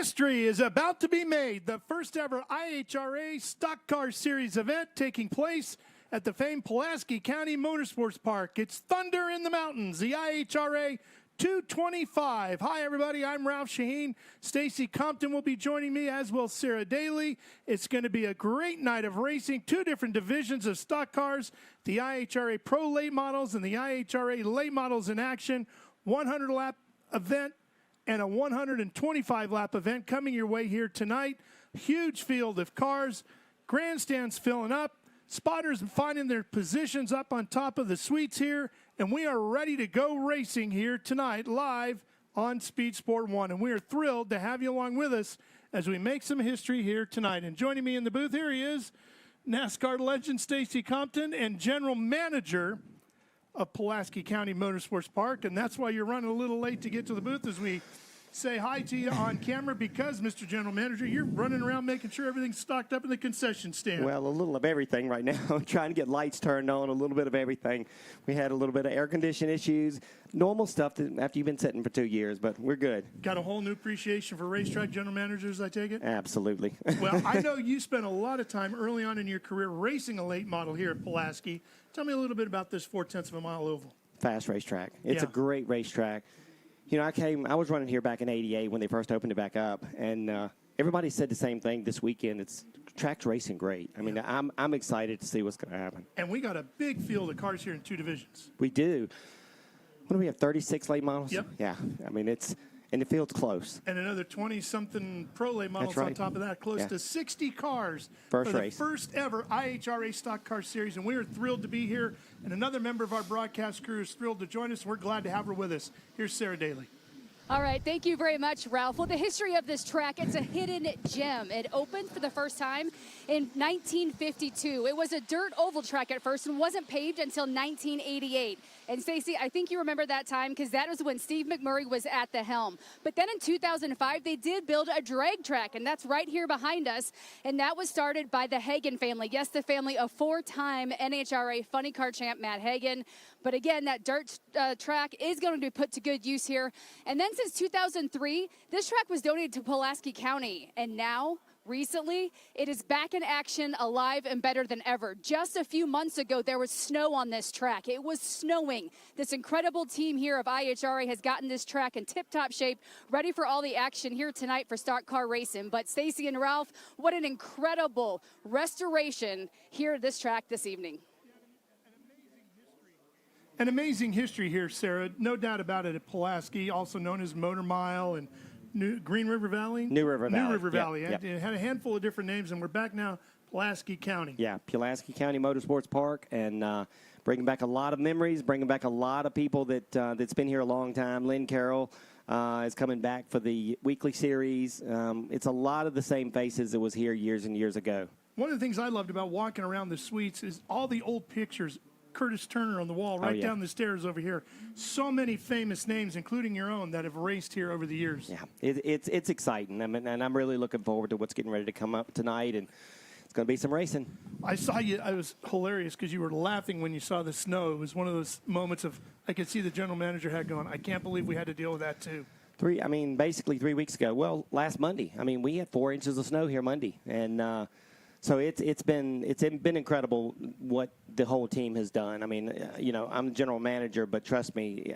History is about to be made. The first ever IHRA Stock Car Series event taking place at the famed Pulaski County Motorsports Park. It's Thunder in the Mountains, the IHRA 225. Hi, everybody. I'm Ralph Shaheen. Stacy Compton will be joining me, as will Sarah Daly. It's going to be a great night of racing. Two different divisions of stock cars, the IHRA Pro Late Models and the IHRA Late Models in action. 100-lap event and a 125-lap event coming your way here tonight. Huge field of cars, grandstands filling up, spotters finding their positions up on top of the suites here, and we are ready to go racing here tonight live on Speed Sport 1. And we are thrilled to have you along with us as we make some history here tonight. And joining me in the booth, here he is, NASCAR legend Stacy Compton and General Manager of Pulaski County Motorsports Park, and that's why you're running a little late to get to the booth as we say hi to you on camera, because, Mr. General Manager, you're running around making sure everything's stocked up in the concession stand. Well, a little of everything right now. Trying to get lights turned on, a little bit of everything. We had a little bit of air conditioning issues, normal stuff after you've been sitting for 2 years, but we're good. Got a whole new appreciation for racetrack general managers, I take it? Absolutely. Well, I know you spent a lot of time early on in your career racing a late model here at Pulaski. Tell me a little bit about this 0.4 of a mile oval. Fast racetrack. It's a great racetrack. You know, I was running here back in '88 when they first opened it back up, and everybody said the same thing this weekend. Track's racing great. I mean, I'm excited to see what's going to happen. And we got a big field of cars here in two divisions. We do. What do we have, 36 late models? Yep. Yeah. I mean, and the field's close. And another 20-something pro late models right. on top of that, close to 60 cars First for the race. first ever IHRA Stock Car Series. And we are thrilled to be here. And another member of our broadcast crew is thrilled to join us. We're glad to have her with us. Here's Sarah Daly. All right, thank you very much, Ralph. Well, the history of this track, it's a hidden gem. It opened for the first time in 1952. It was a dirt oval track at first and wasn't paved until 1988. And Stacey, I think you remember that time because that was when Steve McMurray was at the helm. But then in 2005, they did build a drag track, and that's right here behind us. And that was started by the Hagen family. Yes, the family of four-time NHRA Funny Car champ Matt Hagen. But again, that dirt track is going to be put to good use here. And then since 2003, this track was donated to Pulaski County. And now, recently, it is back in action, alive and better than ever. Just a few months ago, there was snow on this track. It was snowing. This incredible team here of IHRA has gotten this track in tip-top shape, ready for all the action here tonight for stock car racing. But Stacy and Ralph, what an incredible restoration here at this track this evening. An amazing history here, Sarah. No doubt about it, at Pulaski, also known as Motor Mile and Green River Valley? New River Valley. New River Valley. Yep. It had a handful of different names, and we're back now, Pulaski County. Yeah, Pulaski County Motorsports Park, and bringing back a lot of memories, bringing back a lot of people that's been here a long time. Lynn Carroll is coming back for the weekly series. It's a lot of the same faces that was here years and years ago. One of the things I loved about walking around the suites is all the old pictures. Curtis Turner on the wall right down the stairs over here. So many famous names, including your own, that have raced here over the years. Yeah, it's exciting. I mean, and I'm really looking forward to what's getting ready to come up tonight, and it's going to be some racing. I saw you. I was hilarious because you were laughing when you saw the snow. It was one of those moments of, I could see the general manager had going, I can't believe we had to deal with that too. Basically 3 weeks ago. Well, last Monday. I mean, we had 4 inches of snow here Monday, and so it's been incredible what the whole team has done. I mean, I'm the general manager, but trust me,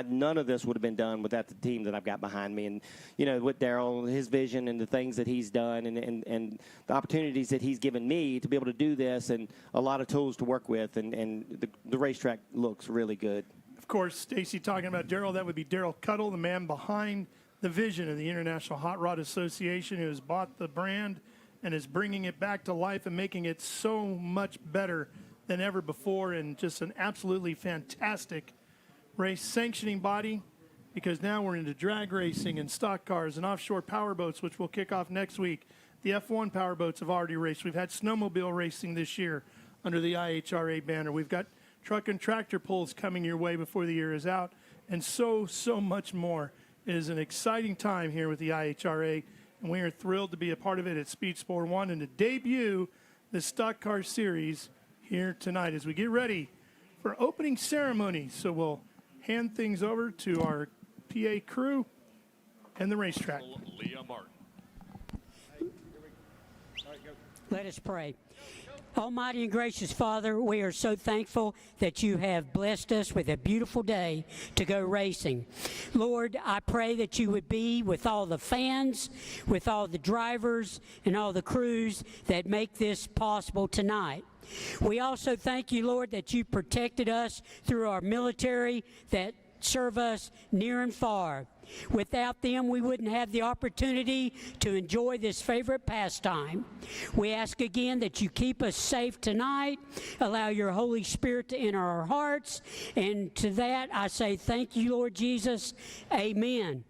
none of this would have been done without the team that I've got behind me. And, with Darrell, his vision and the things that he's done and the opportunities that he's given me to be able to do this, and a lot of tools to work with, and the racetrack looks really good. Of course, Stacy, talking about Darrell, that would be Darrell Cuttle, the man behind the vision of the International Hot Rod Association, who has bought the brand and is bringing it back to life and making it so much better than ever before, and just an absolutely fantastic race sanctioning body, because now we're into drag racing and stock cars and offshore power boats, which will kick off next week. The F1 power boats have already raced. We've had snowmobile racing this year under the IHRA banner. We've got truck and tractor pulls coming your way before the year is out, and so much more. It is an exciting time here with the IHRA, and we are thrilled to be a part of it at Speed Sport 1 and to debut the Stock Car Series here tonight as we get ready for opening ceremony. So we'll hand things over to our PA crew and the racetrack. Leah Martin. Let us pray. Almighty and gracious Father, we are so thankful that you have blessed us with a beautiful day to go racing. Lord, I pray that you would be with all the fans, with all the drivers, and all the crews that make this possible tonight. We also thank you, Lord, that you protected us through our military that serve us near and far. Without them, we wouldn't have the opportunity to enjoy this favorite pastime. We ask again that you keep us safe tonight, allow your Holy Spirit to enter our hearts, and to that I say thank you, Lord Jesus. Amen.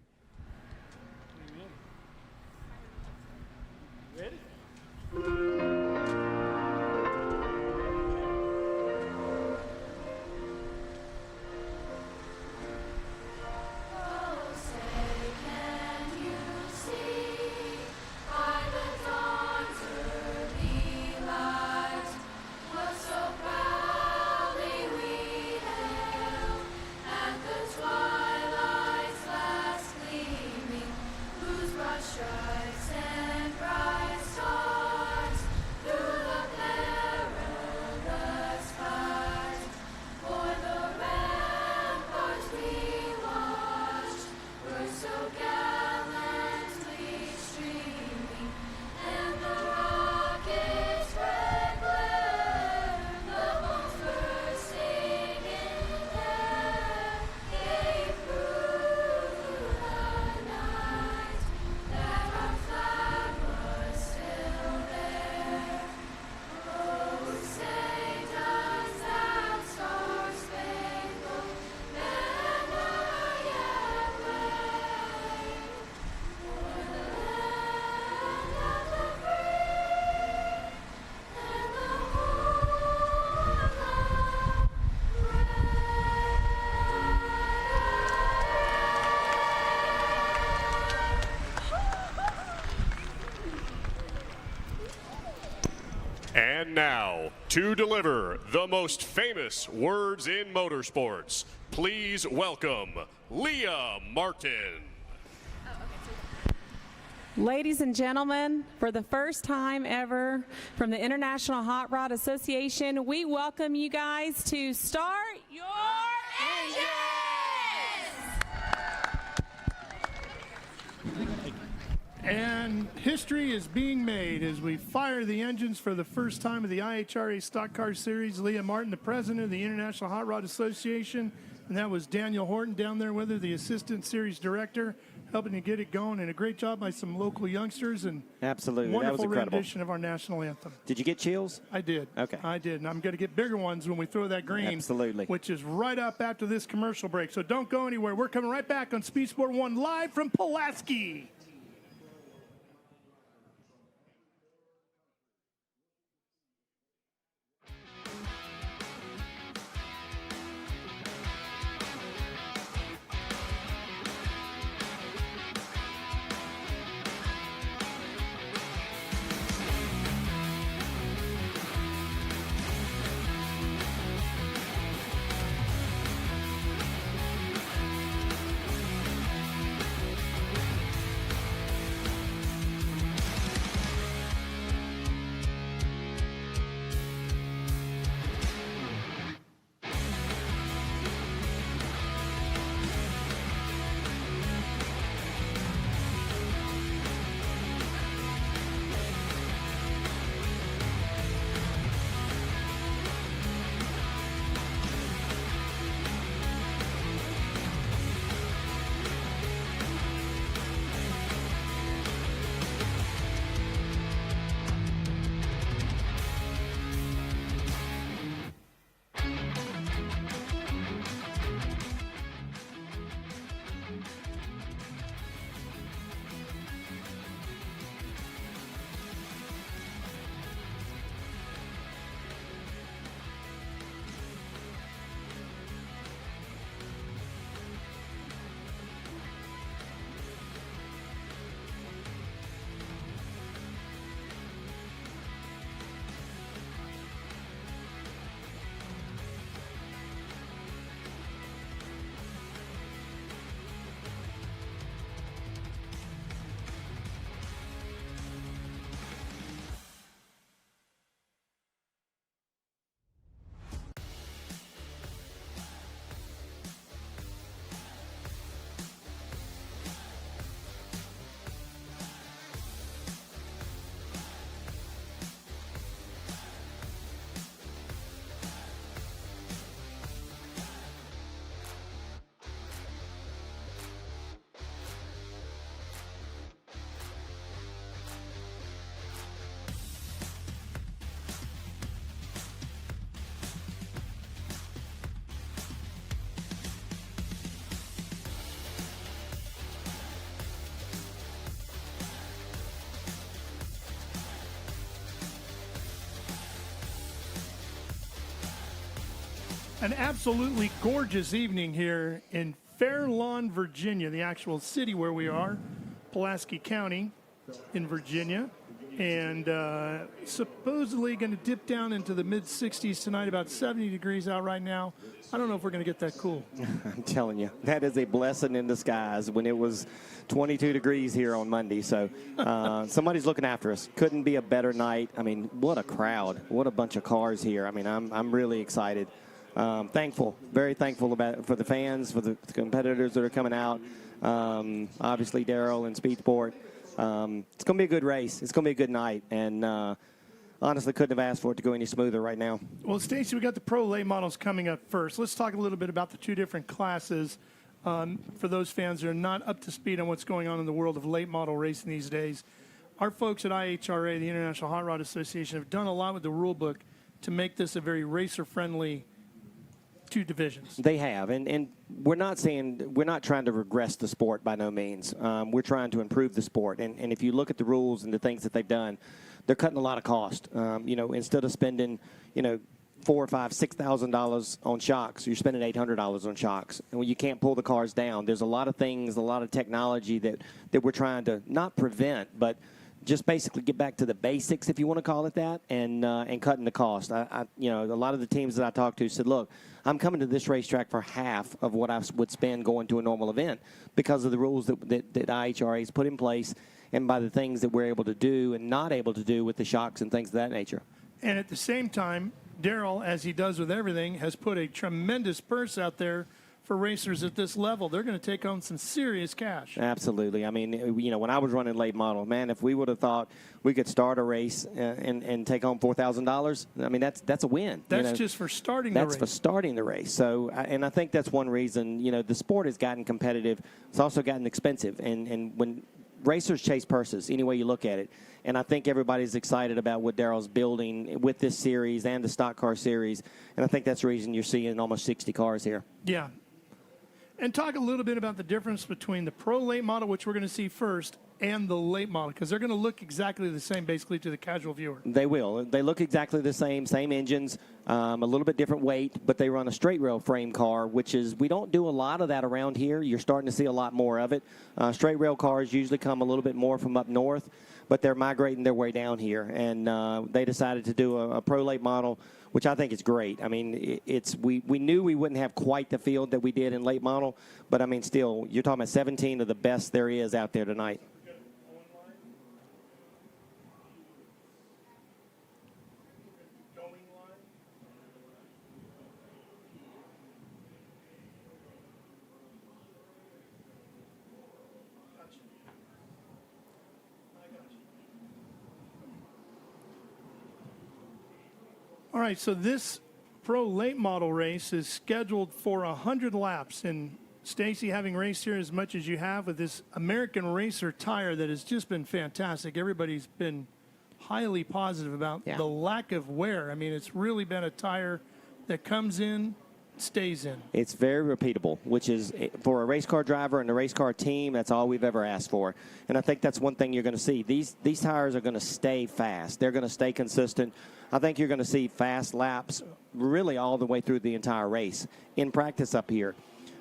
And now, to deliver the most famous words in motorsports, please welcome Leah Martin. Ladies and gentlemen, for the first time ever from the International Hot Rod Association, we welcome you guys to start your engines! And history is being made as we fire the engines for the first time of the IHRA Stock Car Series. Leah Martin, the president of the International Hot Rod Association, and that was Daniel Horton down there with her, the assistant series director, helping to get it going, and a great job by some local youngsters and Absolutely, wonderful that was incredible. rendition of our national anthem. Did you get chills? I did. Okay. I did, and I'm going to get bigger ones when we throw that green. Absolutely. Which is right up after this commercial break. So don't go anywhere. We're coming right back on Speed Sport 1 live from Pulaski. An absolutely gorgeous evening here in Fairlawn, Virginia, the actual city where we are, Pulaski County in Virginia. And supposedly going to dip down into the mid-60s tonight, about 70 degrees out right now. I don't know if we're going to get that cool. I'm telling you, that is a blessing in disguise when it was 22 degrees here on Monday. So somebody's looking after us. Couldn't be a better night. I mean, what a crowd. What a bunch of cars here. I mean, I'm really excited. Thankful, very thankful for the fans, for the competitors that are coming out. Obviously, Darrell and Speed Sport. It's going to be a good race. It's going to be a good night. And honestly, couldn't have asked for it to go any smoother right now. Well, Stacy, we got the pro late models coming up first. Let's talk a little bit about the two different classes for those fans that are not up to speed on what's going on in the world of late model racing these days. Our folks at IHRA, the International Hot Rod Association, have done a lot with the rule book to make this a very racer-friendly two divisions. They have, and we're not trying to regress the sport by no means. We're trying to improve the sport, and if you look at the rules and the things that they've done, they're cutting a lot of cost. Instead of spending, $4,000 or $5,000, $6,000 on shocks, you're spending $800 on shocks, and when you can't pull the cars down, there's a lot of things, a lot of technology that we're trying to not prevent, but just basically get back to the basics, if you want to call it that, and cutting the cost. A lot of the teams that I talked to said, look, I'm coming to this racetrack for half of what I would spend going to a normal event because of the rules that IHRA has put in place and by the things that we're able to do and not able to do with the shocks and things of that nature. And at the same time, Darrell, as he does with everything, has put a tremendous purse out there for racers at this level. They're going to take home some serious cash. Absolutely. I mean, when I was running late model, man, if we would have thought we could start a race and take home $4,000, I mean, that's a win. That's just for starting the race. That's for starting the race. So, and I think that's one reason, the sport has gotten competitive. It's also gotten expensive. And when racers chase purses, any way you look at it, and I think everybody's excited about what Darrell's building with this series and the Stock Car Series, and I think that's the reason you're seeing almost 60 cars here. Yeah. And talk a little bit about the difference between the pro late model, which we're going to see first, and the late model, because they're going to look exactly the same, basically, to the casual viewer. They will. They look exactly the same engines, a little bit different weight, but they run a straight rail frame car, which is, we don't do a lot of that around here. You're starting to see a lot more of it. Straight rail cars usually come a little bit more from up north, but they're migrating their way down here, and they decided to do a pro late model, which I think is great. I mean, we knew we wouldn't have quite the field that we did in late model, but I mean, still, you're talking about 17 of the best there is out there tonight. All right, so this pro late model race is scheduled for 100 laps. And Stacy, having raced here as much as you have with this American Racer tire that has just been fantastic, everybody's been highly positive about the lack of wear. I mean, it's really been a tire that comes in, stays in. It's very repeatable, which is, for a race car driver and a race car team, that's all we've ever asked for. And I think that's one thing you're going to see. These tires are going to stay fast. They're going to stay consistent. I think you're going to see fast laps really all the way through the entire race. In practice up here,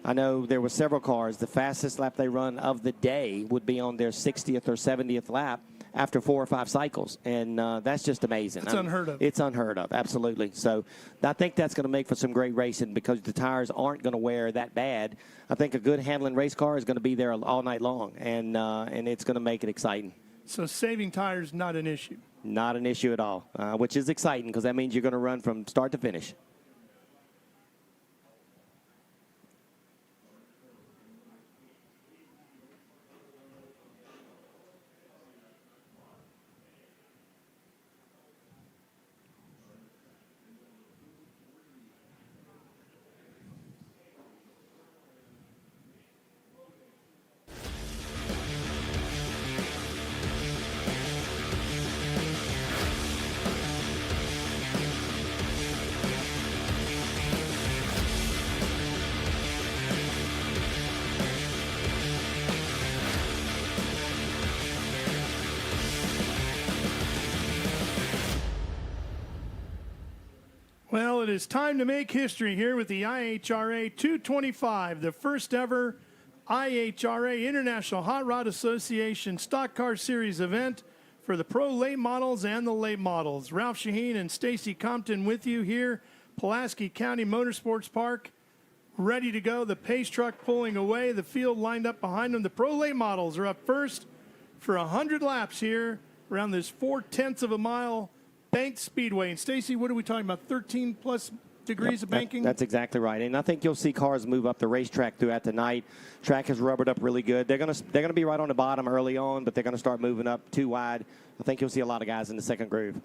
I know there were several cars. The fastest lap they run of the day would be on their 60th or 70th lap after 4 or 5 cycles, and that's just amazing. It's unheard of. It's unheard of, absolutely. So I think that's going to make for some great racing because the tires aren't going to wear that bad. I think a good handling race car is going to be there all night long, and it's going to make it exciting. So saving tires, not an issue. Not an issue at all, which is exciting because that means you're going to run from start to finish. it is time to make history here with the IHRA 225, the first ever IHRA International Hot Rod Association Stock Car Series event for the pro late models and the late models. Ralph Shaheen and Stacy Compton with you here, Pulaski County Motorsports Park, ready to go. The pace truck pulling away, the field lined up behind them. The pro late models are up first for 100 laps here around this 4/10 of a mile banked speedway. And Stacy, what are we talking about? 13 plus degrees of banking? That's exactly right. And I think you'll see cars move up the racetrack throughout the night. Track is rubbered up really good. They're gonna be right on the bottom early on, but they're gonna start moving up too wide. I think you'll see a lot of guys in the second groove.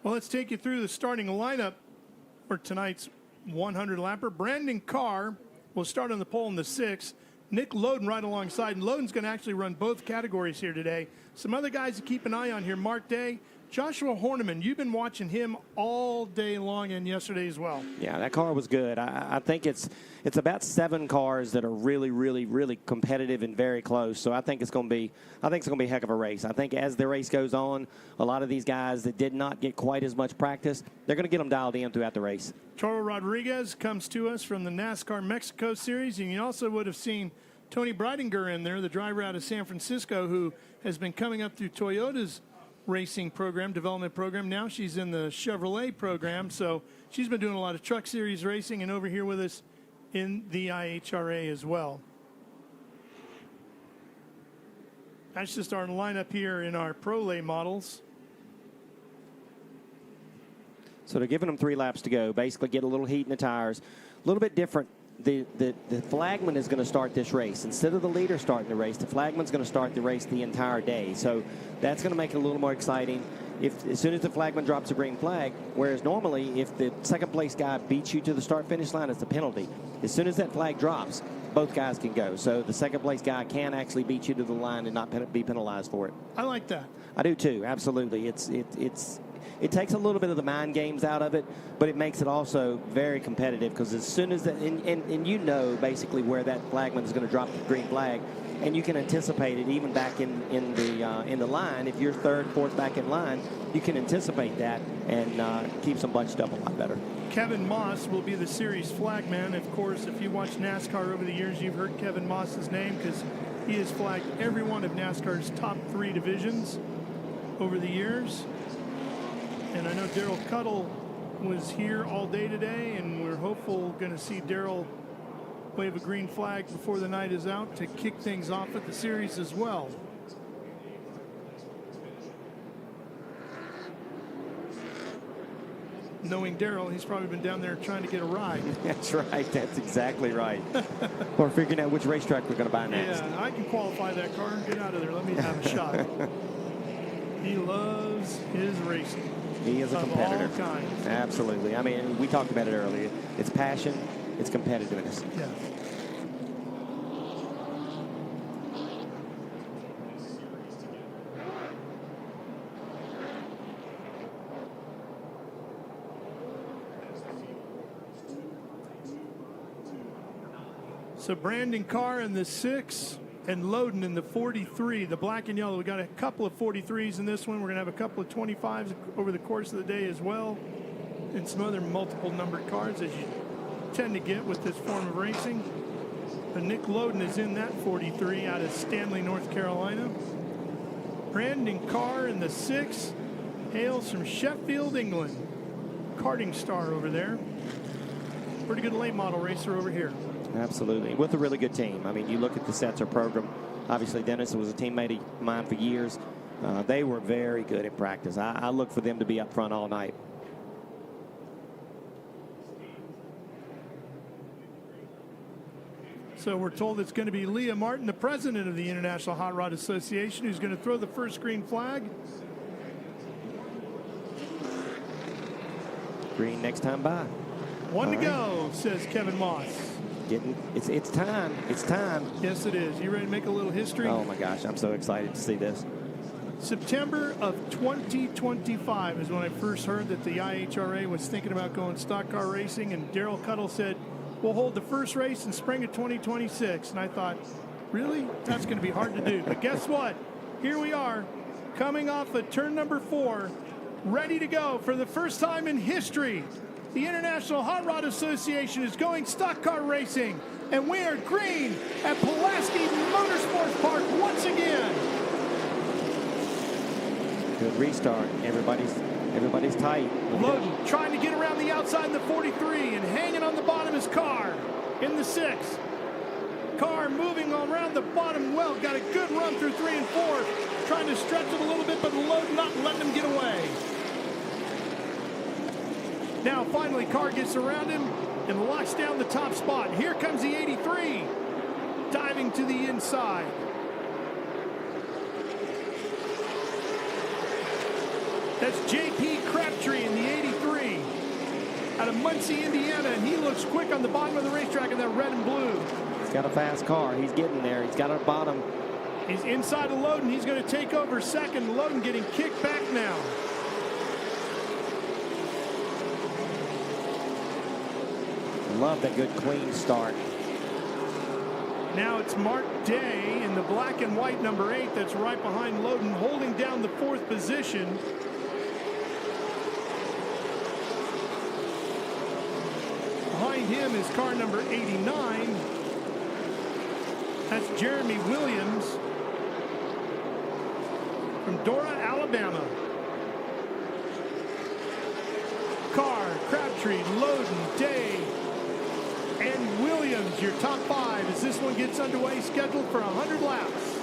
Well, let's take you through the starting lineup for tonight's 100-lapper. Brandon Carr will start on the pole in the 6th. Nick Loden right alongside. And Loden's going to actually run both categories here today. Some other guys to keep an eye on here. Mark Day, Joshua Horniman. You've been watching him all day long and yesterday as well. Yeah, that car was good. I think it's about 7 cars that are really, really, really competitive and very close. So I think it's going to be a heck of a race. I think as the race goes on, a lot of these guys that did not get quite as much practice, they're going to get them dialed in throughout the race. Toro Rodriguez comes to us from the NASCAR Mexico Series, and you also would have seen Tony Breidinger in there, the driver out of San Francisco, who has been coming up through Toyota's racing program, development program. Now she's in the Chevrolet program, so she's been doing a lot of truck series racing and over here with us in the IHRA as well. That's just our lineup here in our Pro Lay models. So they're giving them 3 laps to go, basically get a little heat in the tires. A little bit different. The flagman is going to start this race. Instead of the leader starting the race, the flagman's going to start the race the entire day. So that's going to make it a little more exciting. As soon as the flagman drops a green flag, whereas normally if the second place guy beats you to the start-finish line, it's a penalty. As soon as that flag drops, both guys can go. So the second place guy can actually beat you to the line and not be penalized for it. I like that. I do too, absolutely. It takes a little bit of the mind games out of it, but it makes it also very competitive because as soon as that, and you know basically where that flagman is going to drop the green flag, and you can anticipate it even back in the line. If you're third, fourth back in line, you can anticipate that and keeps them bunched up a lot better. Kevin Moss will be the series flagman. Of course, if you watch NASCAR over the years, you've heard Kevin Moss's name because he has flagged every one of NASCAR's top 3 divisions over the years. And I know Daryl Cuttle was here all day today, and we're hopeful going to see Daryl wave a green flag before the night is out to kick things off at the series as well. Knowing Daryl, he's probably been down there trying to get a ride. That's right. That's exactly right. Or figuring out which racetrack we're going to buy next. Yeah, I can qualify that car. Get out of there. Let me have a shot. He loves his racing. He is a competitor. Of all kinds. Absolutely. I mean, we talked about it earlier. It's passion. It's competitiveness. Yeah. So Brandon Carr in the 6 and Loden in the 43, the black and yellow. We got a couple of 43s in this one. We're going to have a couple of 25s over the course of the day as well, and some other multiple numbered cars as you tend to get with this form of racing. But Nick Loden is in that 43 out of Stanley, North Carolina. Brandon Carr in the 6 hails from Sheffield, England. Karting star over there. Pretty good late model racer over here. Absolutely. With a really good team. I mean, you look at the Setzer program. Obviously, Dennis was a teammate of mine for years. They were very good in practice. I look for them to be up front all night. So we're told it's going to be Leah Martin, the president of the International Hot Rod Association, who's going to throw the first green flag. Green next time by. One to go, says Kevin Moss. It's time. It's time. Yes, it is. You ready to make a little history? Oh my gosh, I'm so excited to see this. September of 2025 is when I first heard that the IHRA was thinking about going stock car racing, and Daryl Cuttle said, we'll hold the first race in spring of 2026. And I thought, really? That's going to be hard to do. But guess what? Here we are, coming off of turn number 4, ready to go for the first time in history. The International Hot Rod Association is going stock car racing, and we are green at Pulaski Motorsports Park once again. Good restart. Everybody's tight. Loden trying to get around the outside in the 43 and hanging on the bottom is Carr in the 6. Carr moving around the bottom well, got a good run through 3 and 4, trying to stretch it a little bit, but Loden not letting him get away. Now finally Carr gets around him and locks down the top spot. Here comes the 83, diving to the inside. That's J.P. Crabtree in the 83 out of Muncie, Indiana, and he looks quick on the bottom of the racetrack in that red and blue. He's got a fast car. He's getting there. He's got a bottom. He's inside of Loden. He's going to take over second. Loden getting kicked back now. Love that good clean start. Now it's Mark Day in the black and white number 8 that's right behind Loden, holding down the 4th position. Behind him is car number 89. That's Jeremy Williams from Dora, Alabama. Carr, Crabtree, Loden, Day, and Williams, your top 5 as this one gets underway, scheduled for 100 laps.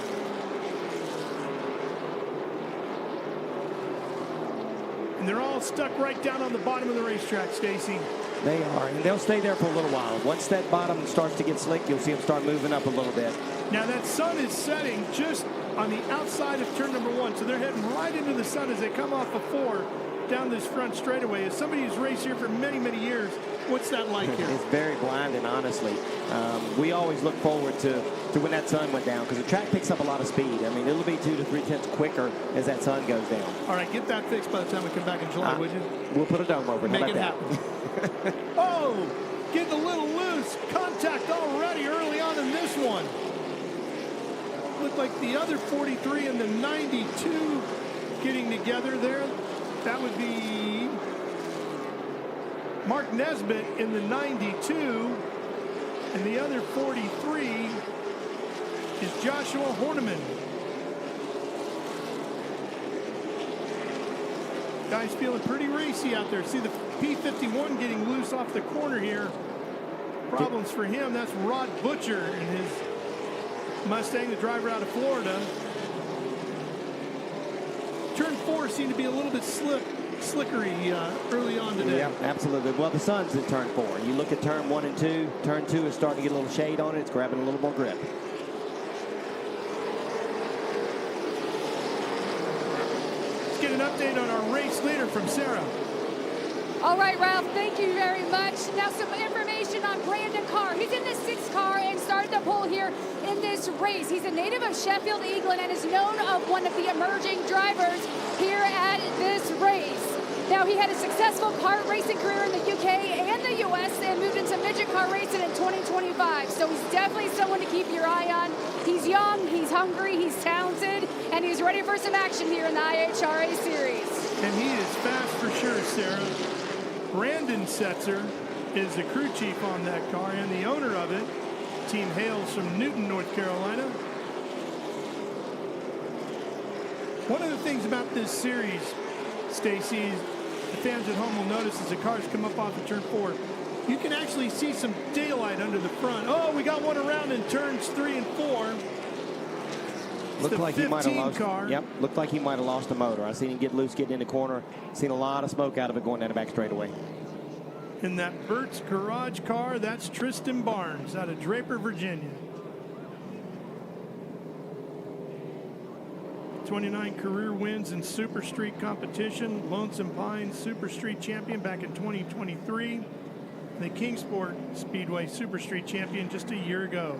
And they're all stuck right down on the bottom of the racetrack, Stacy. They are, and they'll stay there for a little while. Once that bottom starts to get slick, you'll see them start moving up a little bit. Now that sun is setting just on the outside of turn number 1, so they're heading right into the sun as they come off of 4 down this front straightaway. As somebody who's raced here for many, many years, what's that like here? It's very blinding, honestly. We always look forward to when that sun went down, because the track picks up a lot of speed. I mean, it'll be 2 to 3 tenths quicker as that sun goes down. All right, get that fixed by the time we come back in July, would you? We'll put a dome over it. Make How it about happen. Oh, getting a little loose. Contact already early on in this one. Looked like the other 43 and the 92 getting together there. That would be Mark Nesbitt in the 92. And the other 43 is Joshua Horniman. Guys feeling pretty racy out there. See the P51 getting loose off the corner here. Problems for him. That's Rod Butcher and his Mustang, the driver out of Florida. Turn 4 seemed to be a little bit slickery early on today. Yeah, absolutely. Well, the sun's in turn 4. You look at turn 1 and 2. Turn 2 is starting to get a little shade on it. It's grabbing a little more grip. Let's get an update on our race leader from Sarah. All right, Ralph, thank you very much. Now some information on Brandon Carr. He's in the 6th car and started the pole here in this race. He's a native of Sheffield, England, and is known of one of the emerging drivers here at this race. Now, he had a successful kart racing career in the UK and the US and moved into midget car racing in 2025. So he's definitely someone to keep your eye on. He's young, he's hungry, he's talented, and he's ready for some action here in the IHRA Series. And he is fast for sure, Sarah. Brandon Setzer is the crew chief on that car and the owner of it. Team hails from Newton, North Carolina. One of the things about this series, Stacy, the fans at home will notice as the cars come up off of turn 4, you can actually see some daylight under the front. Oh, we got one around in turns 3 and 4. Looked like he might have lost. Car. Yep, looked like he might have lost a motor. I seen him get loose, getting in the corner. Seen a lot of smoke out of it going down the back straightaway. In that Burt's Garage car, that's Tristan Barnes out of Draper, Virginia. 29 career wins in Super Street competition. Lonesome Pines Super Street champion back in 2023. the Kingsport Speedway Super Street champion just a year ago.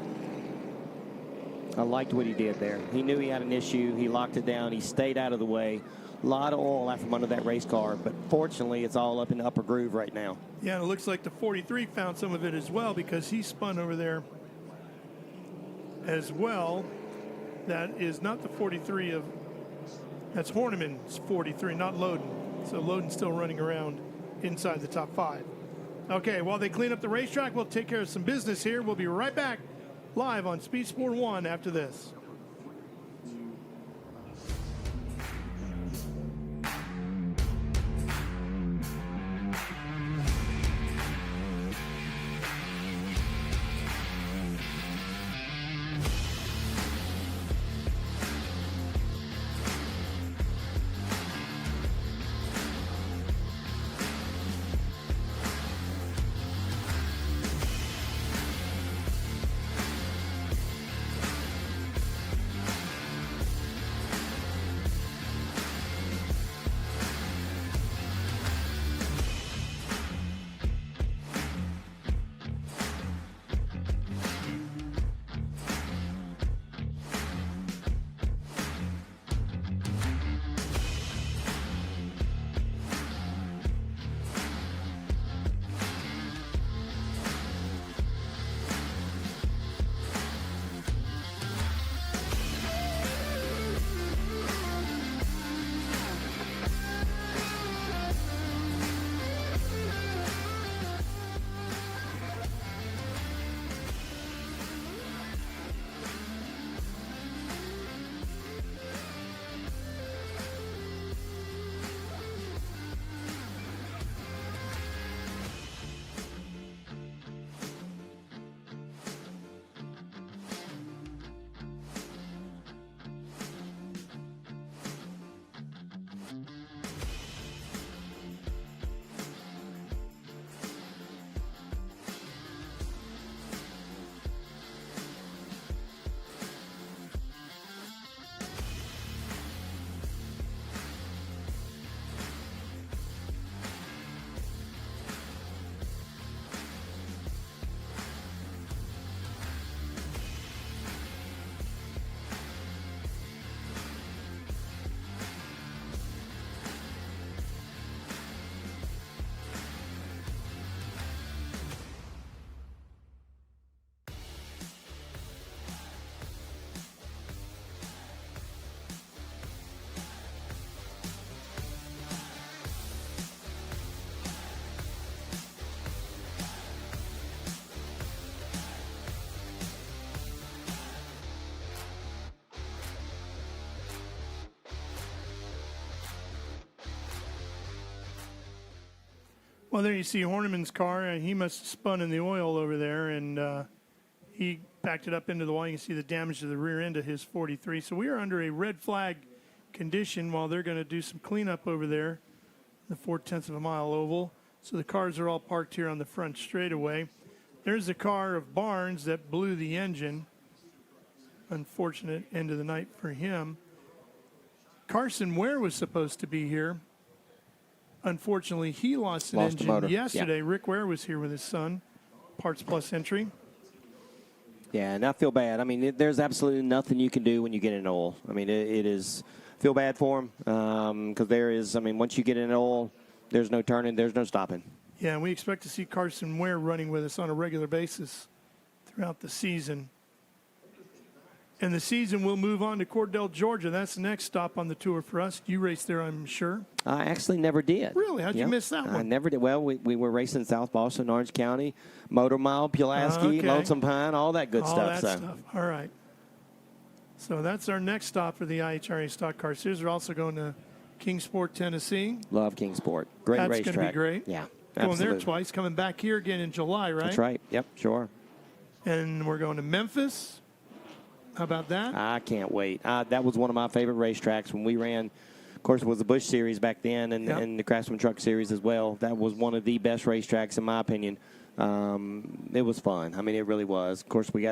I liked what he did there. He knew he had an issue. He locked it down. He stayed out of the way. A lot of oil out from under that race car, but fortunately it's all up in the upper groove right now. Yeah, and it looks like the 43 found some of it as well, because he spun over there as well. That is not the 43 of, that's Horniman's 43, not Loden. So Loden's still running around inside the top 5. Okay, while they clean up the racetrack, we'll take care of some business here. We'll be right back live on Speed Sport 1 after this. Well, there you see Horniman's car, and he must have spun in the oil over there, and he backed it up into the wall. You can see the damage to the rear end of his 43. So we are under a red flag condition while they're going to do some cleanup over there, the 4/10 of a mile oval. So the cars are all parked here on the front straightaway. There's the car of Barnes that blew the engine. Unfortunate end of the night for him. Carson Ware was supposed to be here. Unfortunately, he lost an engine yesterday. Yeah. Rick Ware was here with his son. Parts Plus entry. Yeah, and I feel bad. I mean, there's absolutely nothing you can do when you get in oil. I mean, it is feel bad for him because there is, I mean, once you get in oil, there's no turning, there's no stopping. Yeah, and we expect to see Carson Ware running with us on a regular basis throughout the season. And the season will move on to Cordell, Georgia. That's the next stop on the tour for us. You raced there, I'm sure. I actually never did. Really? How'd you miss that one? I never did. Well, we were racing South Boston, Orange County, Motor Mile, Pulaski, Lonesome Pine, all that good stuff. All that stuff. All right. So that's our next stop for the IHRA Stock Car Series. We're also going to Kingsport, Tennessee. Love Kingsport. Great racetrack. That's going to be great. Yeah, Going absolutely. there twice, coming back here again in July, right? That's right. Yep, sure. And we're going to Memphis. How about that? I can't wait. That was one of my favorite racetracks when we ran. Of course, it was the Busch Series back then and the Craftsman Truck Series as well. That was one of the best racetracks in my opinion. It was fun. I mean, it really was. Of course, we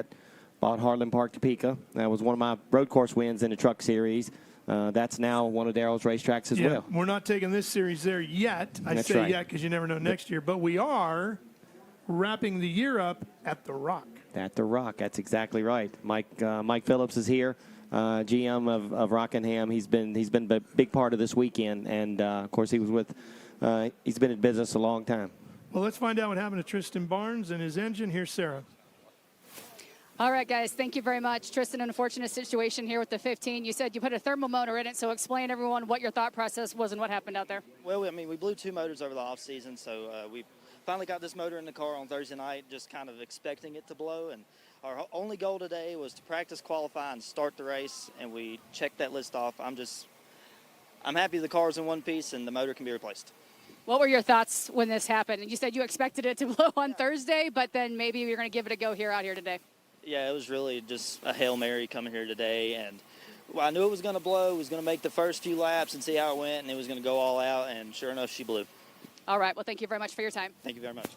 bought Harlan Park, Topeka. That was one of my road course wins in the Truck Series. That's now one of Daryl's racetracks as well. We're not taking this series there yet. I That's say right. yet because you never know next year. But we are wrapping the year up at The Rock. At The Rock, that's exactly right. Mike Phillips is here, GM of Rockingham. He's been a big part of this weekend, and of course he's been in business a long time. Well, let's find out what happened to Tristan Barnes and his engine. Here's Sarah. All right, guys, thank you very much. Tristan, an unfortunate situation here with the 15. You said you put a thermal motor in it, so explain everyone what your thought process was and what happened out there. Well, I mean, we blew 2 motors over the off-season, so we finally got this motor in the car on Thursday night, just kind of expecting it to blow. And our only goal today was to practice, qualify, and start the race, and we checked that list off. I'm happy the car's in one piece and the motor can be replaced. What were your thoughts when this happened? You said you expected it to blow on Thursday, but then maybe you're going to give it a go here out here today. Yeah, it was really just a Hail Mary coming here today, and I knew it was going to blow. It was going to make the first few laps and see how it went, and it was going to go all out, and sure enough, she blew. All right, well, thank you very much for your time. Thank you very much.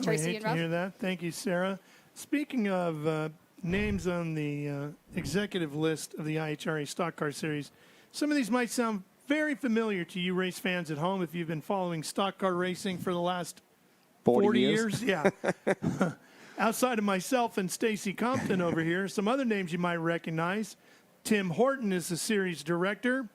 Tracy I hate and to Ralph? hear that. Thank you, Sarah. Speaking of names on the executive list of the IHRA Stock Car Series, some of these might sound very familiar to you race fans at home if you've been following stock car racing for the last 40 years. Yeah. Outside of myself and Stacy Compton over here, some other names you might recognize. Tim Horton is the series director.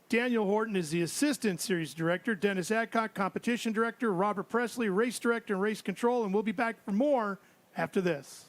Daniel Horton is the assistant series director. Dennis Adcock, competition director. Robert Presley, race director and race control. And we'll be back for more after this.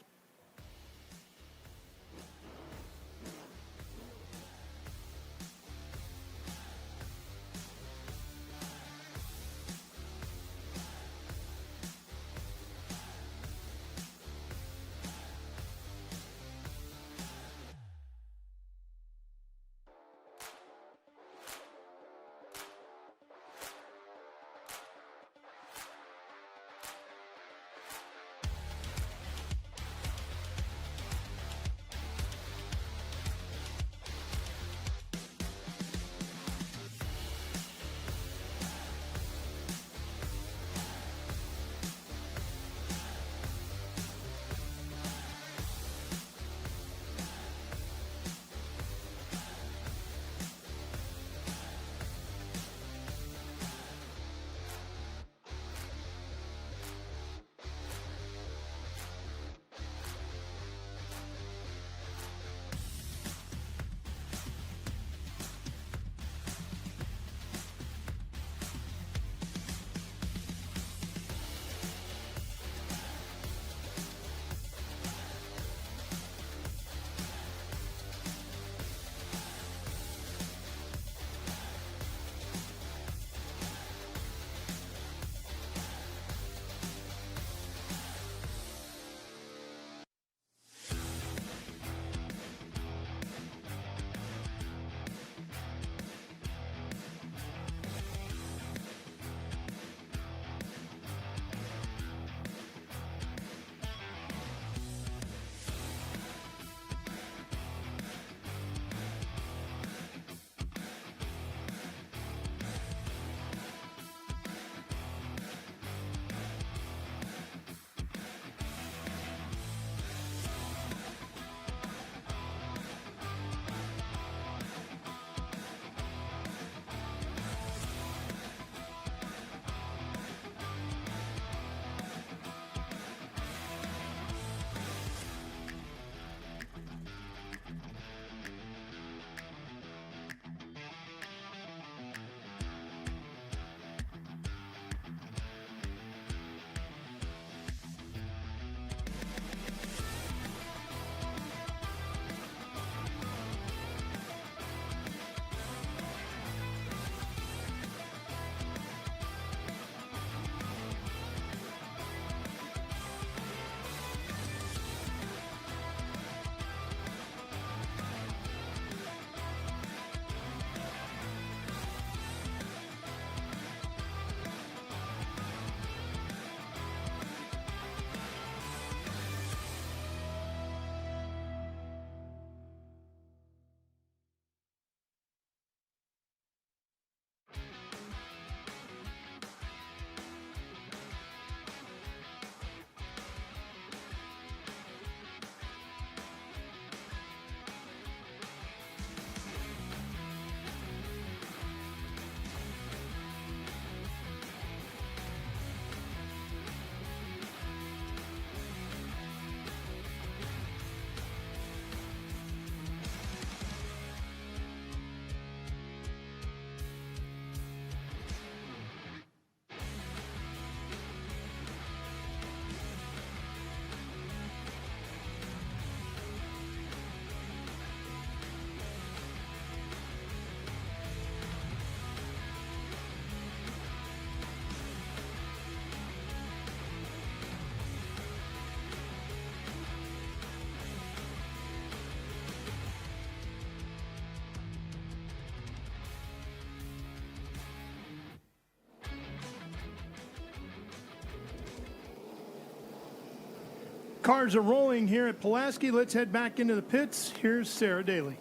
Cars are rolling here at Pulaski. Let's head back into the pits. Here's Sarah Daly.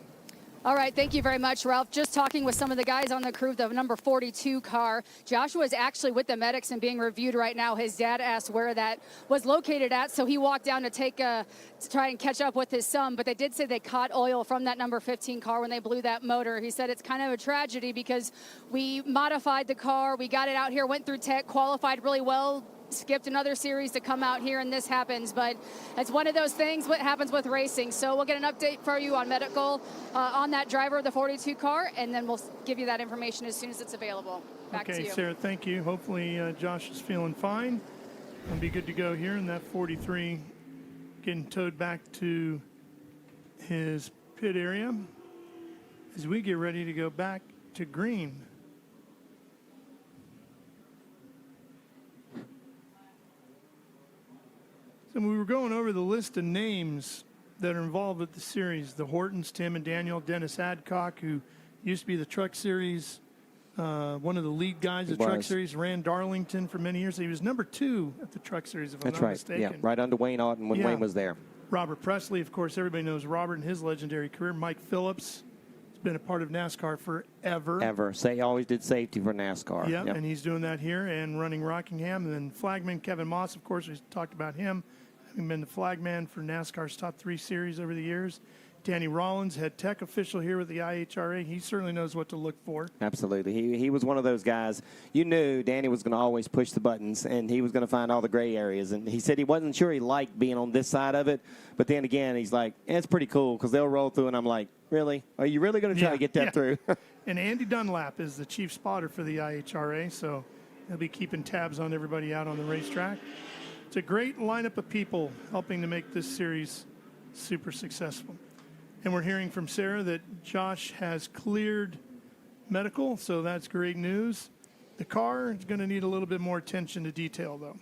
All right, thank you very much, Ralph. Just talking with some of the guys on the crew of the number 42 car. Joshua is actually with the medics and being reviewed right now. His dad asked where that was located at, so he walked down to try and catch up with his son. But they did say they caught oil from that number 15 car when they blew that motor. He said it's kind of a tragedy because we modified the car, we got it out here, went through tech, qualified really well, skipped another series to come out here, and this happens. But it's one of those things, what happens with racing. So we'll get an update for you on medical on that driver of the 42 car, and then we'll give you that information as soon as it's available. Back to you. Okay, Sarah, thank you. Hopefully Josh is feeling fine. We'll be good to go here, and that 43 getting towed back to his pit area as we get ready to go back to green. So we were going over the list of names that are involved with the series. The Hortons, Tim and Daniel, Dennis Adcock, who used to be the Truck Series, one of the lead guys of the Truck Series, ran Darlington for many years. He was number 2 at the Truck Series, if I'm not mistaken. Yeah, right under Wayne Auten when Wayne was there. Robert Presley, of course, everybody knows Robert and his legendary career. Mike Phillips has been a part of NASCAR forever. Always did safety for NASCAR. Yeah, and he's doing that here and running Rockingham. And then flagman Kevin Moss, of course, we talked about him. Having been the flagman for NASCAR's top 3 series over the years. Danny Rollins, head tech official here with the IHRA. He certainly knows what to look for. Absolutely. He was one of those guys. You knew Danny was going to always push the buttons, and he was going to find all the gray areas. And he said he wasn't sure he liked being on this side of it. But then again, he's like, it's pretty cool because they'll roll through, and I'm like, really? Are you really going to try to get that through? And Andy Dunlap is the chief spotter for the IHRA, so he'll be keeping tabs on everybody out on the racetrack. It's a great lineup of people helping to make this series super successful. And we're hearing from Sarah that Josh has cleared medical, so that's great news. The car is going to need a little bit more attention to detail, though.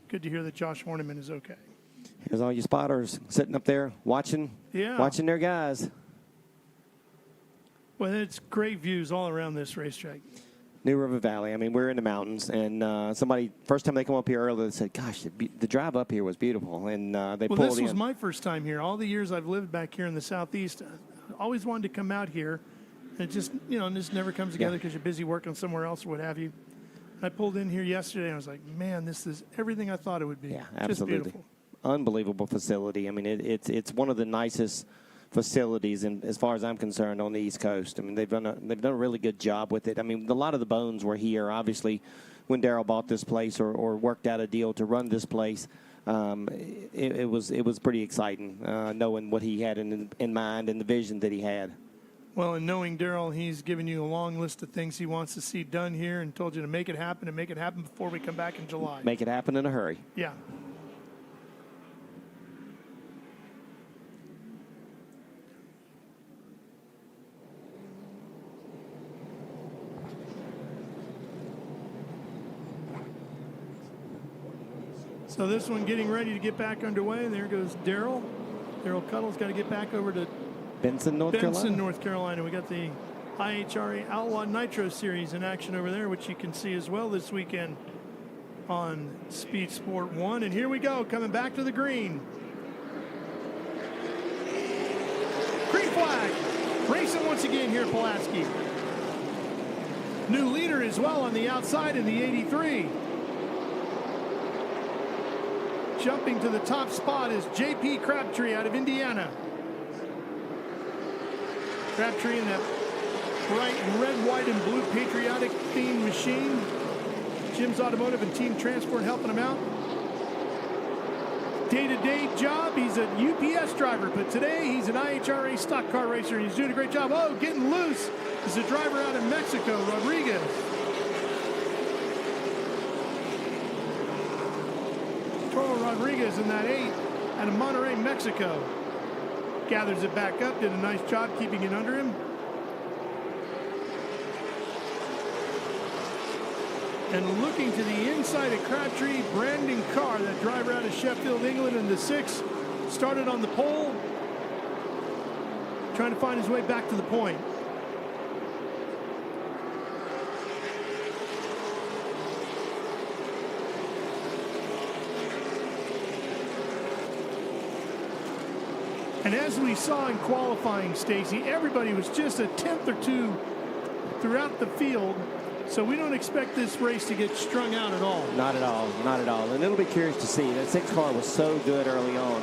Good to hear that Josh Horniman is okay. Here's all you spotters sitting up there watching their guys. Well, it's great views all around this racetrack. New River Valley. I mean, we're in the mountains, and somebody, first time they come up here earlier, they said, gosh, the drive up here was beautiful, and they pulled in. Well, this was my first time here. All the years I've lived back here in the Southeast, I always wanted to come out here. And it just, this never comes together because you're busy working somewhere else or what have you. I pulled in here yesterday, and I was like, man, this is everything I thought it would be. Yeah, absolutely. Just beautiful. Unbelievable facility. I mean, it's one of the nicest facilities, and as far as I'm concerned, on the East Coast. I mean, they've done a really good job with it. I mean, a lot of the bones were here, obviously, when Darrell bought this place or worked out a deal to run this place. It was pretty exciting, knowing what he had in mind and the vision that he had. Well, and knowing Darrell, he's given you a long list of things he wants to see done here and told you to make it happen and make it happen before we come back in July. Make it happen in a hurry. Yeah. So this one getting ready to get back underway, and there goes Darrell. Darrell Cuddle's got to get back over to Benson, North Carolina. We got the IHRA Outlaw Nitro Series in action over there, which you can see as well this weekend on Speed Sport 1. And here we go, coming back to the green. Green flag. Racing once again here at Pulaski. New leader as well on the outside in the 83. Jumping to the top spot is J.P. Crabtree out of Indiana. Crabtree in that bright red, white, and blue patriotic themed machine. Jim's Automotive and Team Transport helping him out. Day-to-day job, he's a UPS driver, but today he's an IHRA stock car racer, and he's doing a great job. Oh, getting loose is a driver out of Mexico, Rodriguez. Toro Rodriguez in that 8 out of Monterrey, Mexico. Gathers it back up, did a nice job keeping it under him. And looking to the inside of Crabtree, Brandon Carr, that driver out of Sheffield, England, in the 6, started on the pole, trying to find his way back to the point. And as we saw in qualifying, Stacy, everybody was just a tenth or two throughout the field. So we don't expect this race to get strung out at all. Not at all. Not at all. And it'll be curious to see. That 6 car was so good early on.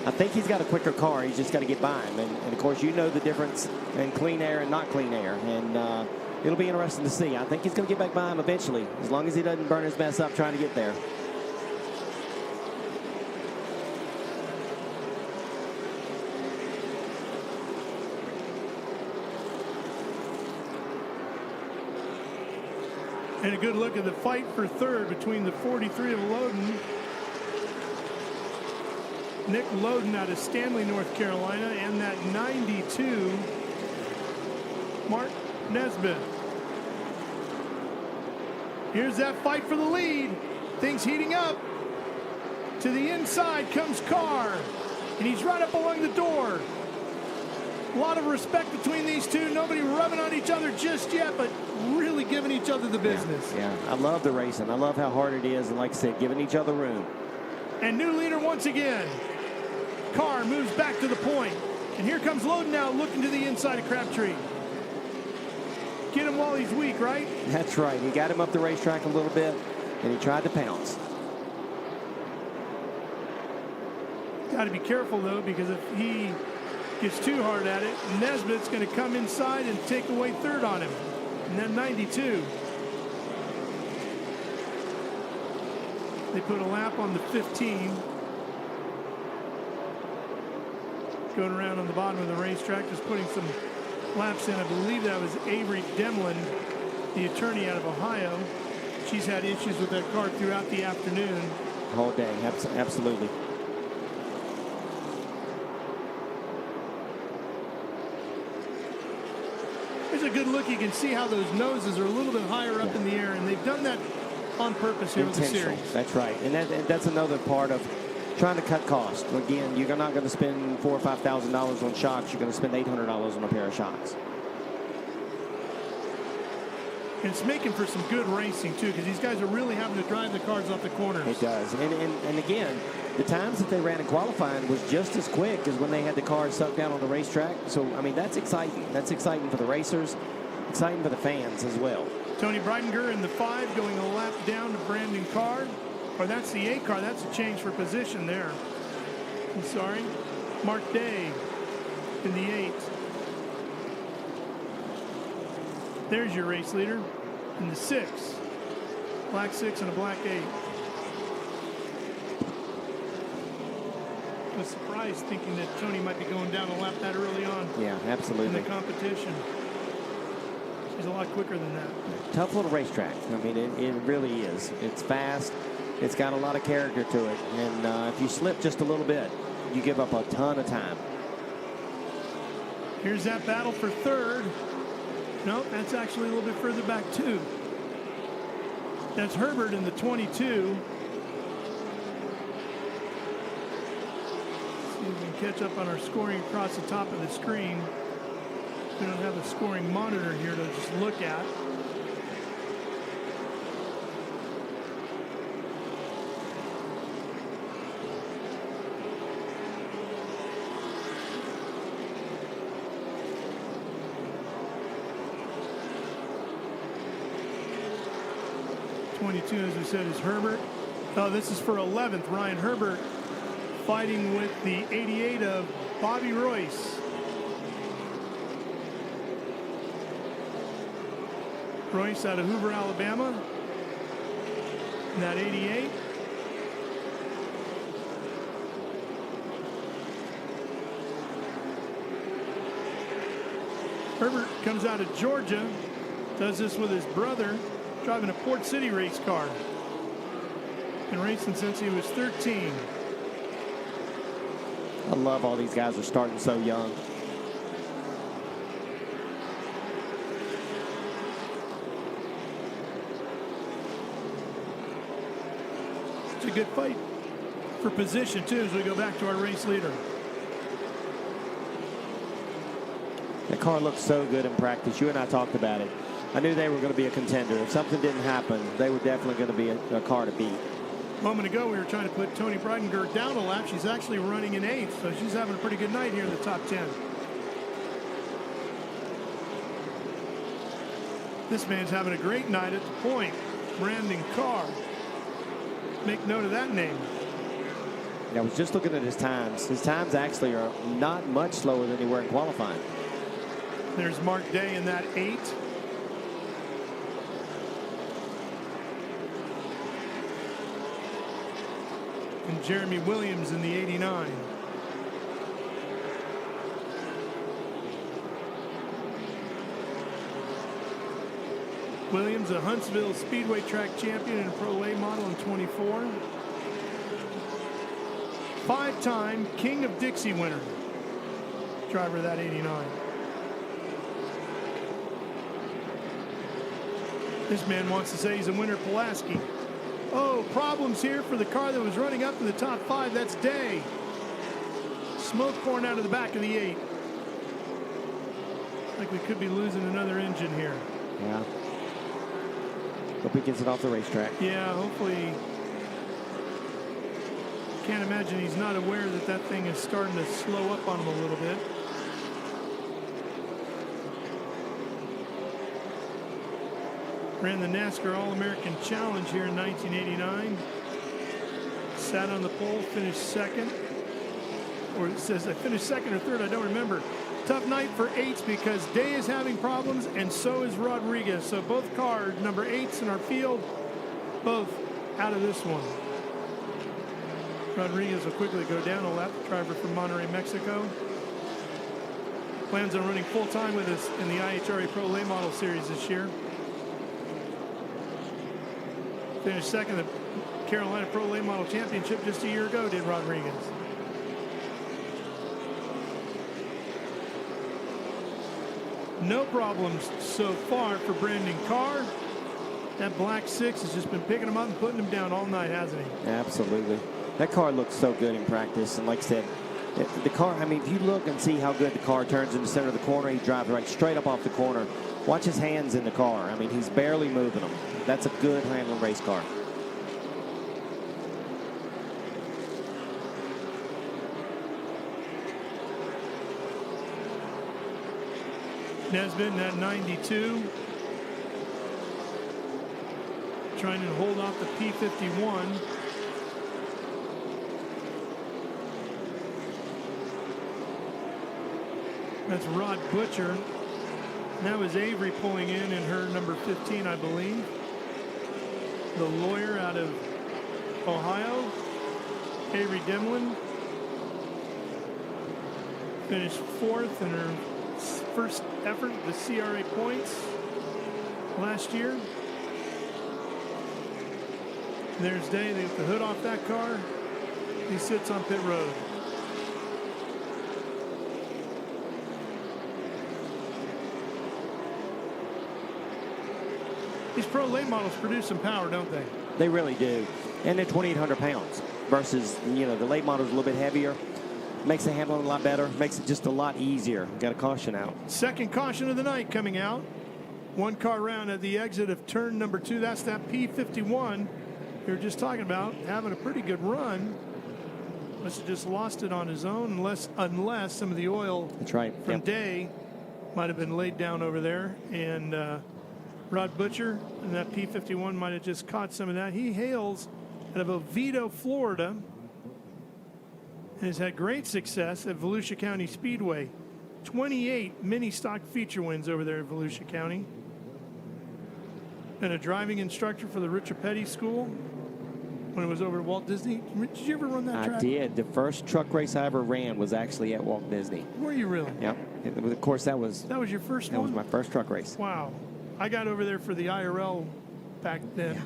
I think he's got a quicker car. He's just got to get by him. And of course, you know the difference in clean air and not clean air. And it'll be interesting to see. I think he's going to get back by him eventually, as long as he doesn't burn his mess up trying to get there. And a good look at the fight for third between the 43 of Loden, Nick Loden out of Stanley, North Carolina, and that 92, Mark Nesbitt. Here's that fight for the lead. Things heating up. To the inside comes Carr, and he's right up along the door. A lot of respect between these two. Nobody rubbing on each other just yet, but really giving each other the business. Yeah, I love the racing. I love how hard it is, and like I said, giving each other room. And new leader once again. Carr moves back to the point. And here comes Loden now, looking to the inside of Crabtree. Get him while he's weak, right? That's right. He got him up the racetrack a little bit, and he tried to pounce. Got to be careful, though, because if he gets too hard at it, Nesbitt's going to come inside and take away third on him. And then 92. They put a lap on the 15. Going around on the bottom of the racetrack, just putting some laps in. I believe that was Avery Demlin, the attorney out of Ohio. She's had issues with that car throughout the afternoon. Whole day, absolutely. Here's a good look. You can see how those noses are a little bit higher up in the air, and they've done that on purpose here with the series. That's right, and that's another part of trying to cut costs. Again, you're not going to spend $4,000 or $5,000 on shocks. You're going to spend $800 on a pair of shocks. And it's making for some good racing, too, because these guys are really having to drive the cars off the corners. It does. And again, the times that they ran in qualifying was just as quick as when they had the cars sucked down on the racetrack. So, I mean, that's exciting. That's exciting for the racers, exciting for the fans as well. Tony Breidinger in the 5 going a lap down to Brandon Carr. Or that's the 8 car. That's a change for position there. I'm sorry. Mark Day in the 8. There's your race leader in the 6. Black 6 and a black 8. I was surprised thinking that Tony might be going down a lap that early on. Yeah, absolutely. In the competition. He's a lot quicker than that. Tough little racetrack. I mean, it really is. It's fast. It's got a lot of character to it. And if you slip just a little bit, you give up a ton of time. Here's that battle for third. No, that's actually a little bit further back, too. That's Herbert in the 22. See if we can catch up on our scoring across the top of the screen. We don't have a scoring monitor here to just look at. As we said, is Herbert. Oh, this is for 11th. Ryan Herbert fighting with the 88 of Bobby Royce. Royce out of Hoover, Alabama. And that 88. Herbert comes out of Georgia. Does this with his brother. Driving a Port City race car. Been racing since he was 13. I love all these guys are starting so young. It's a good fight for position, too, as we go back to our race leader. That car looked so good in practice. You and I talked about it. I knew they were going to be a contender. If something didn't happen, they were definitely going to be a car to beat. A moment ago, we were trying to put Tony Breidengerr down a lap. She's actually running in 8th, so she's having a pretty good night here in the top 10. This man's having a great night at the point. Brandon Carr. Make note of that name. I was just looking at his times. His times actually are not much slower than they were in qualifying. There's Mark Day in that 8. And Jeremy Williams in the 89. Williams, a Huntsville Speedway track champion and a Pro Late model in 24. 5-time King of Dixie winner. Driver of that 89. This man wants to say he's a winner at Pulaski. Oh, problems here for the car that was running up to the top 5. That's Day. Smoke pouring out of the back of the 8. Like we could be losing another engine here. Yeah. Hope he gets it off the racetrack. Yeah, hopefully. Can't imagine he's not aware that that thing is starting to slow up on him a little bit. Ran the NASCAR All-American Challenge here in 1989. Sat on the pole, finished second. Or it says I finished second or third, I don't remember. Tough night for 8s because Day is having problems and so is Rodriguez. So both cars, number 8s in our field, both out of this one. Rodriguez will quickly go down a lap, driver from Monterrey, Mexico. Plans on running full-time with us in the IHRA Pro Late Model Series this year. Finished second in the Carolina Pro Late Model Championship just a year ago, did Rodriguez. No problems so far for Brandon Carr. That black 6 has just been picking him up and putting him down all night, hasn't he? Absolutely. That car looks so good in practice. And like I said, the car, I mean, if you look and see how good the car turns in the center of the corner, he drives right straight up off the corner. Watch his hands in the car. I mean, he's barely moving them. That's a good handling race car. Nesbitt in that 92. Trying to hold off the P51. That's Rod Butcher. And that was Avery pulling in her number 15, I believe. The lawyer out of Ohio, Avery Demlin. Finished 4th in her first effort at the CRA points last year. And there's Day. They get the hood off that car. He sits on pit road. These Pro Late models produce some power, don't they? They really do. And they're 2,800 pounds versus, you know, the late model's a little bit heavier. Makes the handling a lot better. Makes it just a lot easier. Got a caution out. Second caution of the night coming out. One car round at the exit of turn number 2. That's that P51 we were just talking about. Having a pretty good run. Must have just lost it on his own unless some of the oil That's right. from Day might have been laid down over there. And Rod Butcher and that P51 might have just caught some of that. He hails out of Oviedo, Florida, and has had great success at Volusia County Speedway. 28 mini stock feature wins over there at Volusia County. Been a driving instructor for the Richard Petty School when it was over at Walt Disney. Did you ever run that track? I did. The first truck race I ever ran was actually at Walt Disney. Were you really? Yep. Of course, that was your first that one? was my first truck race. Wow. I got over there for the IRL back then. Yeah.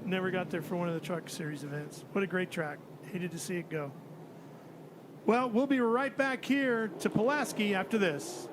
Never got there for one of the truck series events. What a great track. Hated to see it go. Well, we'll be right back here to Pulaski after this.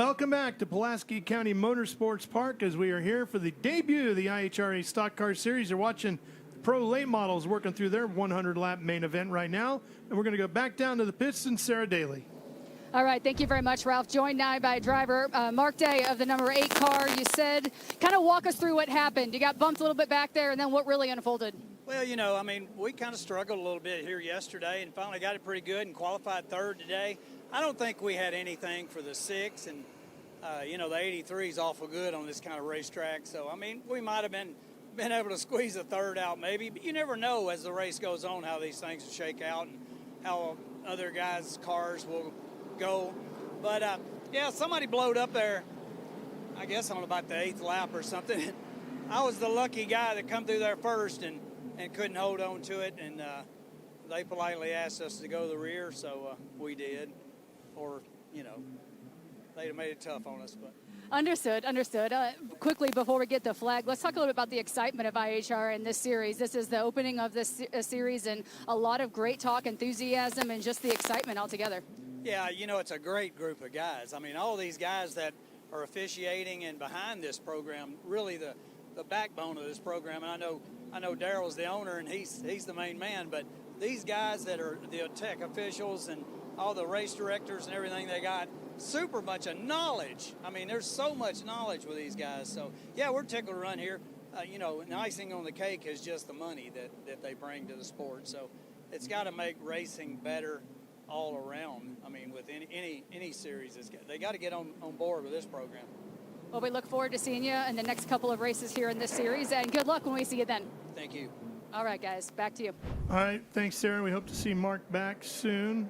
Welcome back to Pulaski County Motorsports Park as we are here for the debut of the IHRA Stock Car Series. You're watching pro late models working through their 100-lap main event right now. And we're going to go back down to the pits and Sarah Daly. All right, thank you very much, Ralph. Joined now by driver Mark Day of the number 8 car. You said, kind of walk us through what happened. You got bumped a little bit back there, and then what really unfolded? Well, you know, I mean, we kind of struggled a little bit here yesterday and finally got it pretty good and qualified third today. I don't think we had anything for the 6, and, you know, the 83 is awful good on this kind of racetrack. So, I mean, we might have been able to squeeze a third out maybe, but you never know as the race goes on how these things will shake out and how other guys' cars will go. But yeah, somebody blowed up there, I guess on about the 8th lap or something. I was the lucky guy that come through there first and couldn't hold on to it, and they politely asked us to go to the rear, so we did. Or, you know, they'd have made it tough on us. But Understood. Quickly, before we get the flag, let's talk a little bit about the excitement of IHR in this series. This is the opening of this series, and a lot of great talk, enthusiasm, and just the excitement altogether. Yeah, you know, it's a great group of guys. I mean, all these guys that are officiating and behind this program, really the backbone of this program. And I know Daryl's the owner and he's the main man, but these guys that are the tech officials and all the race directors and everything, they got super much of knowledge. I mean, there's so much knowledge with these guys. So, yeah, we're tickled to run here. You know, the icing on the cake is just the money that they bring to the sport. So it's got to make racing better all around. I mean, with any series, they got to get on board with this program. Well, we look forward to seeing you in the next couple of races here in this series, and good luck when we see you then. Thank you. All right, guys, back to you. All right, thanks, Sarah. We hope to see Mark back soon.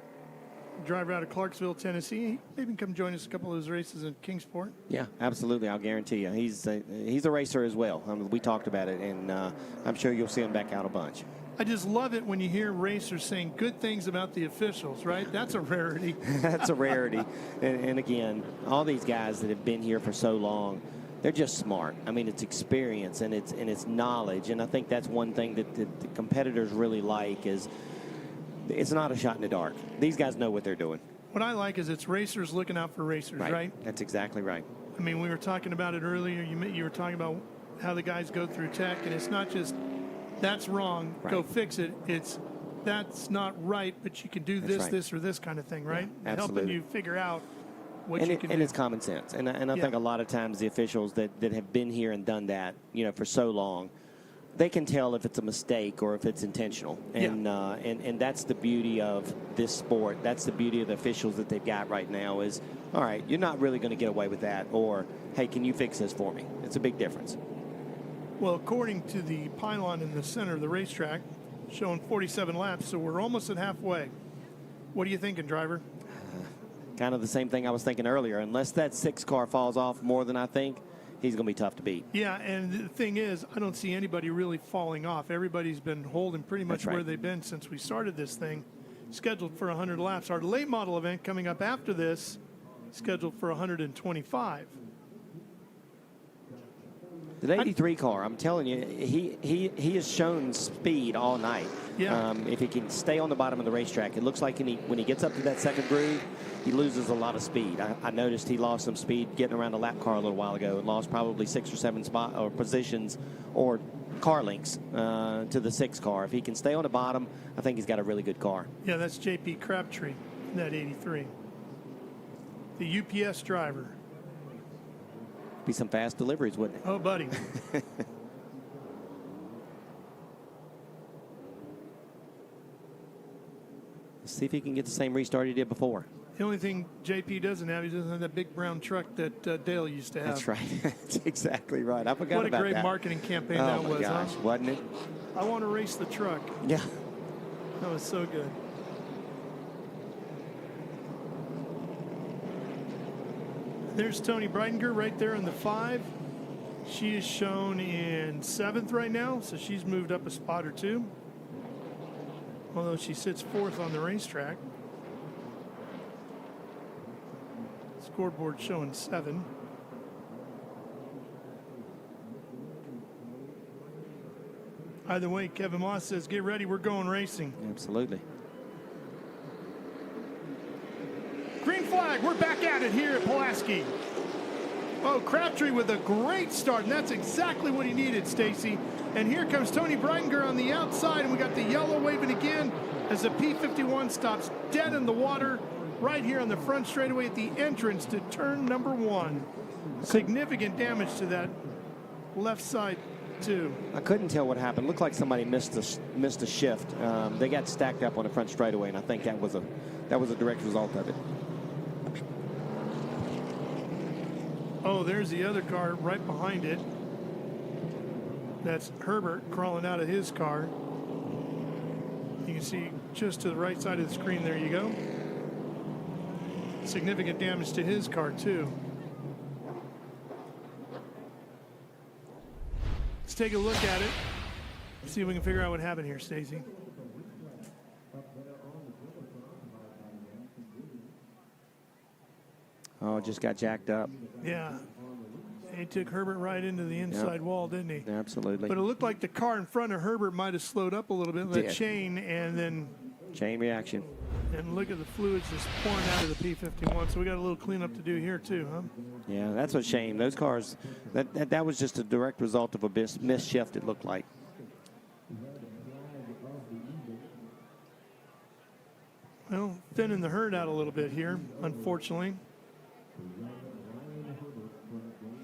Driver out of Clarksville, Tennessee. He maybe can come join us a couple of those races in Kingsport. Yeah, absolutely. I'll guarantee you. He's a racer as well. We talked about it, and I'm sure you'll see him back out a bunch. I just love it when you hear racers saying good things about the officials, right? That's a rarity. That's a rarity. And again, all these guys that have been here for so long, they're just smart. I mean, it's experience and it's knowledge. And I think that's one thing that the competitors really like is it's not a shot in the dark. These guys know what they're doing. What I like is it's racers looking out for racers, right? That's exactly right. I mean, we were talking about it earlier. You were talking about how the guys go through tech, and it's not just that's wrong, go fix it. It's that's not right, but you can do this, this, or this kind of thing, right? Yeah, absolutely. Helping you figure out what you can do. And it's common sense. And I think a lot of times the officials that have been here and done that, you know, for so long, they can tell if it's a mistake or if it's intentional. And and that's the beauty of this sport. That's the beauty of the officials that they've got right now is, all right, you're not really going to get away with that. Or, hey, can you fix this for me? It's a big difference. Well, according to the pylon in the center of the racetrack, showing 47 laps, so we're almost at halfway. What are you thinking, driver? Kind of the same thing I was thinking earlier. Unless that 6 car falls off more than I think, he's going to be tough to beat. Yeah, and the thing is, I don't see anybody really falling off. Everybody's been holding pretty much where they've been since we started this thing, scheduled for 100 laps. Our late model event coming up after this, scheduled for 125. The 83 car, I'm telling you, he has shown speed all night. Yeah. If he can stay on the bottom of the racetrack, it looks like when he gets up to that second groove, he loses a lot of speed. I noticed he lost some speed getting around a lap car a little while ago and lost probably 6 or 7 positions or car links to the 6 car. If he can stay on the bottom, I think he's got a really good car. Yeah, that's J.P. Crabtree, that 83. The UPS driver. Be some fast deliveries, wouldn't it? Oh, buddy. Let's see if he can get the same restart he did before. The only thing JP doesn't have, he doesn't have that big brown truck that Dale used to have. That's right. That's exactly right. I forgot about that. What a great marketing campaign that was, gosh, huh? Wasn't it? I want to race the truck. Yeah. That was so good. There's Tony Breitinger right there in the 5. She is shown in 7th right now, so she's moved up a spot or 2. Although she sits 4th on the racetrack. Scoreboard showing 7. Either way, Kevin Moss says, get ready, we're going racing. Absolutely. Green flag. We're back at it here at Pulaski. Oh, Crabtree with a great start, and that's exactly what he needed, Stacy. And here comes Tony Breitinger on the outside, and we got the yellow waving again as the P51 stops dead in the water right here on the front straightaway at the entrance to turn number 1. Significant damage to that left side, too. I couldn't tell what happened. Looked like somebody missed a shift. They got stacked up on the front straightaway, and I think that was a direct result of it. Oh, there's the other car right behind it. That's Herbert crawling out of his car. You can see just to the right side of the screen, there you go. Significant damage to his car, too. Let's take a look at it. See if we can figure out what happened here, Stacy. Oh, it just got jacked up. Yeah. He took Herbert right into the inside wall, didn't he? Absolutely. But it looked like the car in front of Herbert might have slowed up a little bit, that Did. chain, and then Chain reaction. and look at the fluids just pouring out of the P51. So we got a little cleanup to do here too, huh? Yeah, that's a shame. Those cars, that was just a direct result of a missed shift, it looked like. Well, thinning the herd out a little bit here, unfortunately,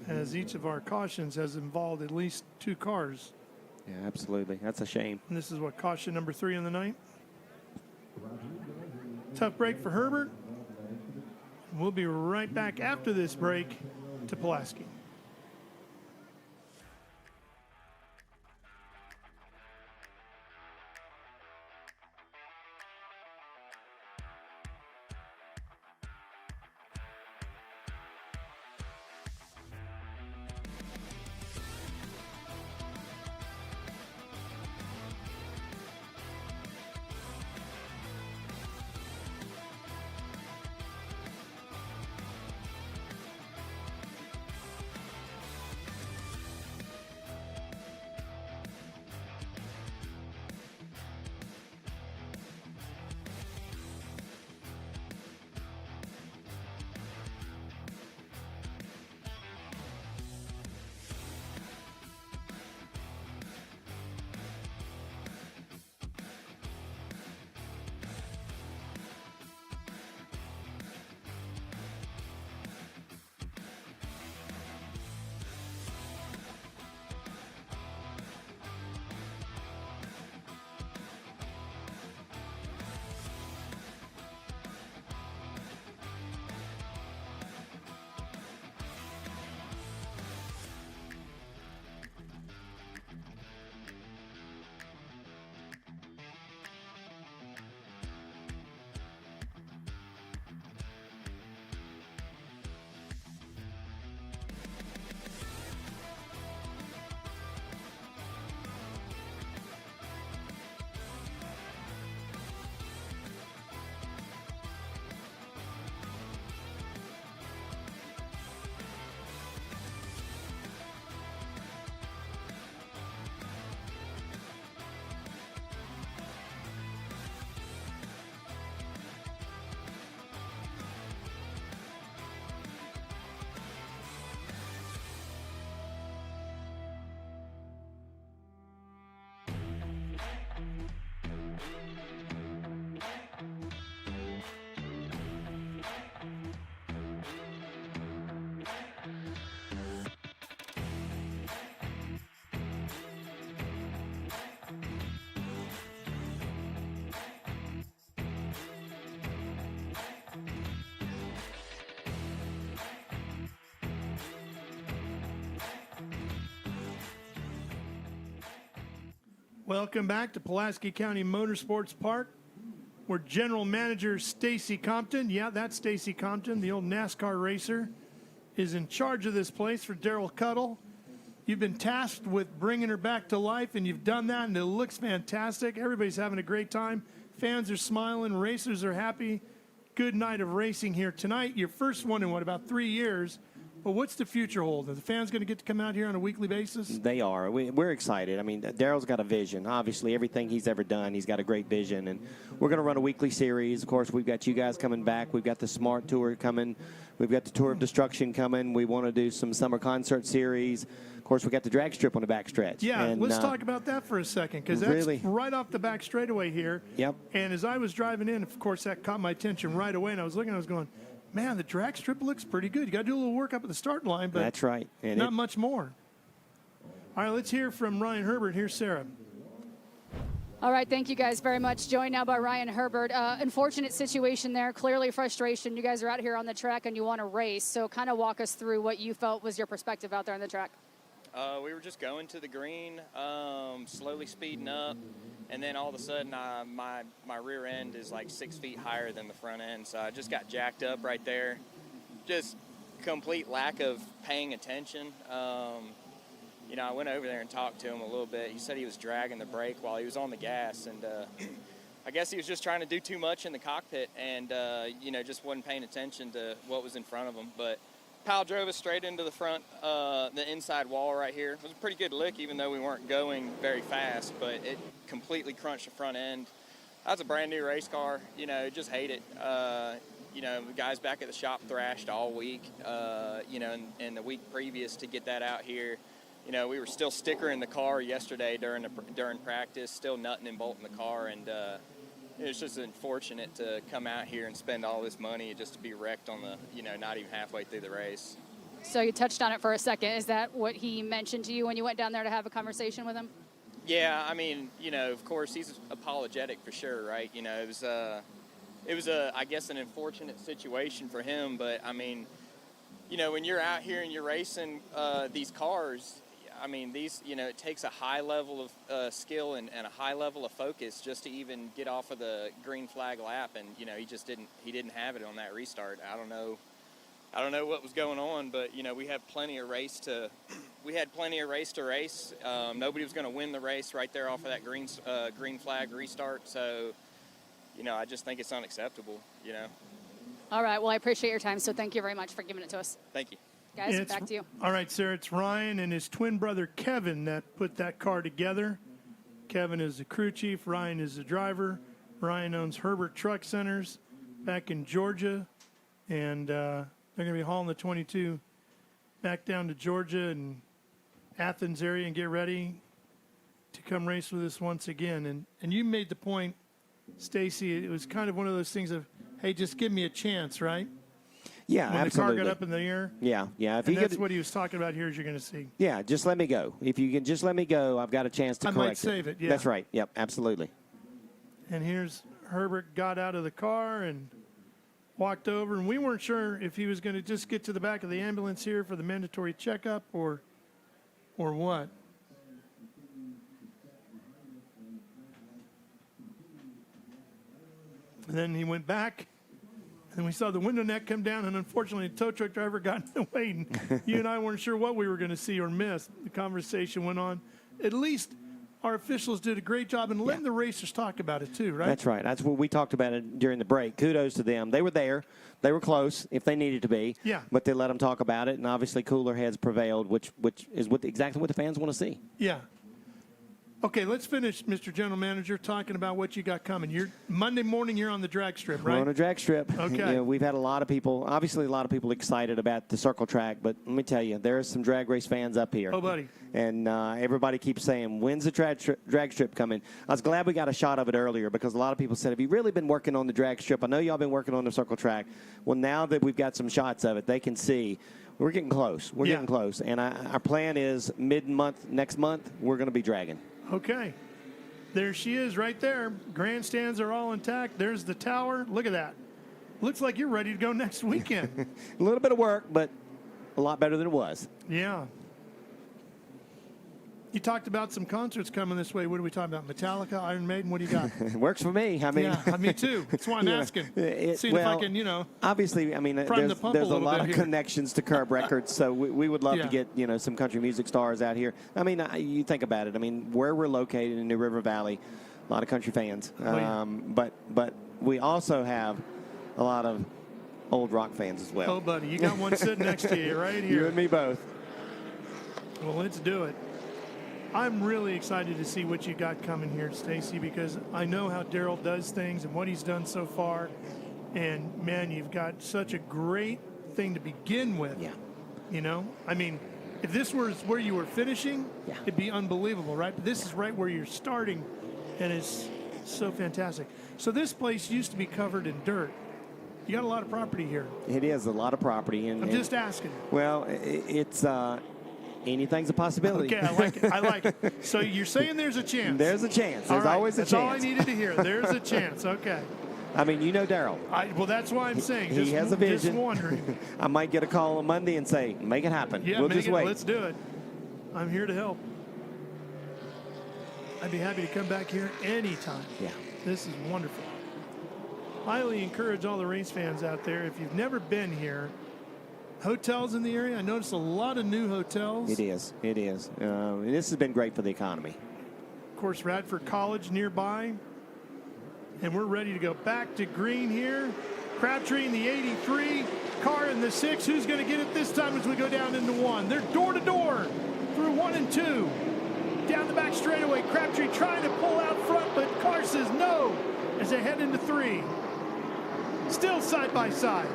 as each of our cautions has involved at least 2 cars. Yeah, absolutely. That's a shame. And this is what, caution number 3 in the night? Tough break for Herbert. We'll be right back after this break to Pulaski. Welcome back to Pulaski County Motorsports Park, where General Manager Stacy Compton, yeah, that's Stacy Compton, the old NASCAR racer, is in charge of this place for Darrell Cuddle. You've been tasked with bringing her back to life, and you've done that, and it looks fantastic. Everybody's having a great time. Fans are smiling. Racers are happy. Good night of racing here tonight. Your first one in, what, about 3 years. But what's the future hold? Are the fans going to get to come out here on a weekly basis? They are. We're excited. I mean, Daryl's got a vision. Obviously, everything he's ever done, he's got a great vision. And we're going to run a weekly series. Of course, we've got you guys coming back. We've got the Smart Tour coming. We've got the Tour of Destruction coming. We want to do some summer concert series. Of course, we got the drag strip on the back stretch. Yeah, and, let's talk about that for a second, because that's really, right off the back straightaway here. Yep. And as I was driving in, of course, that caught my attention right away, and I was looking, I was going, man, the drag strip looks pretty good. You got to do a little work up at the start line, but that's right. And not much more. All right, let's hear from Ryan Herbert. Here's Sarah. All right, thank you guys very much. Joined now by Ryan Herbert. Unfortunate situation there, clearly frustration. You guys are out here on the track and you want to race, so kind of walk us through what you felt was your perspective out there on the track. We were just going to the green, slowly speeding up, and then all of a sudden my rear end is like 6 feet higher than the front end, so I just got jacked up right there. Just complete lack of paying attention. You know, I went over there and talked to him a little bit. He said he was dragging the brake while he was on the gas, and I guess he was just trying to do too much in the cockpit and, you know, just wasn't paying attention to what was in front of him. But Powell drove us straight into the front, the inside wall right here. It was a pretty good lick, even though we weren't going very fast, but it completely crunched the front end. That's a brand new race car. You know, just hate it. You know, the guys back at the shop thrashed all week, you know, and the week previous to get that out here. You know, we were still stickering the car yesterday during practice, still nutting and bolting the car, and it was just unfortunate to come out here and spend all this money just to be wrecked on the, you know, not even halfway through the race. So you touched on it for a second. Is that what he mentioned to you when you went down there to have a conversation with him? Yeah, I mean, you know, of course he's apologetic for sure, right? You know, it was I guess an unfortunate situation for him, but I mean, you know, when you're out here and you're racing these cars, I mean, these, you know, it takes a high level of skill and a high level of focus just to even get off of the green flag lap. And, you know, he didn't have it on that restart. I don't know what was going on, but, you know, we had plenty of race to race. Nobody was going to win the race right there off of that green flag restart. So, you know, I just think it's unacceptable, you know. All right. Well, I appreciate your time, so thank you very much for giving it to us. Thank you. Guys, back to you. All right, Sarah, it's Ryan and his twin brother Kevin that put that car together. Kevin is the crew chief. Ryan is the driver. Ryan owns Herbert Truck Centers back in Georgia, and they're going to be hauling the 22 back down to Georgia and Athens area and get ready to come race with us once again. And you made the point, Stacy, it was kind of one of those things of, hey, just give me a chance, right? Yeah, when absolutely. the car got up in the air. Yeah. And that's what he was talking about here, as you're going to see. Yeah, just let me go. If you can just let me go, I've got a chance to correct it. I might save it, yeah. That's right. Yep, absolutely. And here's Herbert got out of the car and walked over, and we weren't sure if he was going to just get to the back of the ambulance here for the mandatory checkup or what. And then he went back. And we saw the window neck come down, and unfortunately, the tow truck driver got in the way, and you and I weren't sure what we were going to see or miss. The conversation went on. At least our officials did a great job in letting the racers talk about it too, right? That's right. That's what we talked about it during the break. Kudos to them. They were there. They were close if they needed to be. Yeah. But they let them talk about it, and obviously cooler heads prevailed, which is exactly what the fans want to see. Yeah. Okay, let's finish, Mr. General Manager, talking about what you got coming. Monday morning, you're on the drag strip, right? We're on a drag strip. Okay. You know, we've had a lot of people excited about the circle track, but let me tell you, there are some drag race fans up here. Oh, buddy. And everybody keeps saying, when's the drag strip coming? I was glad we got a shot of it earlier because a lot of people said, have you really been working on the drag strip? I know y'all been working on the circle track. Well, now that we've got some shots of it, they can see. We're getting close. We're getting close. And our plan is mid-month, next month, we're going to be dragging. Okay. There she is right there. Grandstands are all intact. There's the tower. Look at that. Looks like you're ready to go next weekend. A little bit of work, but a lot better than it was. Yeah. You talked about some concerts coming this way. What are we talking about? Metallica, Iron Maiden, what do you got? It works for me. I mean, yeah, me too. That's why I'm asking. Seeing if I can, obviously, I mean, there's a lot of connections to Curb Records, so we would love to get, some country music stars out here. I mean, you think about it. I mean, where we're located in New River Valley, a lot of country fans. But we also have a lot of old Rock fans as well. Oh, buddy, you got one sitting next to you right here. You and me both. Well, let's do it. I'm really excited to see what you got coming here, Stacy, because I know how Daryl does things and what he's done so far. And, man, you've got such a great thing to begin with. Yeah. You know? I mean, if this was where you were finishing, Yeah. it'd be unbelievable, right? But this is right where you're starting, and it's so fantastic. So this place used to be covered in dirt. You got a lot of property here. It is a lot of property. And I'm just asking. Well, it's anything's a possibility. Okay, I like it. I like it. So you're saying there's a chance. There's a chance. All There's right, always a that's chance. all I needed to hear. There's a chance. Okay. I mean, you know Daryl. Well, that's why I'm saying. He Just, has a vision. Just wondering. I might get a call on Monday and say, make it happen. Yeah, we'll just wait. Let's do it. I'm here to help. I'd be happy to come back here anytime. Yeah. This is wonderful. Highly encourage all the race fans out there, if you've never been here, hotels in the area. I noticed a lot of new hotels. It is. It is. And this has been great for the economy. Of course, Radford College nearby. And we're ready to go back to green here. Crabtree in the 83, car in the 6. Who's going to get it this time as we go down into 1? They're door to door through 1 and 2. Down the back straightaway, Crabtree trying to pull out front, but Carr says no as they head into 3. Still side by side.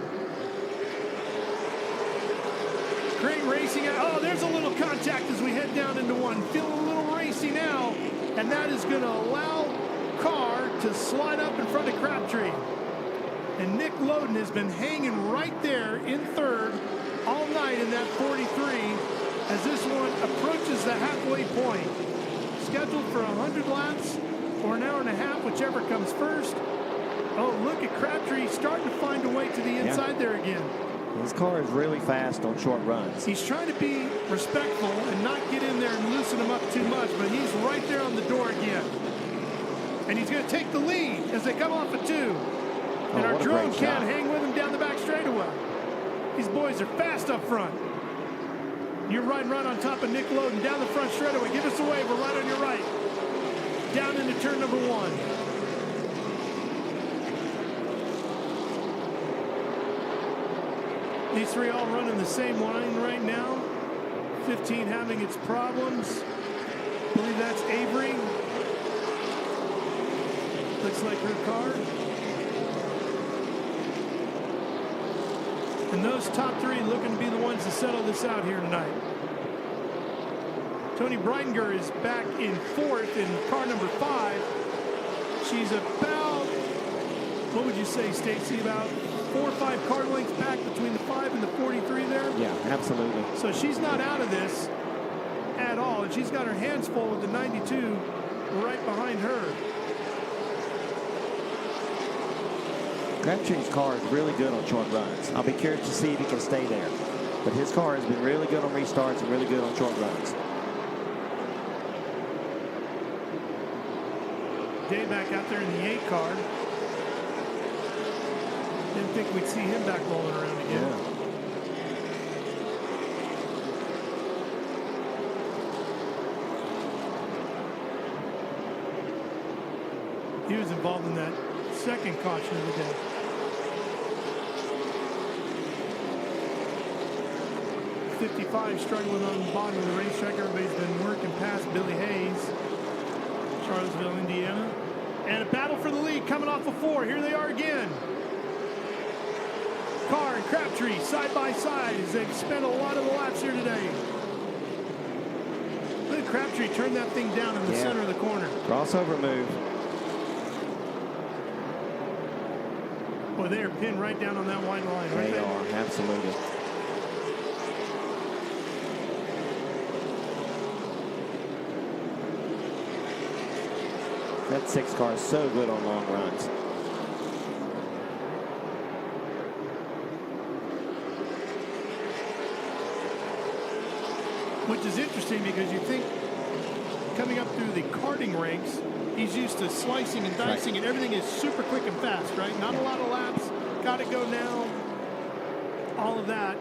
Crane racing. Oh, there's a little contact as we head down into 1. Feeling a little racy now, and that is going to allow Carr to slide up in front of Crabtree. And Nick Loden has been hanging right there in 3rd all night in that 43 as this one approaches the halfway point. Scheduled for 100 laps or an hour and a half, whichever comes first. Oh, look at Crabtree starting to find a way to the inside there again. His car is really fast on short runs. He's trying to be respectful and not get in there and loosen him up too much, but he's right there on the door again. And he's going to take the lead as they come off of 2. And our drone can't hang with him down the back straightaway. These boys are fast up front. You're riding right on top of Nick Loden down the front straightaway. Give us a wave. We're right on your right. Down into turn number 1. These 3 all running the same line right now. 15 having its problems. I believe that's Avery. Looks like her car. And those top 3 looking to be the ones to settle this out here tonight. Tony Breidinger is back in 4th in car number 5. She's about, what would you say, Stacy, about 4 or 5 car lengths back between the 5 and the 43 there? Yeah, absolutely. So she's not out of this at all, and she's got her hands full with the 92 right behind her. Crabtree's car is really good on short runs. I'll be curious to see if he can stay there. But his car has been really good on restarts and really good on short runs. Day back out there in the 8 car. Didn't think we'd see him back rolling around again. Yeah. He was involved in that second caution of the day. .55 struggling on the bottom of the racetrack. Everybody's been working past Billy Hayes, Charlottesville, Indiana. And a battle for the lead coming off of 4. Here they are again. Carr and Crabtree side by side as they've spent a lot of the laps here today. Look at Crabtree turn that thing down in the center of the corner. Crossover move. Boy, they are pinned right down on that white line. Right They there. are, absolutely. That 6 car is so good on long runs. Which is interesting because you think coming up through the karting ranks, he's used to slicing and dicing, and everything is super quick and fast, right? Not a lot of laps, got to go now, all of that.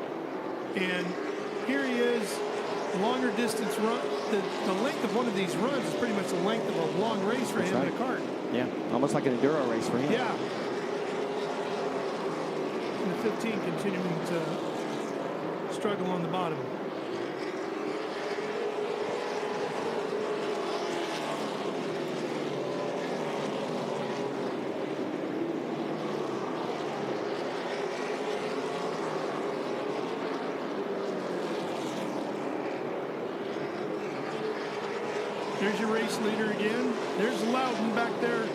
And here he is, longer distance run. The length of one of these runs is pretty much the length of a long race for him in a kart. Yeah, almost like an enduro race for him. Yeah. And the 15 continuing to struggle on the bottom. There's your race leader again. There's Loudon back there.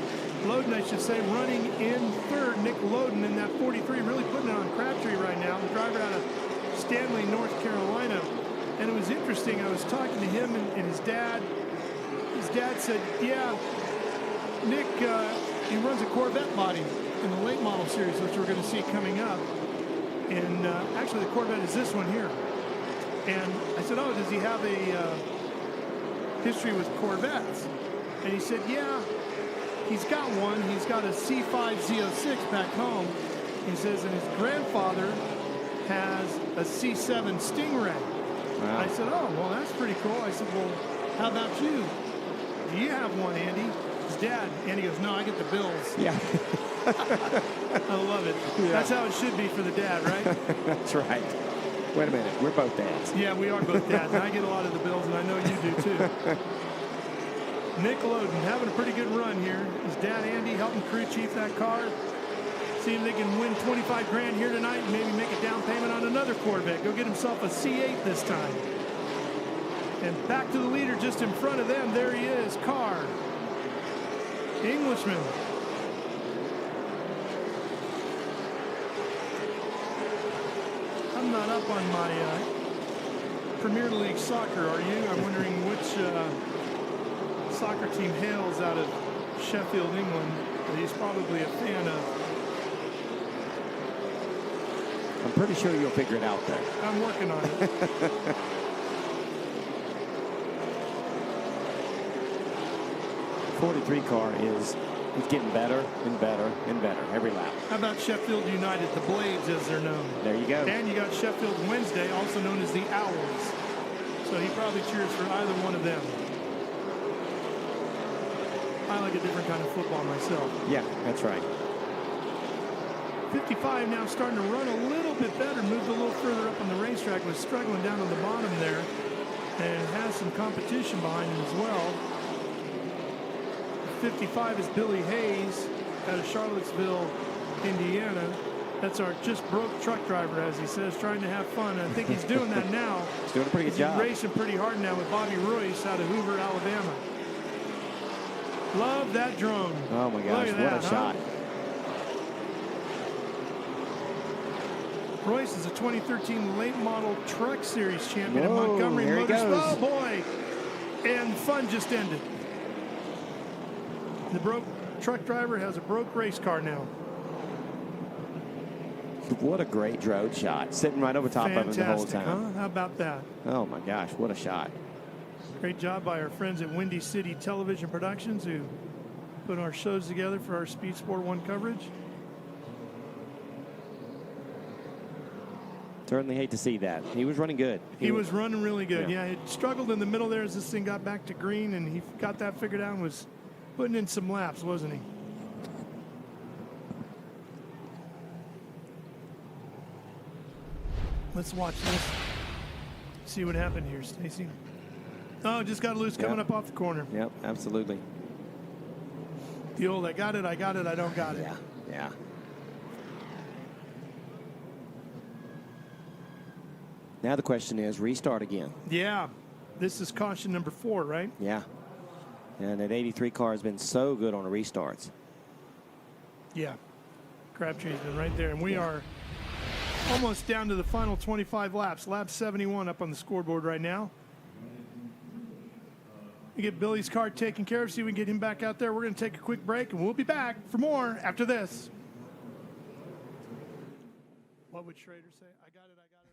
Loudon, I should say, running in third. Nick Loudon in that 43, really putting it on Crabtree right now. The driver out of Stanley, North Carolina. And it was interesting. I was talking to him and his dad. His dad said, yeah, Nick, he runs a Corvette body in the late model series, which we're going to see coming up. And actually, the Corvette is this one here. And I said, oh, does he have a history with Corvettes? And he said, yeah, he's got one. He's got a C5 Z06 back home. He says, and his grandfather has a C7 Stingray. Wow. I said, oh, well, that's pretty cool. I said, well, how about you? Do you have one, Andy? His dad. Andy goes, no, I get the bills. Yeah. I love it. Yeah. That's how it should be for the dad, right? That's right. Wait a minute, we're both dads. Yeah, we are both dads. And I get a lot of the bills, and I know you do too. Nick Loudon having a pretty good run here. His dad, Andy, helping crew chief that car. See if they can win 25 grand here tonight and maybe make a down payment on another Corvette. Go get himself a C8 this time. And back to the leader just in front of them. There he is, Carr. Englishman. I'm not up on my Premier League soccer, are you? I'm wondering which soccer team hails out of Sheffield, England, that he's probably a fan of. I'm pretty sure you'll figure it out there. I'm working on it. The 43 car is getting better and better and better every lap. How about Sheffield United, the Blades as they're known? There you go. And you got Sheffield Wednesday, also known as the Owls. So he probably cheers for either one of them. I like a different kind of football myself. Yeah, that's right. 55 now starting to run a little bit better, moved a little further up on the racetrack, was struggling down on the bottom there, and has some competition behind him as well. 55 is Billy Hayes out of Charlottesville, Indiana. That's our just broke truck driver, as he says, trying to have fun. I think he's doing that now. He's doing a pretty good job. He's racing pretty hard now with Bobby Royce out of Hoover, Alabama. Love that drone. Oh my gosh, what a shot. Royce is a 2013 late model truck series champion at Whoa, Montgomery here he Motorsports. goes. Oh boy. And fun just ended. The broke truck driver has a broke race car now. What a great drone shot. Sitting right over top Fantastic, of him the whole time. Huh? How about that? Oh my gosh, what a shot. Great job by our friends at Windy City Television Productions who put our shows together for our Speed Sport 1 coverage. Certainly hate to see that. He was running good. He was running really good. Yeah. Yeah, he struggled in the middle there as this thing got back to green, and he got that figured out and was putting in some laps, wasn't he? Let's watch this. See what happened here, Stacy. Oh, just got loose coming up off the corner. Yep, absolutely. The old, I got it, I don't got it. Yeah, yeah. Now the question is, restart again. Yeah. This is caution number 4, right? Yeah. And that 83 car has been so good on the restarts. Yeah. Crabtree's been right there. And we are almost down to the final 25 laps. Lap 71 up on the scoreboard right now. We get Billy's car taken care of. See if we can get him back out there. We're going to take a quick break, and we'll be back for more after this. What would Schrader say? I got it, I got it.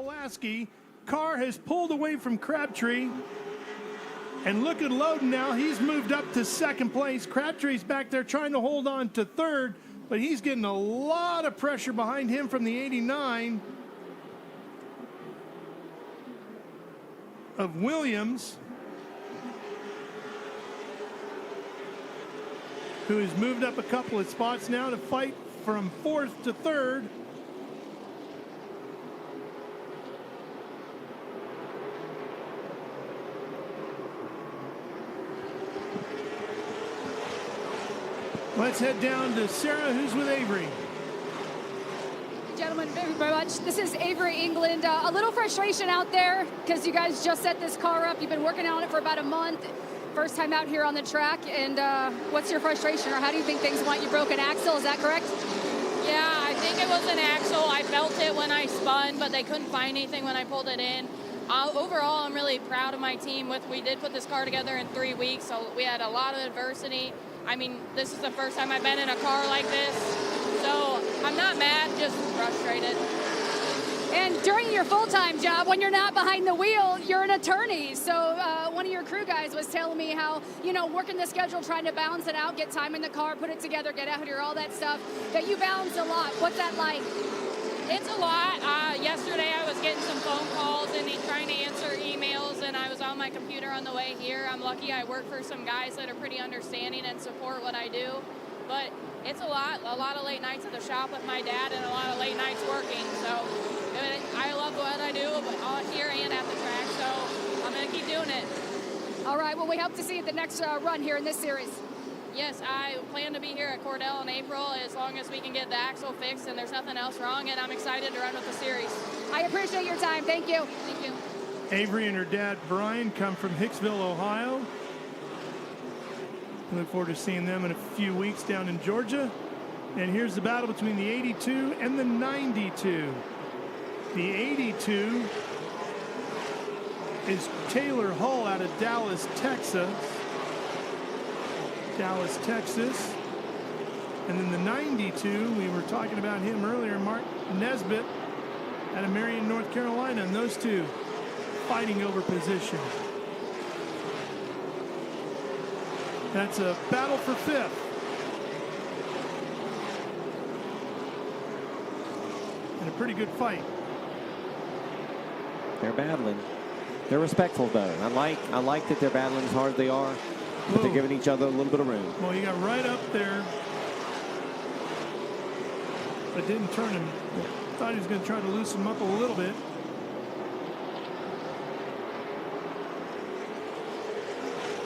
Pulaski. Carr has pulled away from Crabtree. And look at Loden now. He's moved up to second place. Crabtree's back there trying to hold on to third, but he's getting a lot of pressure behind him from the 89 of Williams, who has moved up a couple of spots now to fight from fourth to third. Let's head down to Sarah, who's with Avery. Gentlemen, thank you very much. This is Avery, England. A little frustration out there because you guys just set this car up. You've been working on it for about a month. First time out here on the track. And what's your frustration, or how do you think things went? You broke an axle, is that correct? Yeah, I think it was an axle. I felt it when I spun, but they couldn't find anything when I pulled it in. Overall, I'm really proud of my team. We did put this car together in 3 weeks, so we had a lot of adversity. I mean, this is the first time I've been in a car like this, so I'm not mad, just frustrated. And during your full-time job, when you're not behind the wheel, you're an attorney. So one of your crew guys was telling me how, you know, working the schedule, trying to balance it out, get time in the car, put it together, get out here, all that stuff, that you balance a lot. What's that like? It's a lot. Yesterday I was getting some phone calls and trying to answer emails, and I was on my computer on the way here. I'm lucky I work for some guys that are pretty understanding and support what I do. But it's a lot of late nights at the shop with my dad and a lot of late nights working. So I love what I do, but on here and at the track, so I'm going to keep doing it. All right, well, we hope to see you at the next run here in this series. Yes, I plan to be here at Cordell in April as long as we can get the axle fixed and there's nothing else wrong, and I'm excited to run with the series. I appreciate your time. Thank you. Thank you. Avery and her dad, Brian, come from Hicksville, Ohio. We look forward to seeing them in a few weeks down in Georgia. And here's the battle between the 82 and the 92. The 82 is Taylor Hull out of Dallas, Texas. And then the 92, we were talking about him earlier, Mark Nesbitt out of Marion, North Carolina, and those two fighting over position. That's a battle for fifth. And a pretty good fight. They're battling. They're respectful, though. I like that they're battling as hard as they are, but they're giving each other a little bit of room. Well, he got right up there, but didn't turn him. Thought he was going to try to loosen him up a little bit.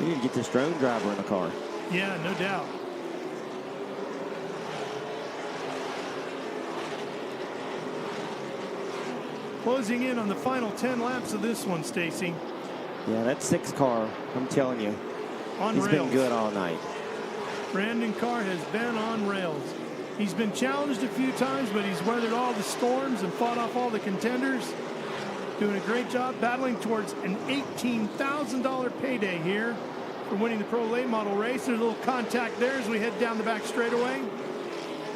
You need to get this drone driver in the car. Yeah, no doubt. Closing in on the final 10 laps of this one, Stacy. Yeah, that 6 car, I'm telling you, He's been good all night. Brandon Carr has been on rails. He's been challenged a few times, but he's weathered all the storms and fought off all the contenders. Doing a great job battling towards an $18,000 payday here for winning the Pro Late Model race. There's a little contact there as we head down the back straightaway.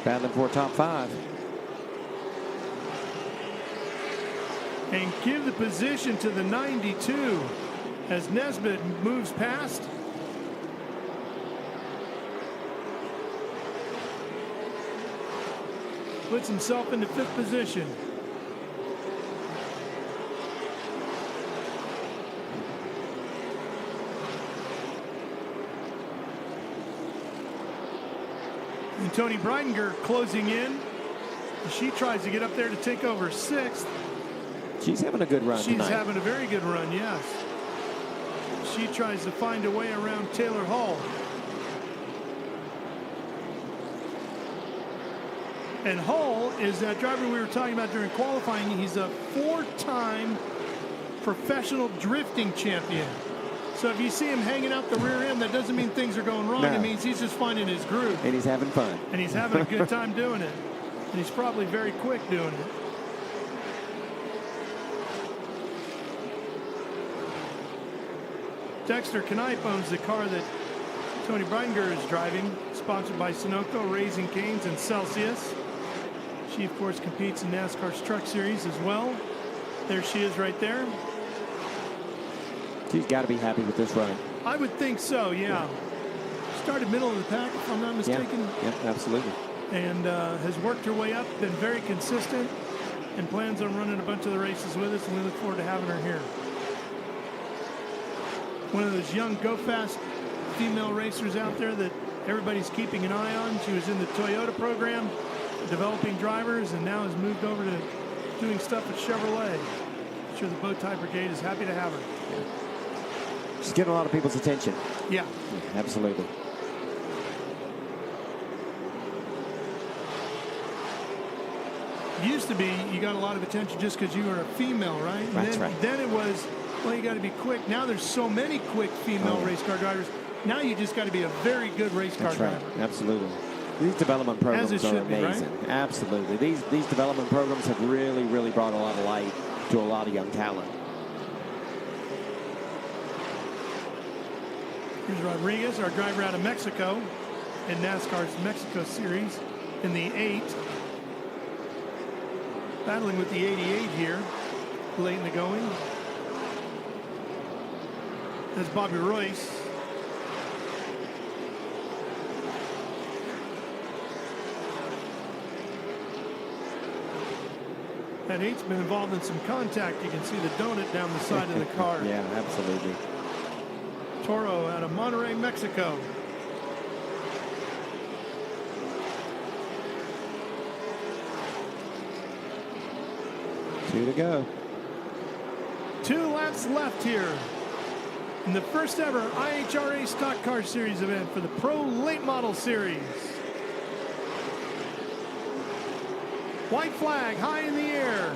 Battling for top 5. And give the position to the 92 as Nesbitt moves past. Puts himself into 5th position. And Tony Breidinger closing in. She tries to get up there to take over 6th. She's having a good run tonight. She's having a very good run, yes. She tries to find a way around Taylor Hull. And Hull is that driver we were talking about during qualifying. He's a 4-time professional drifting champion. So if you see him hanging out the rear end, that doesn't mean things are going wrong. No. It means he's just finding his groove. And he's having fun. And he's having a good time doing it. And he's probably very quick doing it. Dexter Knipe owns the car that Tony Breidinger is driving, sponsored by Sunoco, Raising Cane's, and Celsius. She, of course, competes in NASCAR's Truck Series as well. There she is right there. She's got to be happy with this run. I would think so, yeah. Started middle of the pack, if I'm not mistaken. Yeah, absolutely. And has worked her way up, been very consistent, and plans on running a bunch of the races with us, and we look forward to having her here. One of those young, go-fast female racers out there that everybody's keeping an eye on. She was in the Toyota program, developing drivers, and now has moved over to doing stuff at Chevrolet. I'm sure the Bowtie Brigade is happy to have her. She's getting a lot of people's attention. Yeah. Absolutely. Used to be you got a lot of attention just because you were a female, right? That's right. Then it was, well, you got to be quick. Now there's so many quick female race car drivers. Now you just got to be a very good race car driver. Right. Absolutely. These development programs are amazing. Right? Absolutely. These development programs have really brought a lot of light to a lot of young talent. Here's Rodriguez, our driver out of Mexico in NASCAR's Mexico Series in the 8. Battling with the 88 here, late in the going. There's Bobby Royce. That 8's been involved in some contact. You can see the donut down the side of the car. Yeah, absolutely. Toro out of Monterrey, Mexico. Two to go. 2 laps left here in the first ever IHRA Stock Car Series event for the Pro Late Model Series. White flag high in the air.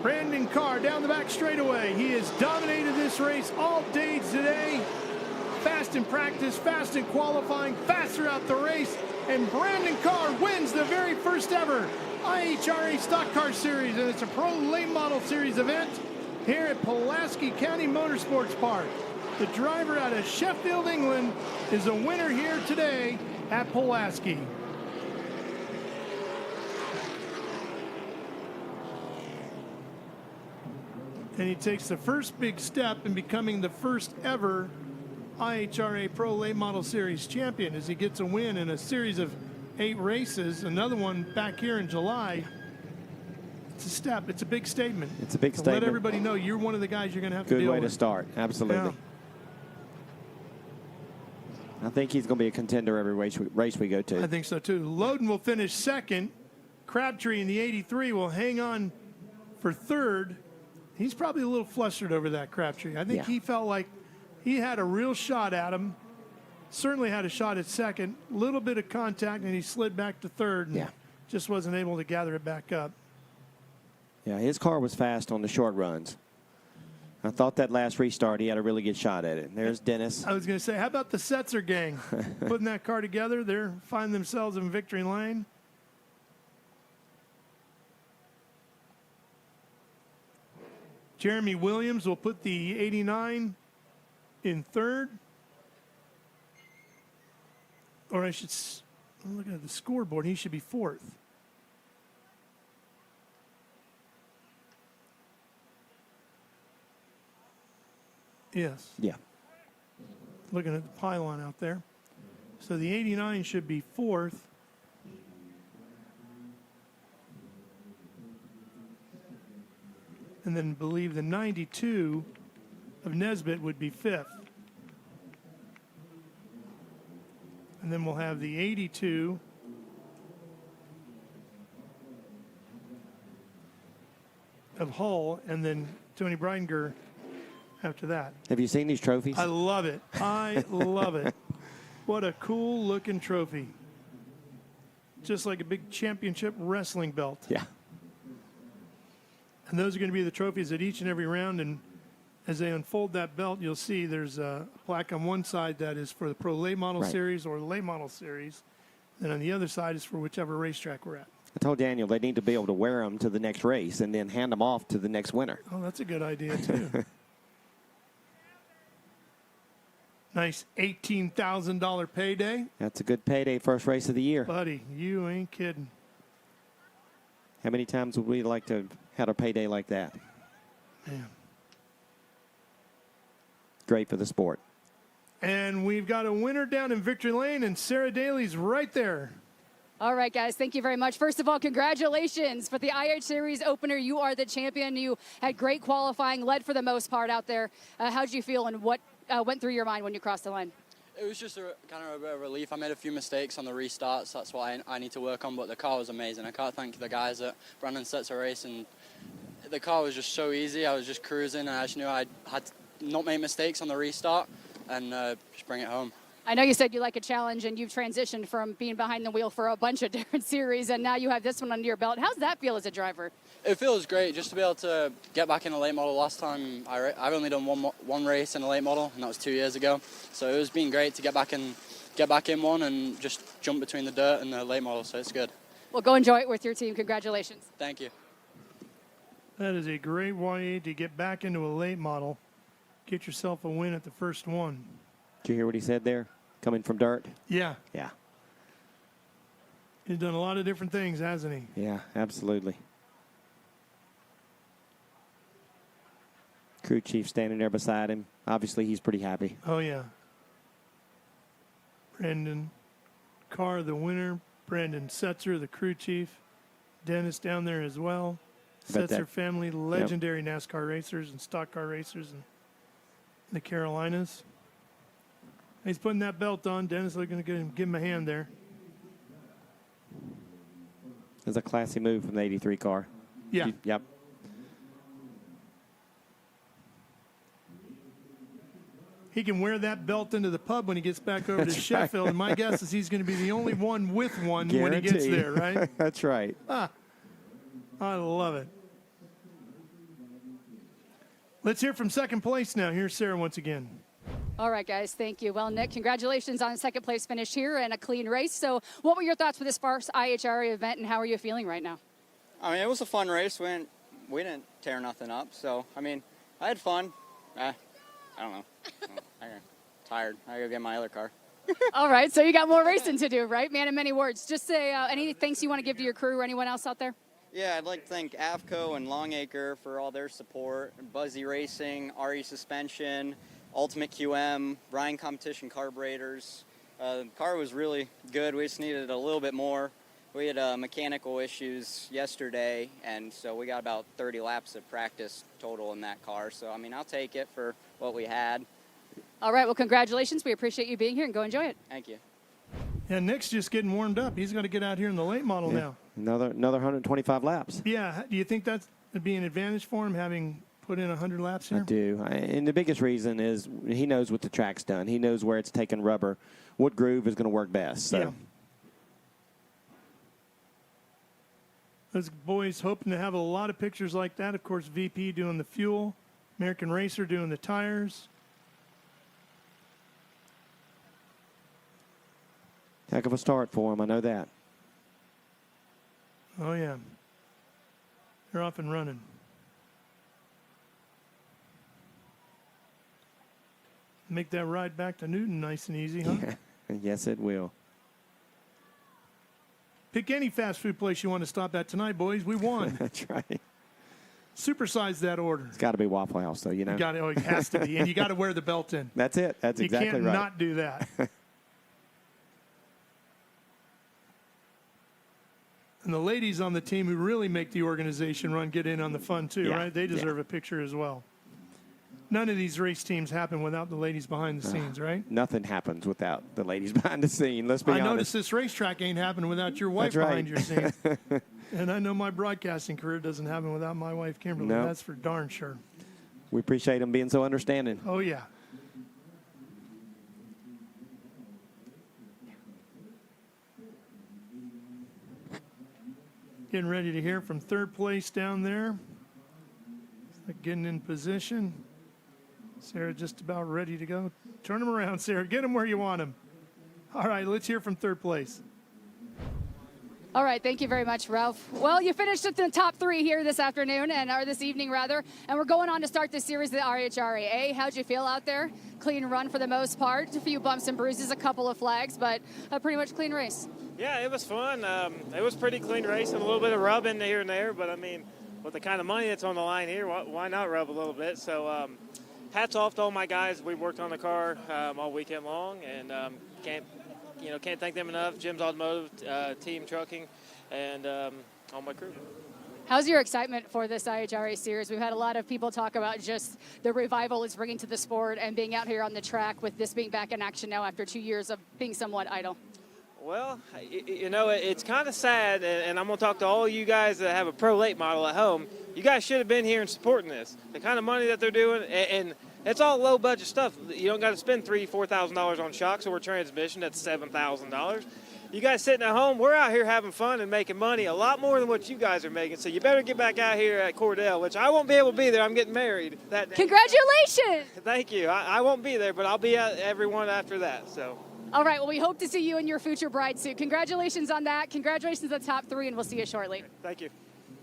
Brandon Carr down the back straightaway. He has dominated this race all day today. Fast in practice, fast in qualifying, fast throughout the race. And Brandon Carr wins the very first ever IHRA Stock Car Series. And it's a Pro Late Model Series event here at Pulaski County Motorsports Park. The driver out of Sheffield, England is a winner here today at Pulaski. And he takes the first big step in becoming the first ever IHRA Pro Late Model Series champion as he gets a win in a series of 8 races. Another one back here in July. It's a step. It's a big statement. It's a big statement. Let everybody know you're one of the guys you're going to have to deal with. Good way to start. Absolutely. Yeah. I think he's going to be a contender every race we go to. I think so too. Loden will finish second. Crabtree in the 83 will hang on for third. He's probably a little flustered over that, Crabtree. I think he felt like he had a real shot at him. Certainly had a shot at second. A little bit of contact, and he slid back to third and just wasn't able to gather it back up. Yeah, his car was fast on the short runs. I thought that last restart, he had a really good shot at it. There's Dennis. I was going to say, how about the Setzer gang? Putting that car together, they're finding themselves in victory lane. Jeremy Williams will put the 89 in third. Or I should, I'm looking at the scoreboard, he should be fourth. Yes. Yeah. Looking at the pylon out there. So the 89 should be fourth. And then believe the 92 of Nesbitt would be fifth. And then we'll have the 82 of Hull, and then Tony Breidinger after that. Have you seen these trophies? I love it. I love it. What a cool looking trophy. Just like a big championship wrestling belt. Yeah. And those are going to be the trophies at each and every round. And as they unfold that belt, you'll see there's a plaque on one side that is for the Pro Late Model Series or Late Model Series. And on the other side is for whichever racetrack we're at. I told Daniel they need to be able to wear them to the next race and then hand them off to the next winner. Oh, that's a good idea, too. Nice $18,000 payday. That's a good payday, first race of the year. Buddy, you ain't kidding. How many times would we like to have had a payday like that? Yeah. Great for the sport. And we've got a winner down in Victory Lane, and Sarah Daly's right there. All right, guys, thank you very much. First of all, congratulations for the IH Series opener. You are the champion. You had great qualifying, led for the most part out there. How did you feel, and what went through your mind when you crossed the line? It was just kind of a bit of relief. I made a few mistakes on the restarts. That's what I need to work on, but the car was amazing. I can't thank the guys at Brandon Sets a Race, and the car was just so easy. I was just cruising, and I just knew I had to not make mistakes on the restart and just bring it home. I know you said you like a challenge, and you've transitioned from being behind the wheel for a bunch of different series, and now you have this one under your belt. How's that feel as a driver? It feels great just to be able to get back in a late model. Last time I've only done one race in a late model, and that was 2 years ago. So it was been great to get back in one and just jump between the dirt and the late model. So it's good. Well, go enjoy it with your team. Congratulations. Thank you. That is a great way to get back into a late model. Get yourself a win at the first one. Did you hear what he said there? Coming from dirt? Yeah. Yeah. He's done a lot of different things, hasn't he? Yeah, absolutely. Crew chief standing there beside him. Obviously, he's pretty happy. Oh, yeah. Brandon Carr, the winner. Brandon Setzer, the crew chief. Dennis down there as well. Setzer family, legendary NASCAR racers and stock car racers in the Carolinas. He's putting that belt on. Dennis looking to give him a hand there. It's a classy move from the 83 car. Yeah. Yep. He can wear that belt into the pub when he gets back over to Sheffield, and my guess is he's going to be the only one with one when he gets there, right? That's right. I love it. Let's hear from second place now. Here's Sarah once again. All right, guys, thank you. Well, Nick, congratulations on a second place finish here and a clean race. So what were your thoughts for this first IHRA event, and how are you feeling right now? I mean, it was a fun race. We didn't tear nothing up. So, I mean, I had fun. I don't know. I'm tired. I gotta get my other car. All right, so you got more racing to do, right? Man of many words. Just say any thanks you want to give to your crew or anyone else out there? Yeah, I'd like to thank AFCO and Longacre for all their support. Buzzy Racing, RE Suspension, Ultimate QM, Ryan Competition Carburetors. The car was really good. We just needed a little bit more. We had mechanical issues yesterday, and so we got about 30 laps of practice total in that car. So, I mean, I'll take it for what we had. All right, well, congratulations. We appreciate you being here, and go enjoy it. Thank you. Yeah, Nick's just getting warmed up. He's going to get out here in the late model now. Another 125 laps. Yeah, do you think that's would be an advantage for him, having put in 100 laps here? I do. And the biggest reason is he knows what the track's done. He knows where it's taken rubber, what groove is going to work best. So. Yeah. Those boys hoping to have a lot of pictures like that. Of course, VP doing the fuel, American Racer doing the tires. Heck of a start for him, I know that. Oh, yeah. They're off and running. Make that ride back to Newton nice and easy, huh? Yeah. Yes, it will. Pick any fast food place you want to stop at tonight, boys. We won. That's right. Supersize that order. It's got to be Waffle House, though, you know. It has to be. And you got to wear the belt in. That's it. That's exactly right. You can't not do that. And the ladies on the team who really make the organization run get in on the fun, too, right? They deserve a picture as well. None of these race teams happen without the ladies behind the scenes, right? Nothing happens without the ladies behind the scene. Let's be honest. I noticed this racetrack ain't happening without your wife behind your scene. And I know my broadcasting career doesn't happen without my wife, Kimberly. No. That's for darn sure. We appreciate them being so understanding. Oh, yeah. Getting ready to hear from third place down there. Getting in position. Sarah just about ready to go. Turn him around, Sarah. Get him where you want him. All right, let's hear from third place. All right, thank you very much, Ralph. Well, you finished at the top 3 here this afternoon, or this evening rather, and we're going on to start this series, the IHRA. How'd you feel out there? Clean run for the most part, a few bumps and bruises, a couple of flags, but a pretty much clean race. Yeah, it was fun. It was pretty clean racing, a little bit of rub in here and there, but I mean, with the kind of money that's on the line here, why not rub a little bit? So hats off to all my guys. We worked on the car all weekend long, and can't thank them enough. Jim's Automotive, Team Trucking, and all my crew. How's your excitement for this IHRA series? We've had a lot of people talk about just the revival it's bringing to the sport and being out here on the track with this being back in action now after 2 years of being somewhat idle. Well, it's kind of sad, and I'm going to talk to all you guys that have a Pro Late model at home. You guys should have been here and supporting this. The kind of money that they're doing, and it's all low-budget stuff. You don't got to spend $3,000, $4,000 on shocks or transmission. That's $7,000. You guys sitting at home, we're out here having fun and making money, a lot more than what you guys are making. So you better get back out here at Cordell, which I won't be able to be there. I'm getting married that day. Congratulations! Thank you. I won't be there, but I'll be at everyone after that. So. All right, well, we hope to see you in your future bride suit. Congratulations on that. Congratulations on the top 3, and we'll see you shortly. Thank you.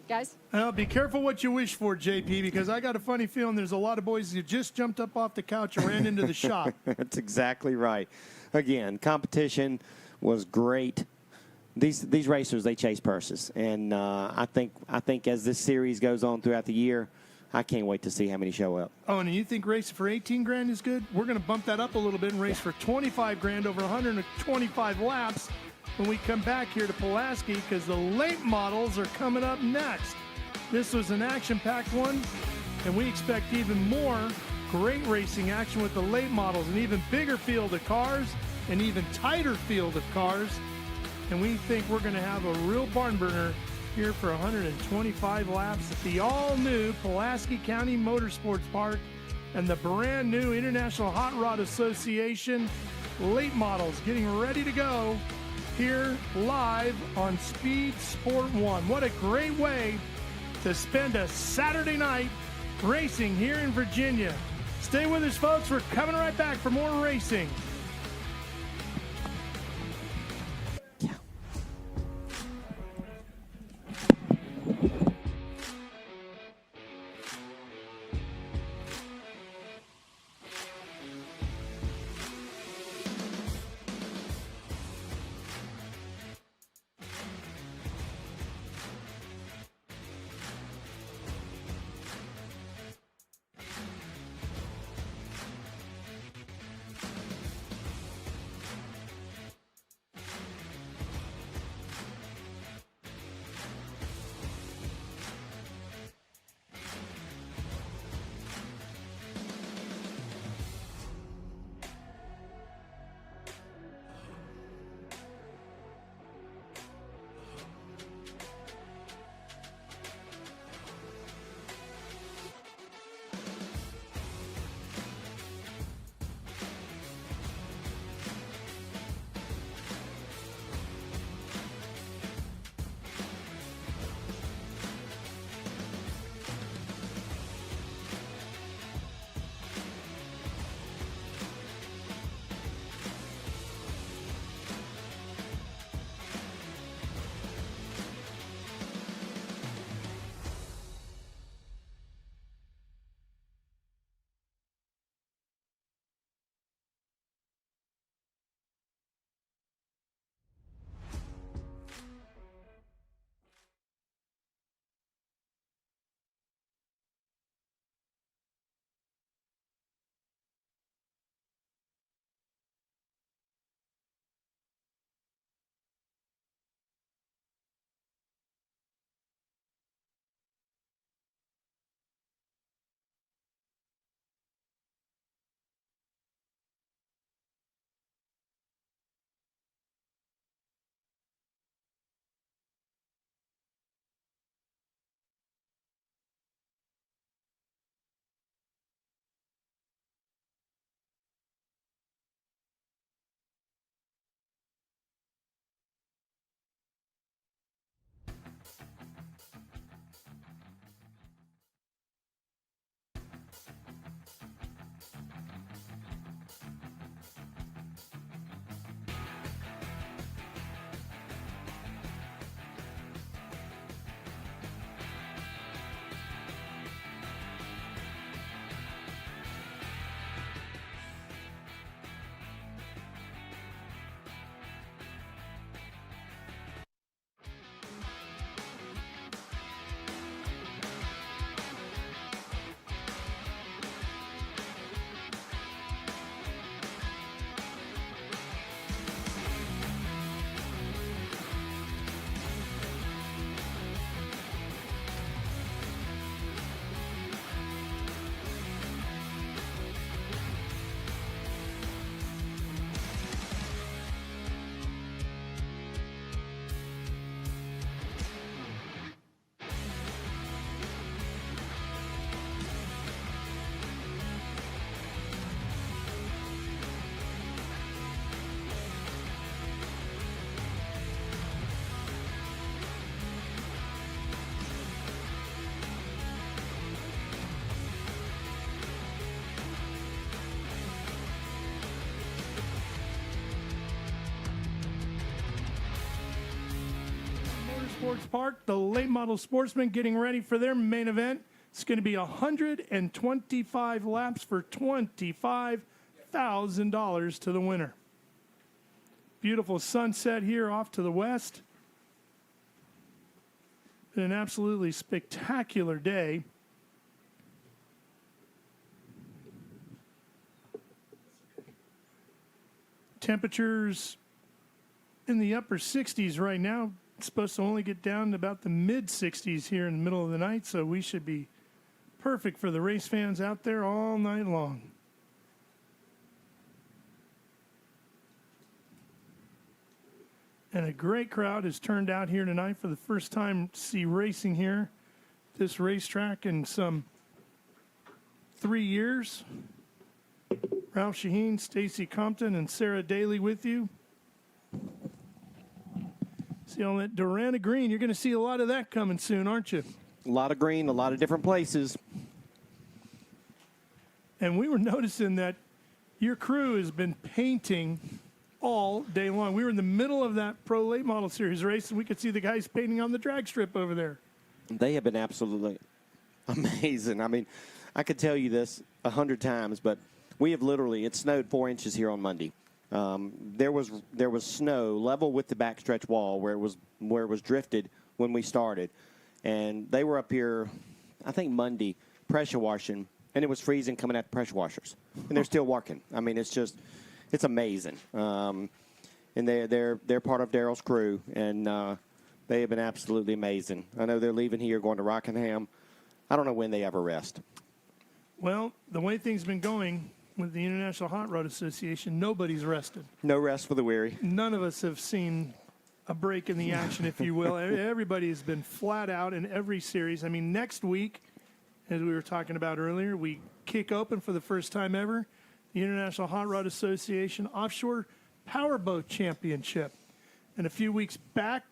Guys? Be careful what you wish for, JP, because I got a funny feeling there's a lot of boys who just jumped up off the couch and ran into the shop. That's exactly right. Again, competition was great. These racers, they chase purses, and I think as this series goes on throughout the year, I can't wait to see how many show up. Oh, and you think racing for 18 grand is good? We're going to bump that up a little bit and race for 25 grand over 125 laps when we come back here to Pulaski, because the late models are coming up next. This was an action-packed one, and we expect even more great racing action with the late models, an even bigger field of cars, an even tighter field of cars, and we think we're going to have a real barn burner here for 125 laps at the all-new Pulaski County Motorsports Park and the brand-new International Hot Rod Association late models getting ready to go here live on Speed Sport 1. What a great way to spend a Saturday night racing here in Virginia. Stay with us, folks. We're coming right back for more racing. Motorsports Park, the late model Sportsman getting ready for their main event. It's going to be 125 laps for $25,000 to the winner. Beautiful sunset here off to the west. Been an absolutely spectacular day. Temperatures in the upper 60s right now. It's supposed to only get down to about the mid 60s here in the middle of the night, so we should be perfect for the race fans out there all night long. And a great crowd has turned out here tonight for the first time to see racing here, this racetrack, in some 3 years. Ralph Shaheen, Stacy Compton, and Sarah Daly with you. See all that Durana green. You're going to see a lot of that coming soon, aren't you? A lot of green, a lot of different places. And we were noticing that your crew has been painting all day long. We were in the middle of that Pro Late Model Series race, and we could see the guys painting on the drag strip over there. They have been absolutely amazing. I mean, I could tell you this 100 times, but we have literally, it snowed 4 inches here on Monday. There was snow level with the backstretch wall where it was drifted when we started, and they were up here, I think Monday, pressure washing, and it was freezing coming out the pressure washers, and they're still working. I mean, it's amazing. And they're part of Daryl's crew, and they have been absolutely amazing. I know they're leaving here, going to Rockingham. I don't know when they ever rest. Well, the way things have been going with the International Hot Rod Association, nobody's rested. No rest for the weary. None of us have seen a break in the action, if you will. Everybody has been flat out in every series. I mean, next week, as we were talking about earlier, we kick open for the first time ever the International Hot Rod Association Offshore Powerboat Championship. And a few weeks back,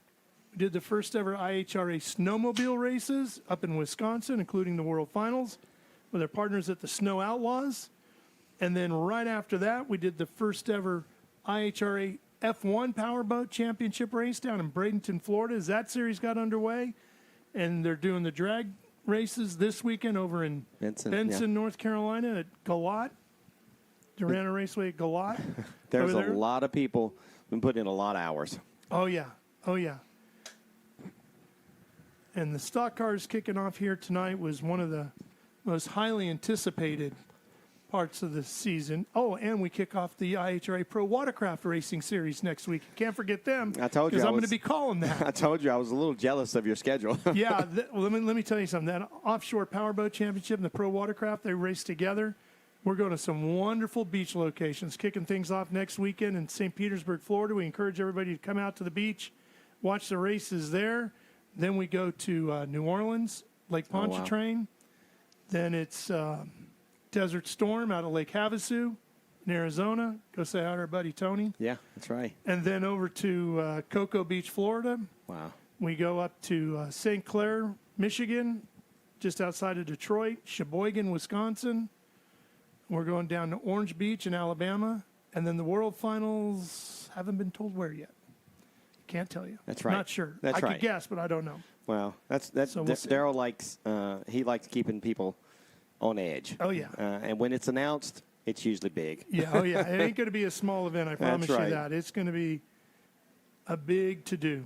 we did the first ever IHRA snowmobile races up in Wisconsin, including the World Finals, with our partners at the Snow Outlaws. And then right after that, we did the first ever IHRA F1 Powerboat Championship race down in Bradenton, Florida, as that series got underway. And they're doing the drag races this weekend over in Benson, North Carolina at Galat. Durana Raceway at Galat. There's a lot of people been putting in a lot of hours. Oh, yeah. Oh, yeah. And the stock cars kicking off here tonight was one of the most highly anticipated parts of the season. Oh, and we kick off the IHRA Pro Watercraft Racing Series next week. Can't forget them. I told you. Because I'm going to be calling that. I told you I was a little jealous of your schedule. Yeah. Well, let me tell you something. That Offshore Powerboat Championship and the Pro Watercraft, they race together. We're going to some wonderful beach locations, kicking things off next weekend in St. Petersburg, Florida. We encourage everybody to come out to the beach, watch the races there. Then we go to New Orleans, Lake Pontchartrain. Then it's Desert Storm out of Lake Havasu in Arizona. Go say hi to our buddy Tony. Yeah, that's right. And then over to Cocoa Beach, Florida. Wow. We go up to St. Clair, Michigan, just outside of Detroit, Sheboygan, Wisconsin. We're going down to Orange Beach in Alabama. And then the World Finals, haven't been told where yet. Can't tell you. That's right. Not sure. That's I right. could guess, but I don't know. Well, that's So we'll see. Daryl likes he likes keeping people on edge. Oh, yeah. And when it's announced, it's usually big. Yeah, oh, yeah. It ain't going to be a small event, I promise That's right. you that. It's going to be a big to-do.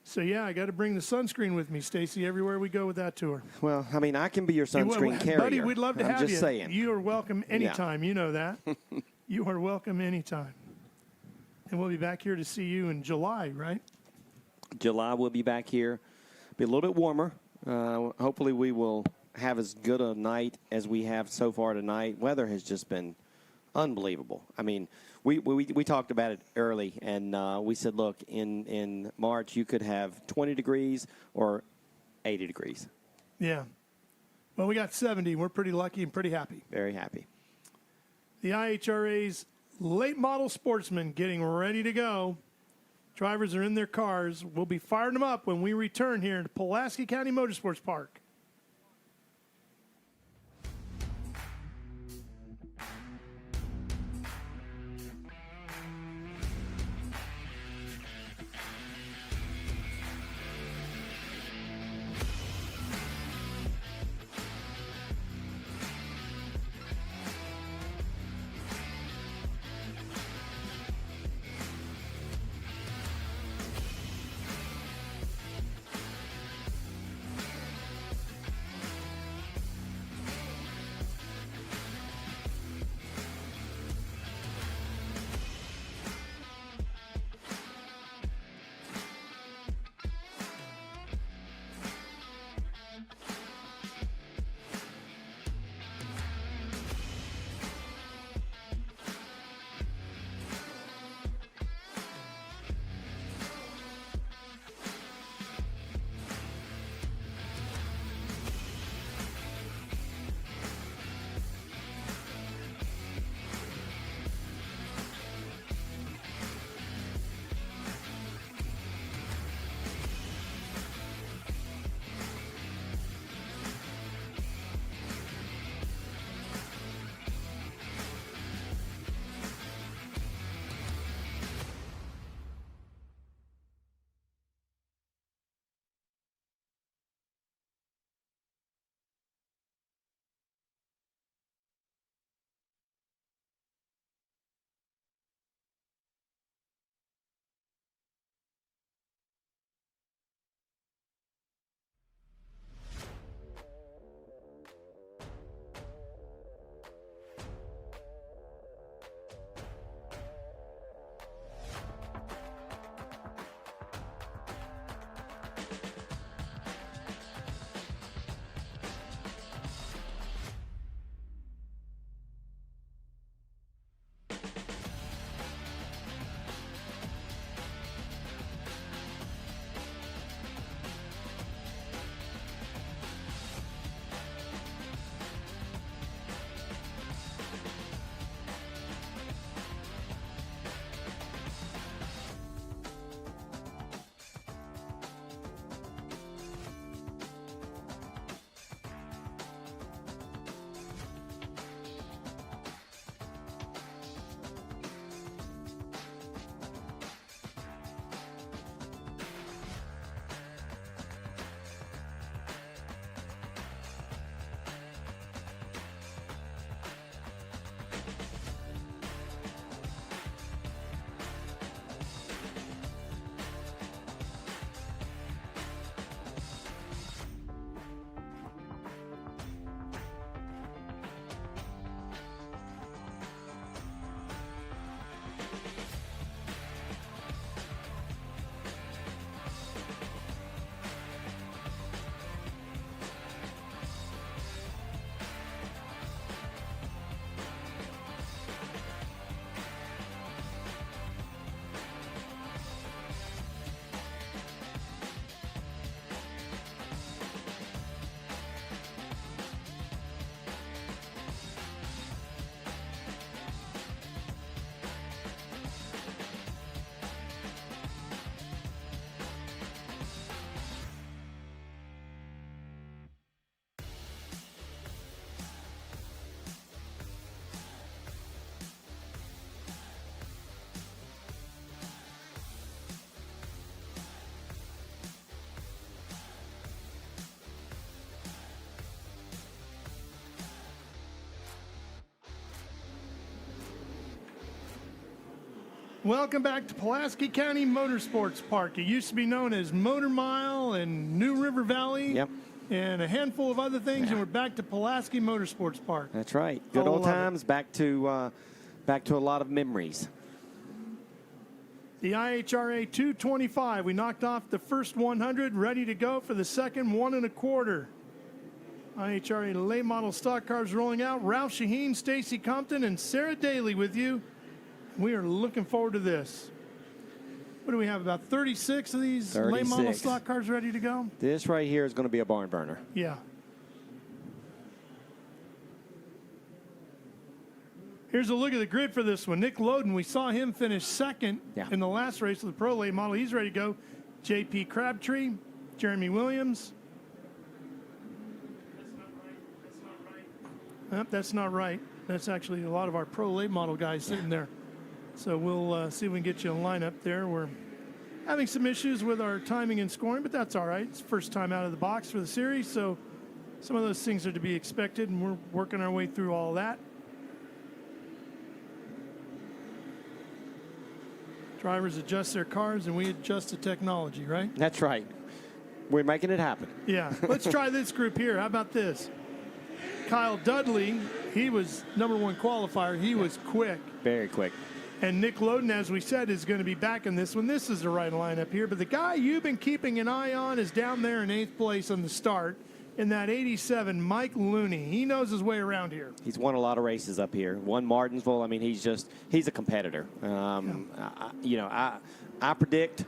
So, yeah, I got to bring the sunscreen with me, Stacy, everywhere we go with that tour. Well, I mean, I can be your sunscreen carrier. Buddy, we'd love to have you. I'm just saying. You are welcome anytime. You know that. You are welcome anytime. And we'll be back here to see you in July, right? July we'll be back here. Be a little bit warmer. Hopefully we will have as good a night as we have so far tonight. Weather has just been unbelievable. I mean, we talked about it early, and we said, look, in March you could have 20 degrees or 80 degrees. Yeah. Well, we got 70. We're pretty lucky and pretty happy. Very happy. The IHRA's late model Sportsman getting ready to go. Drivers are in their cars. We'll be firing them up when we return here to Pulaski County Motorsports Park. Welcome back to Pulaski County Motorsports Park. It used to be known as Motor Mile and New River Valley. Yep. And a handful of other things, and we're back to Pulaski Motorsports Park. That's right. Good old times. Back to a lot of memories. The IHRA 225. We knocked off the first 100, ready to go for the second 1 1/4. IHRA late model stock cars rolling out. Ralph Shaheen, Stacy Compton, and Sarah Daly with you. We are looking forward to this. What do we have, about 36 of these 36. late model stock cars ready to go? This right here is going to be a barn burner. Yeah. Here's a look at the grid for this one. Nick Loden, we saw him finish second in the last race of the Pro Late model. He's ready to go. J.P. Crabtree, Jeremy Williams. That's not right. That's actually a lot of our Pro Late model guys sitting there. So we'll see if we can get you a lineup there. We're having some issues with our timing and scoring, but that's all right. It's first time out of the box for the series, so some of those things are to be expected, and we're working our way through all that. Drivers adjust their cars, and we adjust the technology, right? That's right. We're making it happen. Yeah. Let's try this group here. How about this? Kyle Dudley, he was #1 qualifier. He was quick. Very quick. And Nick Loden, as we said, is going to be back in this one. This is the right lineup here. But the guy you've been keeping an eye on is down there in 8th place on the start in that 87, Mike Looney. He knows his way around here. He's won a lot of races up here. Won Martinsville. I mean, he's a competitor. I predict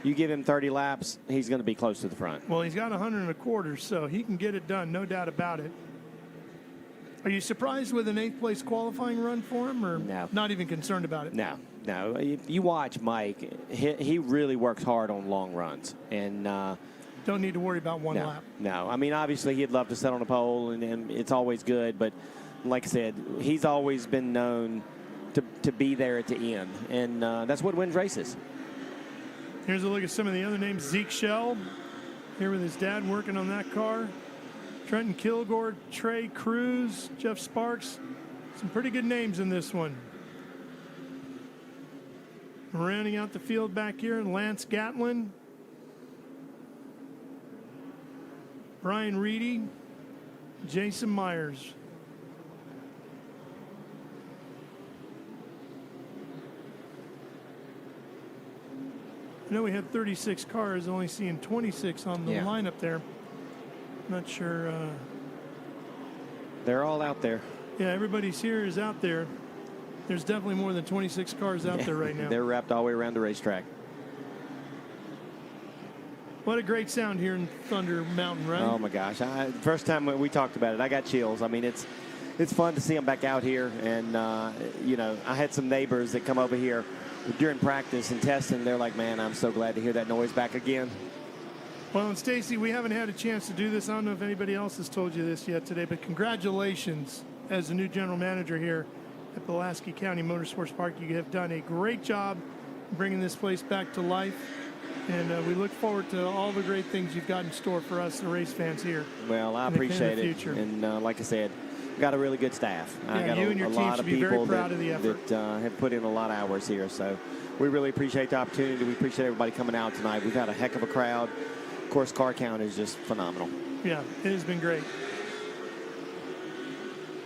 you give him 30 laps, he's going to be close to the front. Well, he's got 100 1/4, so he can get it done, no doubt about it. Are you surprised with an 8th place qualifying run for him, or not even concerned about it? No. If you watch Mike, he really works hard on long runs, and don't need to worry about one lap. No, I mean, obviously he'd love to sit on a pole, and it's always good, but like I said, he's always been known to be there at the end, and that's what wins races. Here's a look at some of the other names. Zeke Shell, here with his dad working on that car. Trenton Kilgore, Trey Cruz, Jeff Sparks. Some pretty good names in this one. Rounding out the field back here, Lance Gatlin, Brian Reedy, Jason Myers. I know we had 36 cars, only seeing 26 on the lineup there. Not sure. They're all out there. Yeah, everybody's here is out there. There's definitely more than 26 cars out there right now. They're wrapped all the way around the racetrack. What a great sound here in Thunder Mountain, right? Oh my gosh! First time we talked about it, I got chills. I mean, it's fun to see them back out here, and I had some neighbors that come over here during practice and testing. They're like, "Man, I'm so glad to hear that noise back again." Well, and Stacy, we haven't had a chance to do this. I don't know if anybody else has told you this yet today, but congratulations as the new general manager here at Pulaski County Motorsports Park. You have done a great job bringing this place back to life, and we look forward to all the great things you've got in store for us, the race fans here. Well, I appreciate it, and like I said, got a really good staff. I got you and your a team lot should of be very people proud of the effort. that have put in a lot of hours here, so we really appreciate the opportunity. We appreciate everybody coming out tonight. We've had a heck of a crowd. Of course, car count is just phenomenal. Yeah, it has been great.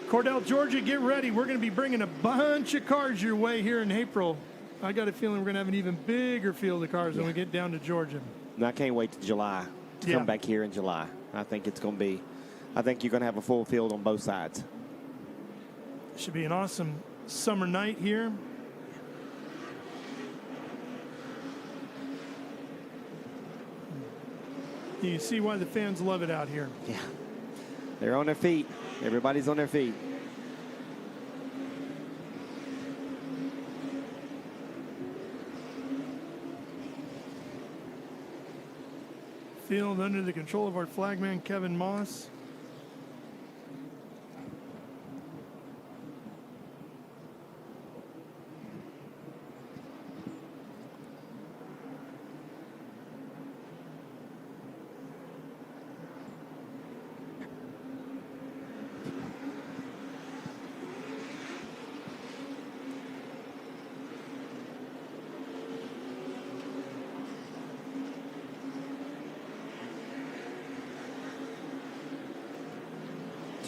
Cordell, Georgia, get ready. We're going to be bringing a bunch of cars your way here in April. I got a feeling we're going to have an even bigger field of cars when we get down to Georgia. And I can't wait to July to come back here in July. I think it's going to be, I think you're going to have a full field on both sides. Should be an awesome summer night here. You can see why the fans love it out here. Yeah. They're on their feet. Everybody's on their feet. Field under the control of our flagman, Kevin Moss.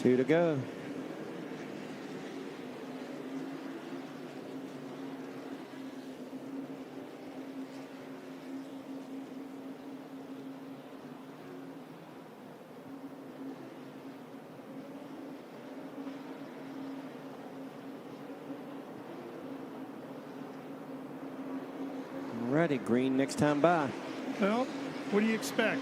2 to go. Ready, green next time by. Well, what do you expect?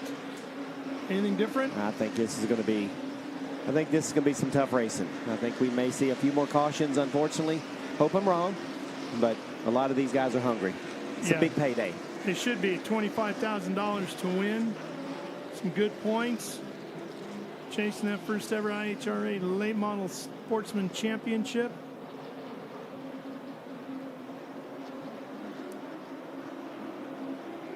Anything different? I think this is going to be some tough racing. I think we may see a few more cautions, unfortunately. Hope I'm wrong, but a lot of these guys are hungry. It's a big payday. It should be $25,000 to win. Some good points. Chasing that first ever IHRA Late Model Sportsman Championship.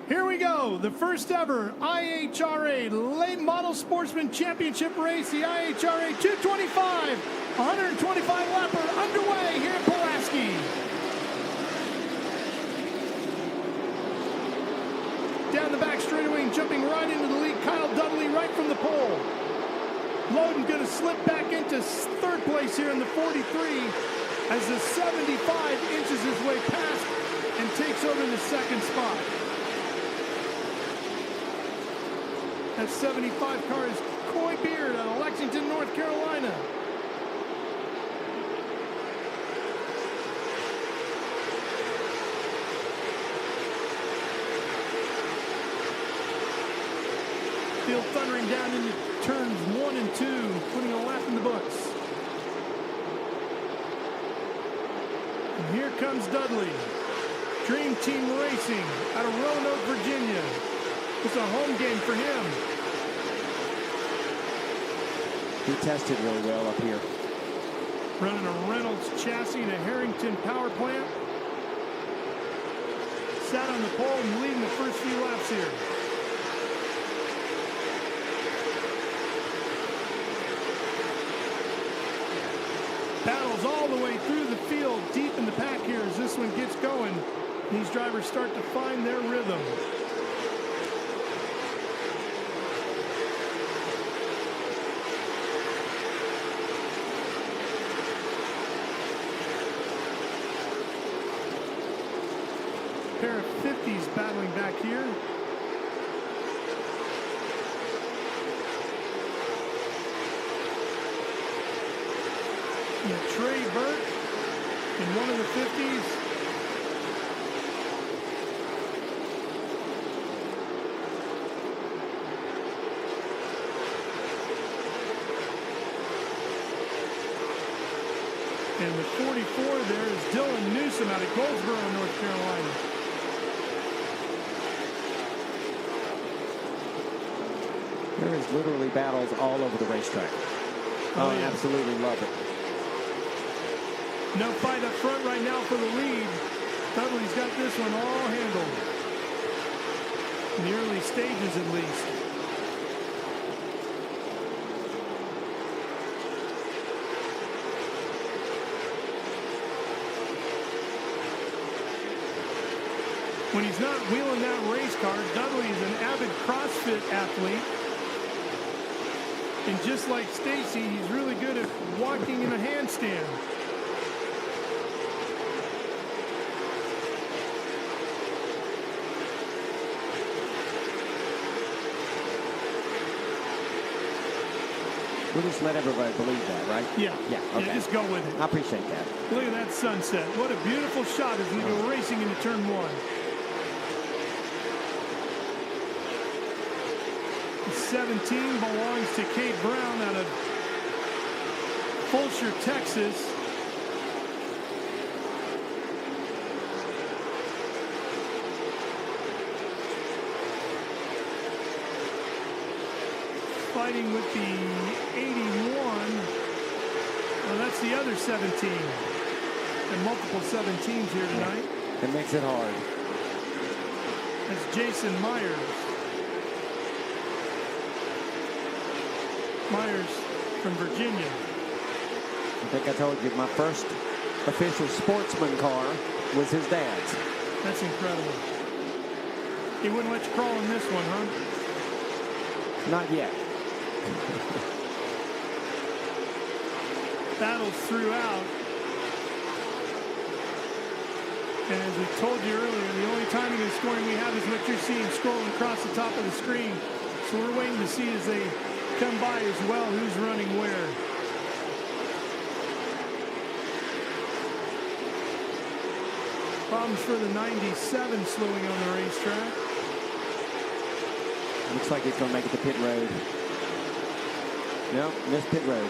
Here we go, the first ever IHRA Late Model Sportsman Championship race, the IHRA 225, 125 lapper underway here in Pulaski. Down the back straightaway and jumping right into the lead, Kyle Dudley right from the pole. Loden going to slip back into third place here in the 43 as the 75 inches his way past and takes over the second spot. That 75 car is Coy Beard out of Lexington, North Carolina. Field thundering down into turns 1 and 2, putting a lap in the books. And here comes Dudley. Dream Team Racing out of Roanoke, Virginia. It's a home game for him. He tested really well up here. Running a Reynolds chassis and a Harrington power plant. Sat on the pole and leading the first few laps here. Battles all the way through the field, deep in the pack here as this one gets going. These drivers start to find their rhythm. Pair of 50s battling back here. And Trey Burt in one of the 50s. And the 44 there is Dylan Newsom out of Goldsboro, North Carolina. There is literally battles all over the racetrack. Oh, yeah. Absolutely love it. No fight up front right now for the lead. Dudley's got this one all handled. In the early stages, at least. When he's not wheeling that race car, Dudley is an avid CrossFit athlete. And just like Stacy, he's really good at walking in a handstand. We'll just let everybody believe that, right? Yeah. Yeah, okay. Yeah, just go with it. I appreciate that. Look at that sunset. What a beautiful shot as we go racing into turn 1. 17 belongs to Kate Brown out of Fulshear, Texas. Fighting with the 81. Well, that's the other 17. And multiple 17s here tonight. It makes it hard. That's Jason Myers. Myers from Virginia. I think I told you my first official Sportsman car was his dad's. That's incredible. He wouldn't let you crawl in this one, huh? Not yet. battles throughout. And as we told you earlier, the only timing and scoring we have is what you're seeing scrolling across the top of the screen. So we're waiting to see as they come by as well who's running where. Problems for the 97 slowing on the racetrack. Looks like he's going to make it to pit road. No, missed pit road.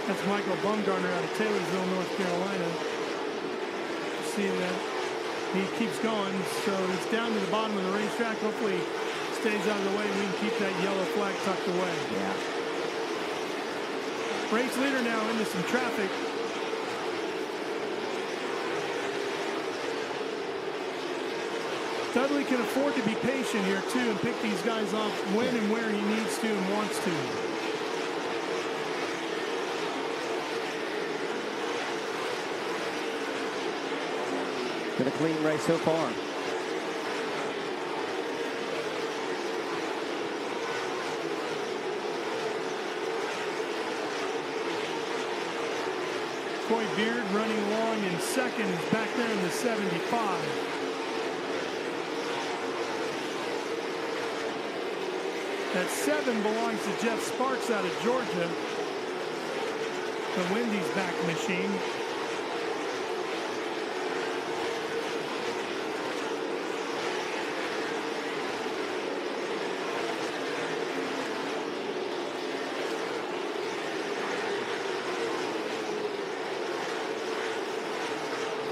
That's Michael Bumgarner out of Taylorsville, North Carolina. Seeing that he keeps going, so he's down to the bottom of the racetrack. Hopefully stays out of the way and we can keep that yellow flag tucked away. Yeah. Race leader now into some traffic. Dudley can afford to be patient here too and pick these guys off when and where he needs to and wants to. Been a clean race so far. Coy Beard running along in second, back there in the 75. That 7 belongs to Jeff Sparks out of Georgia, the Wendy's back machine.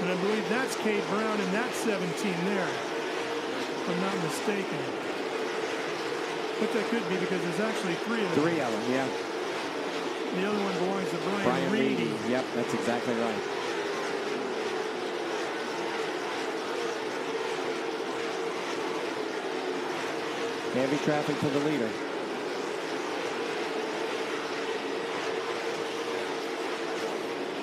And I believe that's Cade Brown in that 17 there, if I'm not mistaken. But that could be because there's actually 3 of them. 3 of them, yeah. The other one belongs to Brian Reedy. Yep, that's exactly right. Heavy traffic for the leader.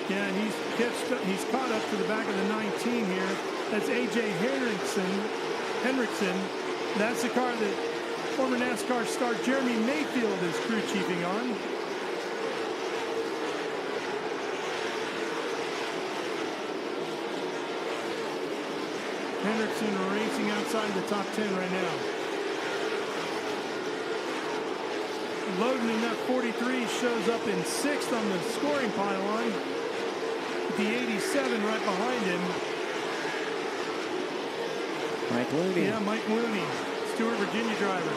Yeah, and he's caught up to the back of the 19 here. That's A.J. Henriksen. That's the car that former NASCAR star Jeremy Mayfield is crew chiefing on. Henriksen racing outside the top 10 right now. Logan in that 43 shows up in 6th on the scoring pylon. The 87 right behind him. Mike Looney. Yeah, Mike Looney, Stewart, Virginia driver.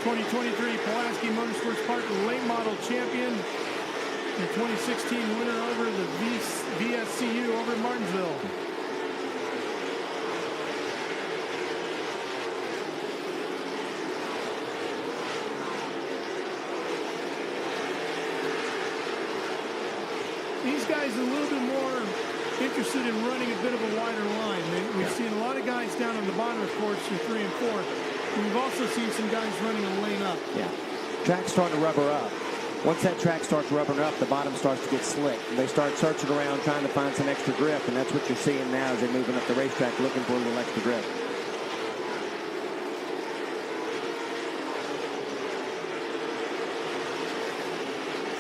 2023 Pulaski Motorsports Park late model champion. The 2016 winner over the VSCU over at Martinsville. These guys are a little bit more interested in running a bit of a wider line. We've seen a lot of guys down on the bottom, of course, through 3 and 4. We've also seen some guys running a lane up. Yeah. Track's starting to rubber up. Once that track starts rubbering up, the bottom starts to get slick. They start searching around trying to find some extra grip, and that's what you're seeing now as they're moving up the racetrack looking for a little extra grip.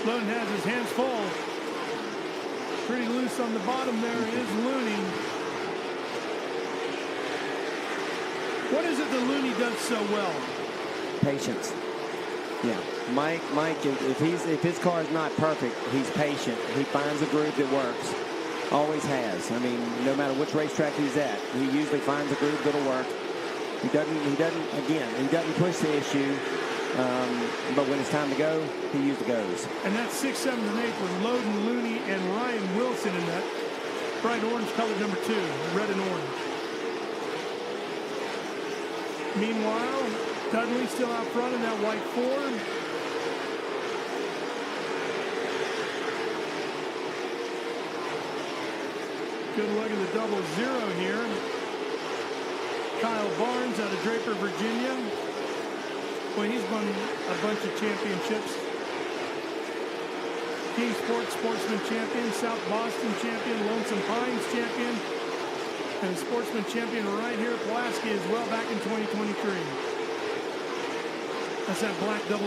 Sloan has his hands full. Pretty loose on the bottom there is Looney. What is it that Looney does so well? Patience. Yeah, Mike, if his car is not perfect, he's patient. He finds a groove that works. Always has. I mean, no matter which racetrack he's at, he usually finds a groove that'll work. He doesn't push the issue. But when it's time to go, he usually goes. And that's 6th, 7th, and 8th with Logan Looney and Ryan Wilson in that bright orange colored number 2, red and orange. Meanwhile, Dudley still out front in that white Ford. Good look at the 00 here. Kyle Barnes out of Draper, Virginia. Well, he's won a bunch of championships. King Sports Sportsman champion, South Boston champion, Lonesome Pines champion, and Sportsman champion right here at Pulaski as well back in 2023. That's that black 00.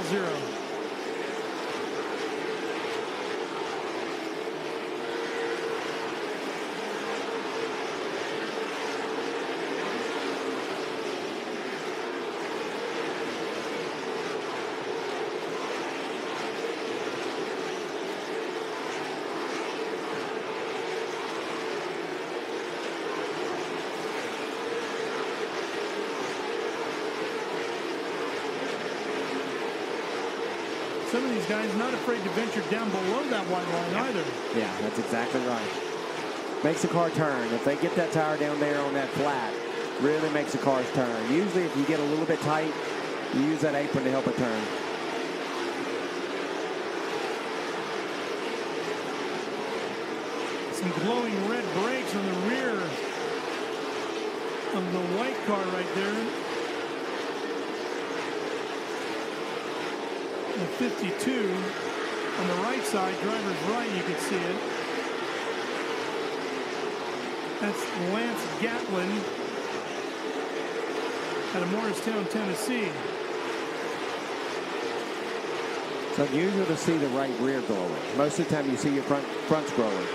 some of these guys not afraid to venture down below that white line either. Yeah, that's exactly right. Makes the car turn. If they get that tire down there on that flat, really makes the cars turn. Usually if you get a little bit tight, you use that apron to help it turn. Some glowing red brakes on the rear of the white car right there. The 52 on the right side, driver's right, you can see it. That's Lance Gatlin out of Morristown, Tennessee. It's unusual to see the right rear glowing. Most of the time you see your front's glowing.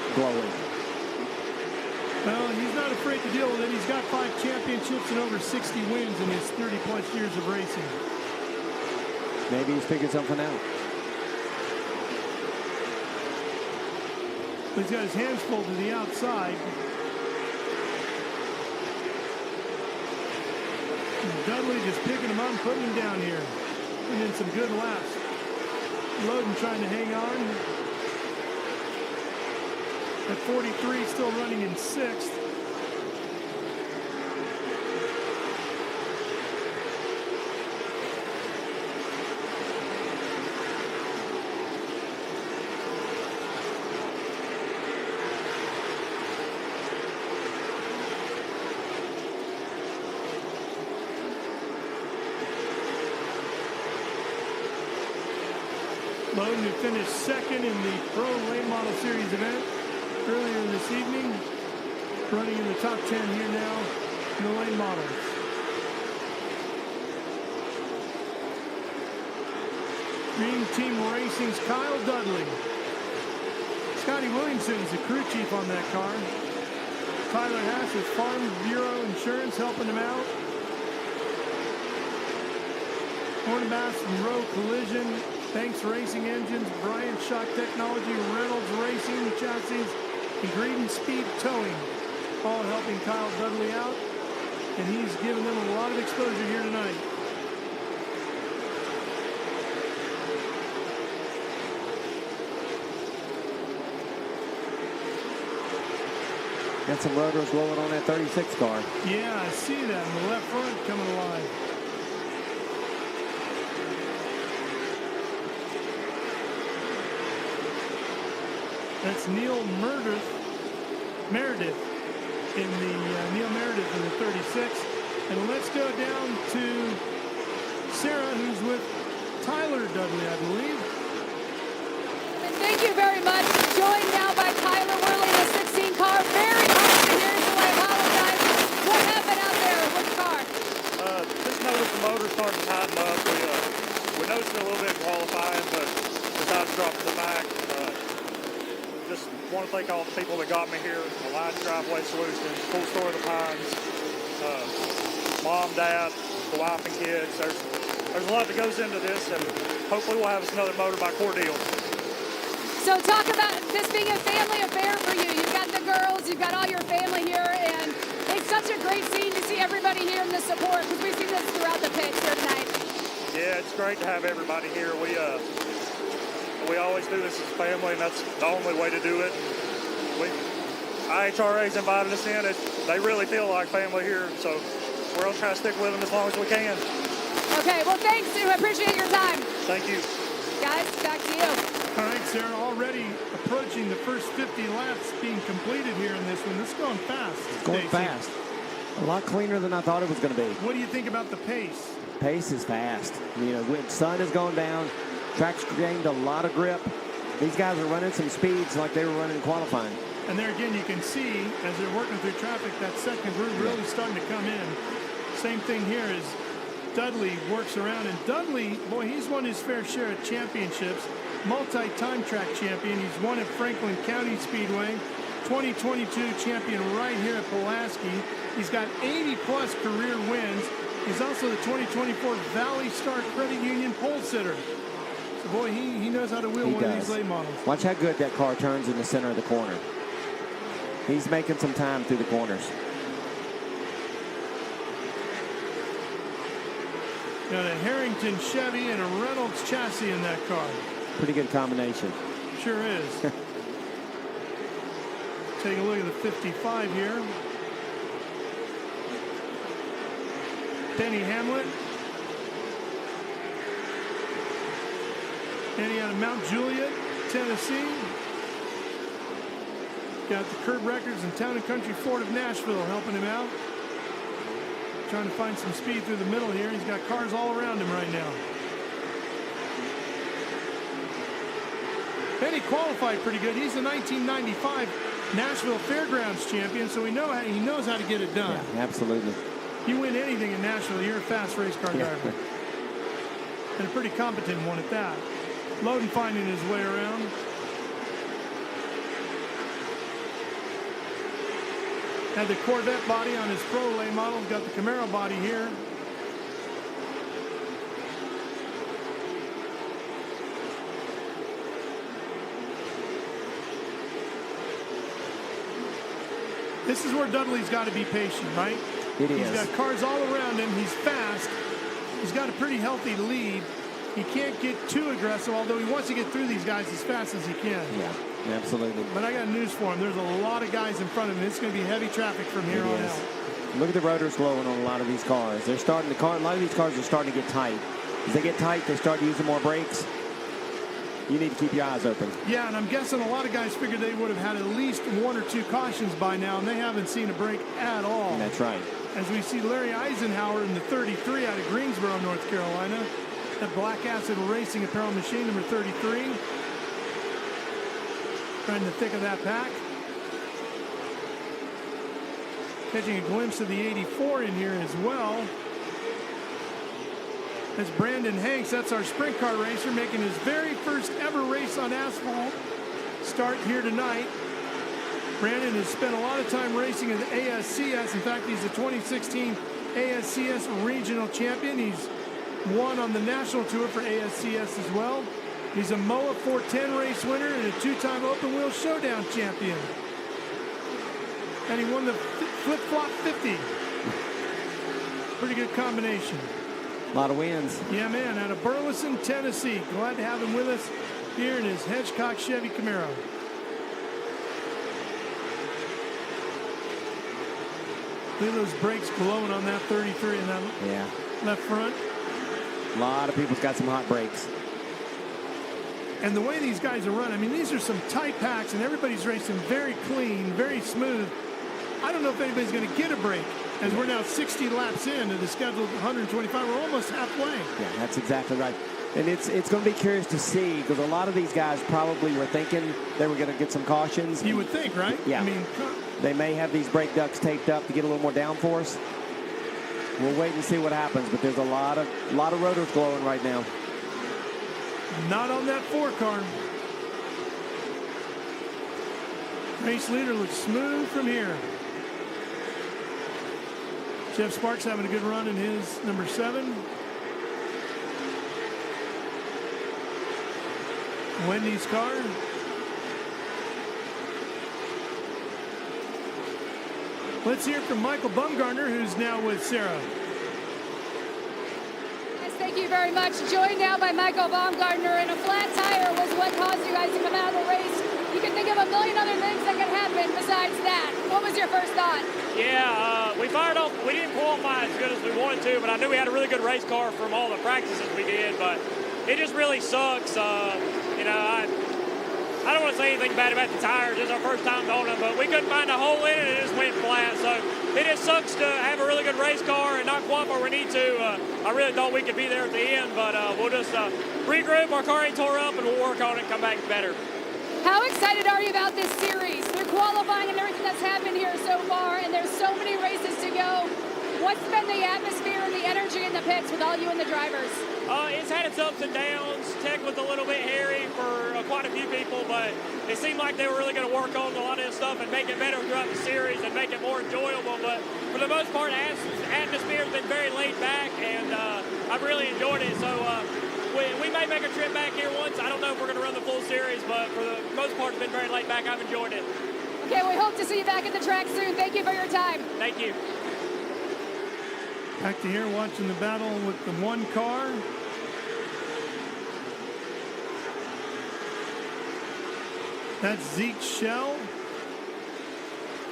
Well, he's not afraid to deal with it. He's got 5 championships and over 60 wins in his 30-plus years of racing. Maybe he's figured something out. He's got his hands full to the outside. And Dudley just picking him up and putting him down here. Putting in some good laps. Loden trying to hang on. At 43, still running in 6th. Loden, who finished 2nd in the Pro Late Model Series event earlier this evening, running in the top 10 here now in the late models. Green Team Racing's Kyle Dudley. Scotty Williamson's the crew chief on that car. Tyler Hass is Farm Bureau Insurance helping him out. Hornbass and Rowe Collision, Thanks Racing Engines, Bryant Shock Technology, Reynolds Racing Chassis, and Greedon Speed Towing, all helping Kyle Dudley out, and he's given them a lot of exposure here tonight. Got some rotors rolling on that 36 car. Yeah, I see that in the left front coming alive. That's Neil Meredith in the Neil Meredith in the 36. And let's go down to Sarah, who's with Tyler Dudley, I believe. And thank you very much. Joined now by Tyler Worley, the 16 car. Very hard to hear, so I apologize. What happened out there with the car? Just noticed the motor starting to tighten up. We noticed it a little bit in qualifying, but decided to drop to the back. Just want to thank all the people that got me here. Alliance Driveway Solutions, Full Story of the Pines, mom, dad, the wife and kids. There's a lot that goes into this, and hopefully we'll have us another motor by Cordeal. So talk about this being a family affair for you. You've got the girls, you've got all your family here, and it's such a great scene to see everybody here in the support, because we've seen this throughout the pits here tonight. Yeah, it's great to have everybody here. We always do this as a family, and that's the only way to do it. IHRA's invited us in. They really feel like family here, so we're going to try to stick with them as long as we can. Okay, well, thanks. I appreciate your time. Thank you. Guys, back to you. All right, Sarah, already approaching the first 50 laps being completed here in this one. This is going fast. It's going fast. A lot cleaner than I thought it was going to be. What do you think about the pace? Pace is fast. You know, when sun has gone down, track's gained a lot of grip. These guys are running some speeds like they were running in qualifying. And there again, you can see as they're working through traffic, that second group really starting to come in. Same thing here as Dudley works around. And Dudley, boy, he's won his fair share of championships. Multi-time track champion. He's won at Franklin County Speedway. 2022 champion right here at Pulaski. He's got 80-plus career wins. He's also the 2024 Valley Star Credit Union pole sitter. So, boy, he knows how to wheel one of these late models. Watch how good that car turns in the center of the corner. He's making some time through the corners. Got a Harrington Chevy and a Reynolds chassis in that car. Pretty good combination. Sure is. Take a look at the 55 here. Denny Hamlet. Denny out of Mount Juliet, Tennessee. Got the Curb Records and Town & Country Ford of Nashville helping him out. Trying to find some speed through the middle here. He's got cars all around him right now. Denny qualified pretty good. He's the 1995 Nashville Fairgrounds champion, so he knows how to get it done. Yeah, absolutely. You win anything in Nashville, you're a fast race car driver. And a pretty competent one at that. Loden finding his way around. Had the Corvette body on his Pro lay model. Got the Camaro body here. This is where Dudley's got to be patient, right? It is. He's got cars all around him. He's fast. He's got a pretty healthy lead. He can't get too aggressive, although he wants to get through these guys as fast as he can. Yeah, absolutely. But I got news for him. There's a lot of guys in front of him. It's going to be heavy traffic from here on out. Look at the rotors glowing on a lot of these cars. A lot of these cars are starting to get tight. As they get tight, they start using more brakes. You need to keep your eyes open. Yeah, and I'm guessing a lot of guys figured they would have had at least 1 or 2 cautions by now, and they haven't seen a break at all. That's right. As we see Larry Eisenhower in the 33 out of Greensboro, North Carolina. That Black Acid Racing Apparel machine, number 33. Right in the thick of that pack. Catching a glimpse of the 84 in here as well. That's Brandon Hanks. That's our sprint car racer making his very first ever race on asphalt. Start here tonight. Brandon has spent a lot of time racing in the ASCS. In fact, he's the 2016 ASCS regional champion. He's won on the national tour for ASCS as well. He's a MOA 410 race winner and a 2-time open wheel showdown champion. And he won the flip-flop 50. Pretty good combination. A lot of wins. Yeah, man, out of Burleson, Tennessee. Glad to have him with us here in his Hedgecock Chevy Camaro. Look at those brakes glowing on that 33 in that left front. A lot of people's got some hot brakes. And the way these guys are run, I mean, these are some tight packs, and everybody's racing very clean, very smooth. I don't know if anybody's going to get a break, as we're now 60 laps into the scheduled 125. We're almost halfway. Yeah, that's exactly right. And it's going to be curious to see, because a lot of these guys probably were thinking they were going to get some cautions. You would think, right? Yeah. I mean, they may have these brake ducts taped up to get a little more downforce. We'll wait and see what happens, but there's a lot of rotors glowing right now. Not on that 4 car. Race leader looks smooth from here. Jeff Sparks having a good run in his number 7. Wendy's car. Let's hear from Michael Bumgarner, who's now with Sarah. Yes, thank you very much. Joined now by Michael Baumgartner, and a flat tire was what caused you guys to come out of the race. You can think of a million other things that could happen besides that. What was your first thought? Yeah, we fired off. We didn't qualify as good as we wanted to, but I knew we had a really good race car from all the practices we did, but it just really sucks. You know, I don't want to say anything bad about the tires. It's our first time on them, but we couldn't find a hole in it, and it just went flat. So it just sucks to have a really good race car and not qualify where we need to. I really thought we could be there at the end, but we'll just regroup. Our car ain't tore up, and we'll work on it and come back better. How excited are you about this series? They're qualifying and everything that's happened here so far, and there's so many races to go. What's been the atmosphere and the energy in the pits with all you and the drivers? It's had its ups and downs. Tech was a little bit hairy for quite a few people, but it seemed like they were really going to work on a lot of this stuff and make it better throughout the series and make it more enjoyable. But for the most part, the atmosphere has been very laid back, and I've really enjoyed it. So we may make a trip back here once. I don't know if we're going to run the full series, but for the most part, it's been very laid back. I've enjoyed it. Okay, we hope to see you back at the track soon. Thank you for your time. Thank you. Back to here watching the battle with the one car. That's Zeke Shell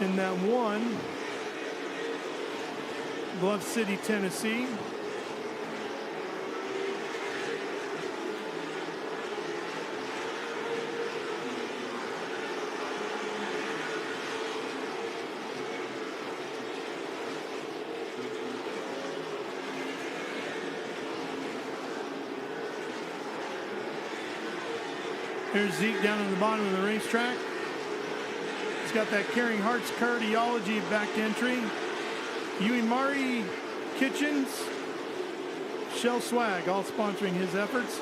in that one. Bluff City, Tennessee. Here's Zeke down on the bottom of the racetrack. He's got that Caring Hearts Cardiology back entry. Uimari Kitchens, Shell Swag, all sponsoring his efforts.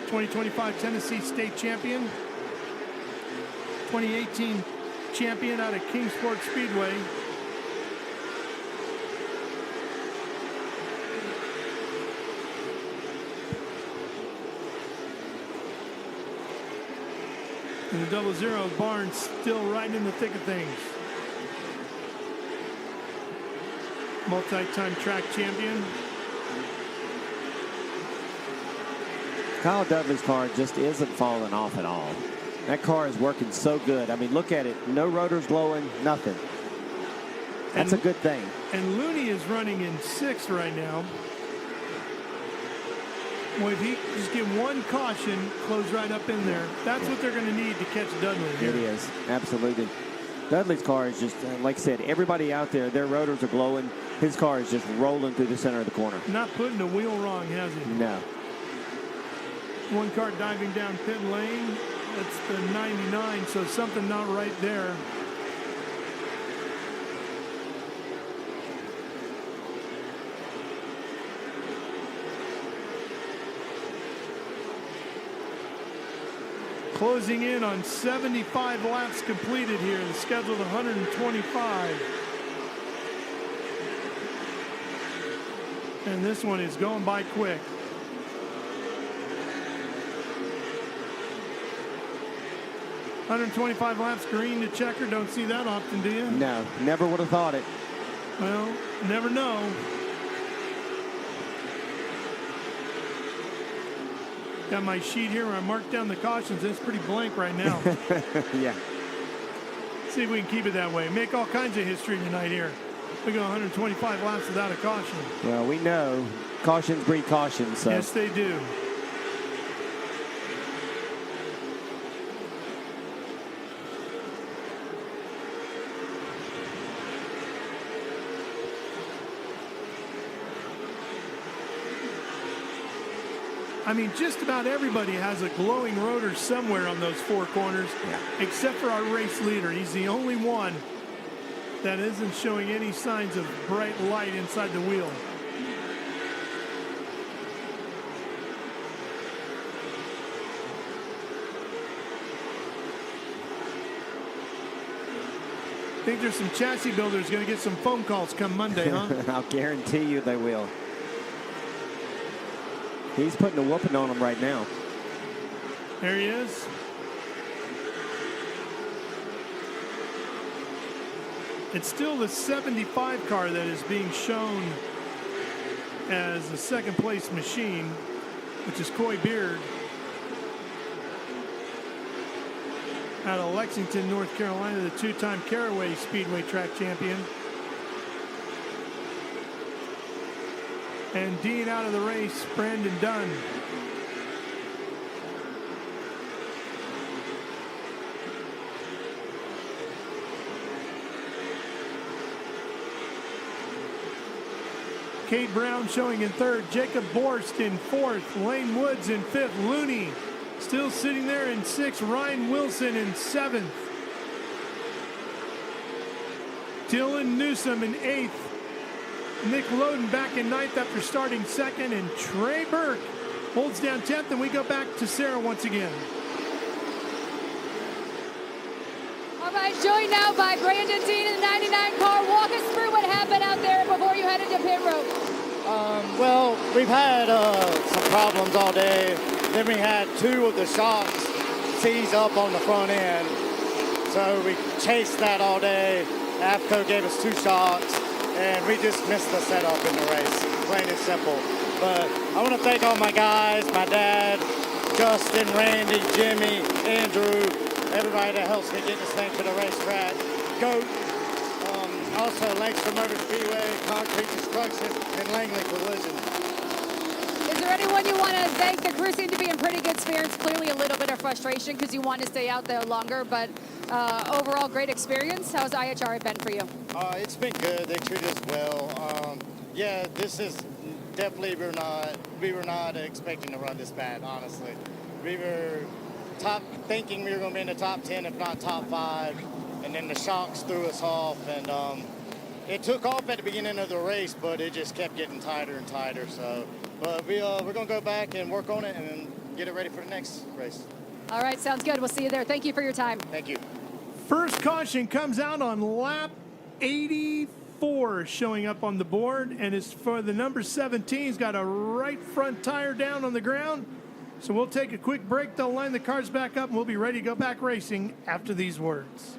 2025 Tennessee State Champion. 2018 champion out of Kingsport Speedway. And the 00 Barnes still right in the thick of things. Multi-time track champion. Kyle Dudley's car just isn't falling off at all. That car is working so good. I mean, look at it. No rotors glowing, nothing. That's a good thing. And Looney is running in 6th right now. Well, if he just get one caution, close right up in there, that's what they're going to need to catch Dudley here. It is, absolutely. Dudley's car is just, like I said, everybody out there, their rotors are glowing. His car is just rolling through the center of the corner. Not putting the wheel wrong, has he? No. One car diving down pit lane. That's the 99, so something not right there. Closing in on 75 laps completed here. The scheduled 125. And this one is going by quick. $125 laps, green to checker. Don't see that often, do you? No, never would have thought it. Well, never know. Got my sheet here where I marked down the cautions. It's pretty blank right now. Yeah. See if we can keep it that way. Make all kinds of history tonight here. We go 125 laps without a caution. Well, we know cautions breed cautions. So. Yes, they do. I mean, just about everybody has a glowing rotor somewhere on those four corners, except for our race leader. He's the only one that isn't showing any signs of bright light inside the wheel. I think there's some chassis builders going to get some phone calls come Monday, huh? I'll guarantee you they will. He's putting a whooping on him right now. There he is. It's still the 75 car that is being shown as the second place machine, which is Coy Beard out of Lexington, North Carolina, the two-time Caraway Speedway track champion. And Dean out of the race, Brandon Dunn. Cade Brown showing in third, Jacob Borst in fourth, Lane Woods in fifth, Looney still sitting there in sixth, Ryan Wilson in seventh, Dylan Newsom in eighth, Nick Loden back in ninth after starting second, and Trey Burke holds down 10th, and we go back to Sarah once again. All right, joined now by Brandon Dean in the 99 car. Walk us through what happened out there before you headed to pit road. Well, we've had some problems all day. Then we had two of the shocks seize up on the front end. So we chased that all day. AFCO gave us two shocks. and we just missed the setup in the race, plain and simple. But I want to thank all my guys, my dad, Justin, Randy, Jimmy, Andrew, everybody that helps me get this thing to the racetrack. Goat, also Lancaster Motor Speedway, Concrete Construction, and Langley Collision. Is there anyone you want to thank? The crew seemed to be in pretty good spirits. Clearly a little bit of frustration because you want to stay out there longer, but overall great experience. How's IHRA been for you? It's been good. They treat us well. Yeah, this is definitely we were not expecting to run this bad, honestly. We were thinking we were going to be in the top 10, if not top 5, and then the shocks threw us off, and it took off at the beginning of the race, but it just kept getting tighter and tighter. So, but we're going to go back and work on it and get it ready for the next race. All right, sounds good. We'll see you there. Thank you for your time. Thank you. First caution comes out on lap 84 showing up on the board, and it's for the number 17. He's got a right front tire down on the ground. So we'll take a quick break. They'll line the cars back up, and we'll be ready to go back racing after these words.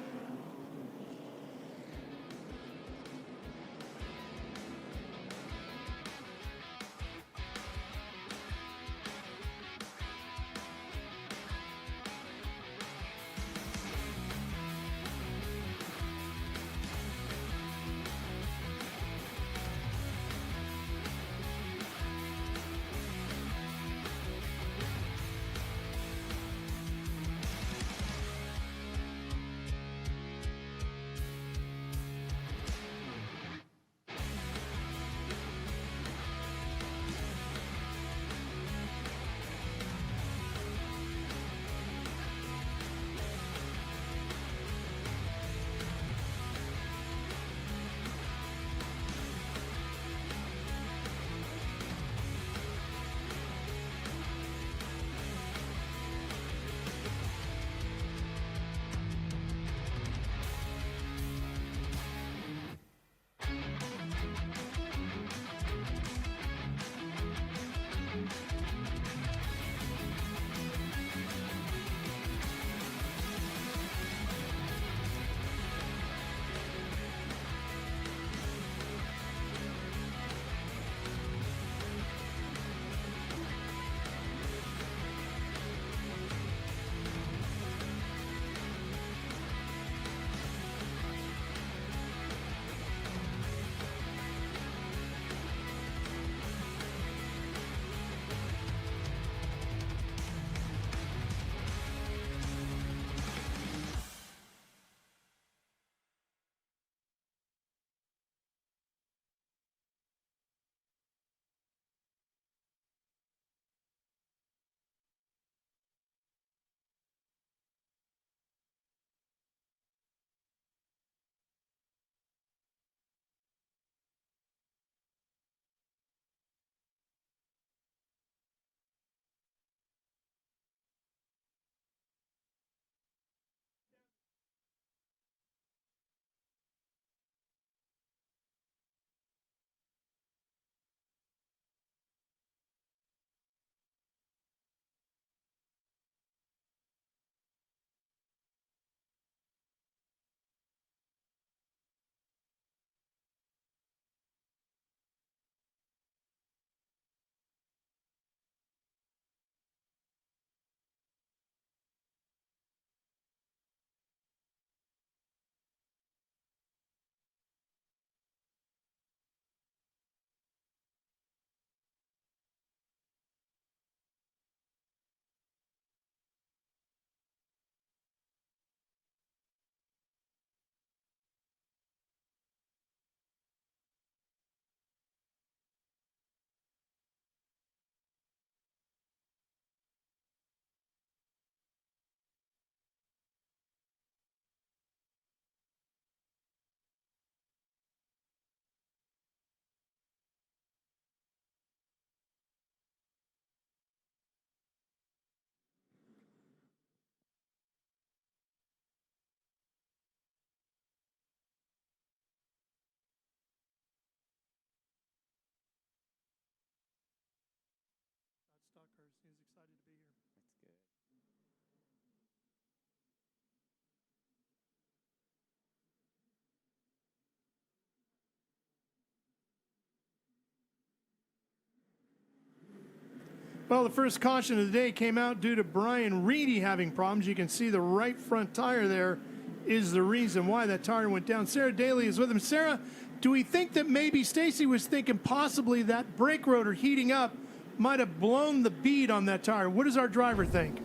Well, the first caution of the day came out due to Brian Reedy having problems. You can see the right front tire there is the reason why that tire went down. Sarah Daly is with him. Sarah, do we think that maybe Stacy was thinking possibly that brake rotor heating up might have blown the bead on that tire? What does our driver think?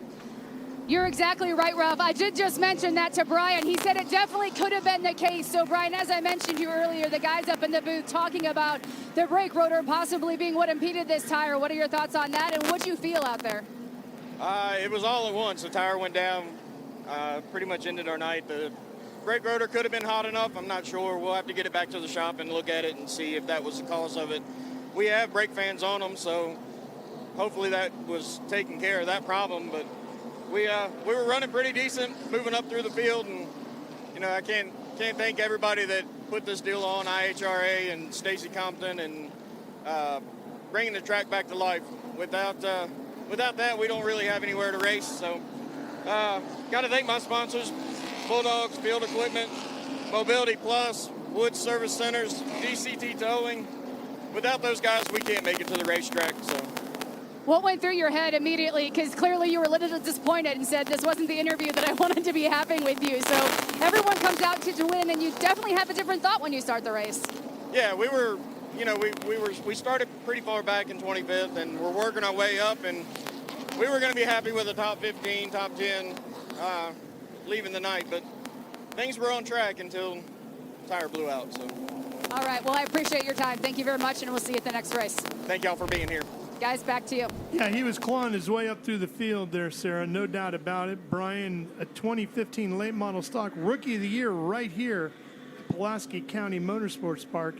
You're exactly right, Ralph. I did just mention that to Brian. He said it definitely could have been the case. So, Brian, as I mentioned to you earlier, the guys up in the booth talking about the brake rotor possibly being what impeded this tire. What are your thoughts on that, and what do you feel out there? It was all at once. The tire went down, pretty much ended our night. The brake rotor could have been hot enough. I'm not sure. We'll have to get it back to the shop and look at it and see if that was the cause of it. We have brake fans on them, so hopefully that was taking care of that problem. But we were running pretty decent, moving up through the field, and I can't thank everybody that put this deal on, IHRA and Stacy Compton, and bringing the track back to life. Without that, we don't really have anywhere to race. So, got to thank my sponsors: Bulldogs Field Equipment, Mobility Plus, Woods Service Centers, DCT Towing. Without those guys, we can't make it to the racetrack. So. What went through your head immediately? Because clearly you were a little disappointed and said this wasn't the interview that I wanted to be having with you. So everyone comes out to win, and you definitely have a different thought when you start the race. Yeah, we were, we started pretty far back in 25th, and we're working our way up, and we were going to be happy with a top 15, top 10 leaving the night, but things were on track until the tire blew out. So. All right. Well, I appreciate your time. Thank you very much, and we'll see you at the next race. Thank y'all for being here. Guys, back to you. Yeah, he was clawing his way up through the field there, Sarah. No doubt about it. Brian, a 2015 late model stock rookie of the year right here at Pulaski County Motorsports Park.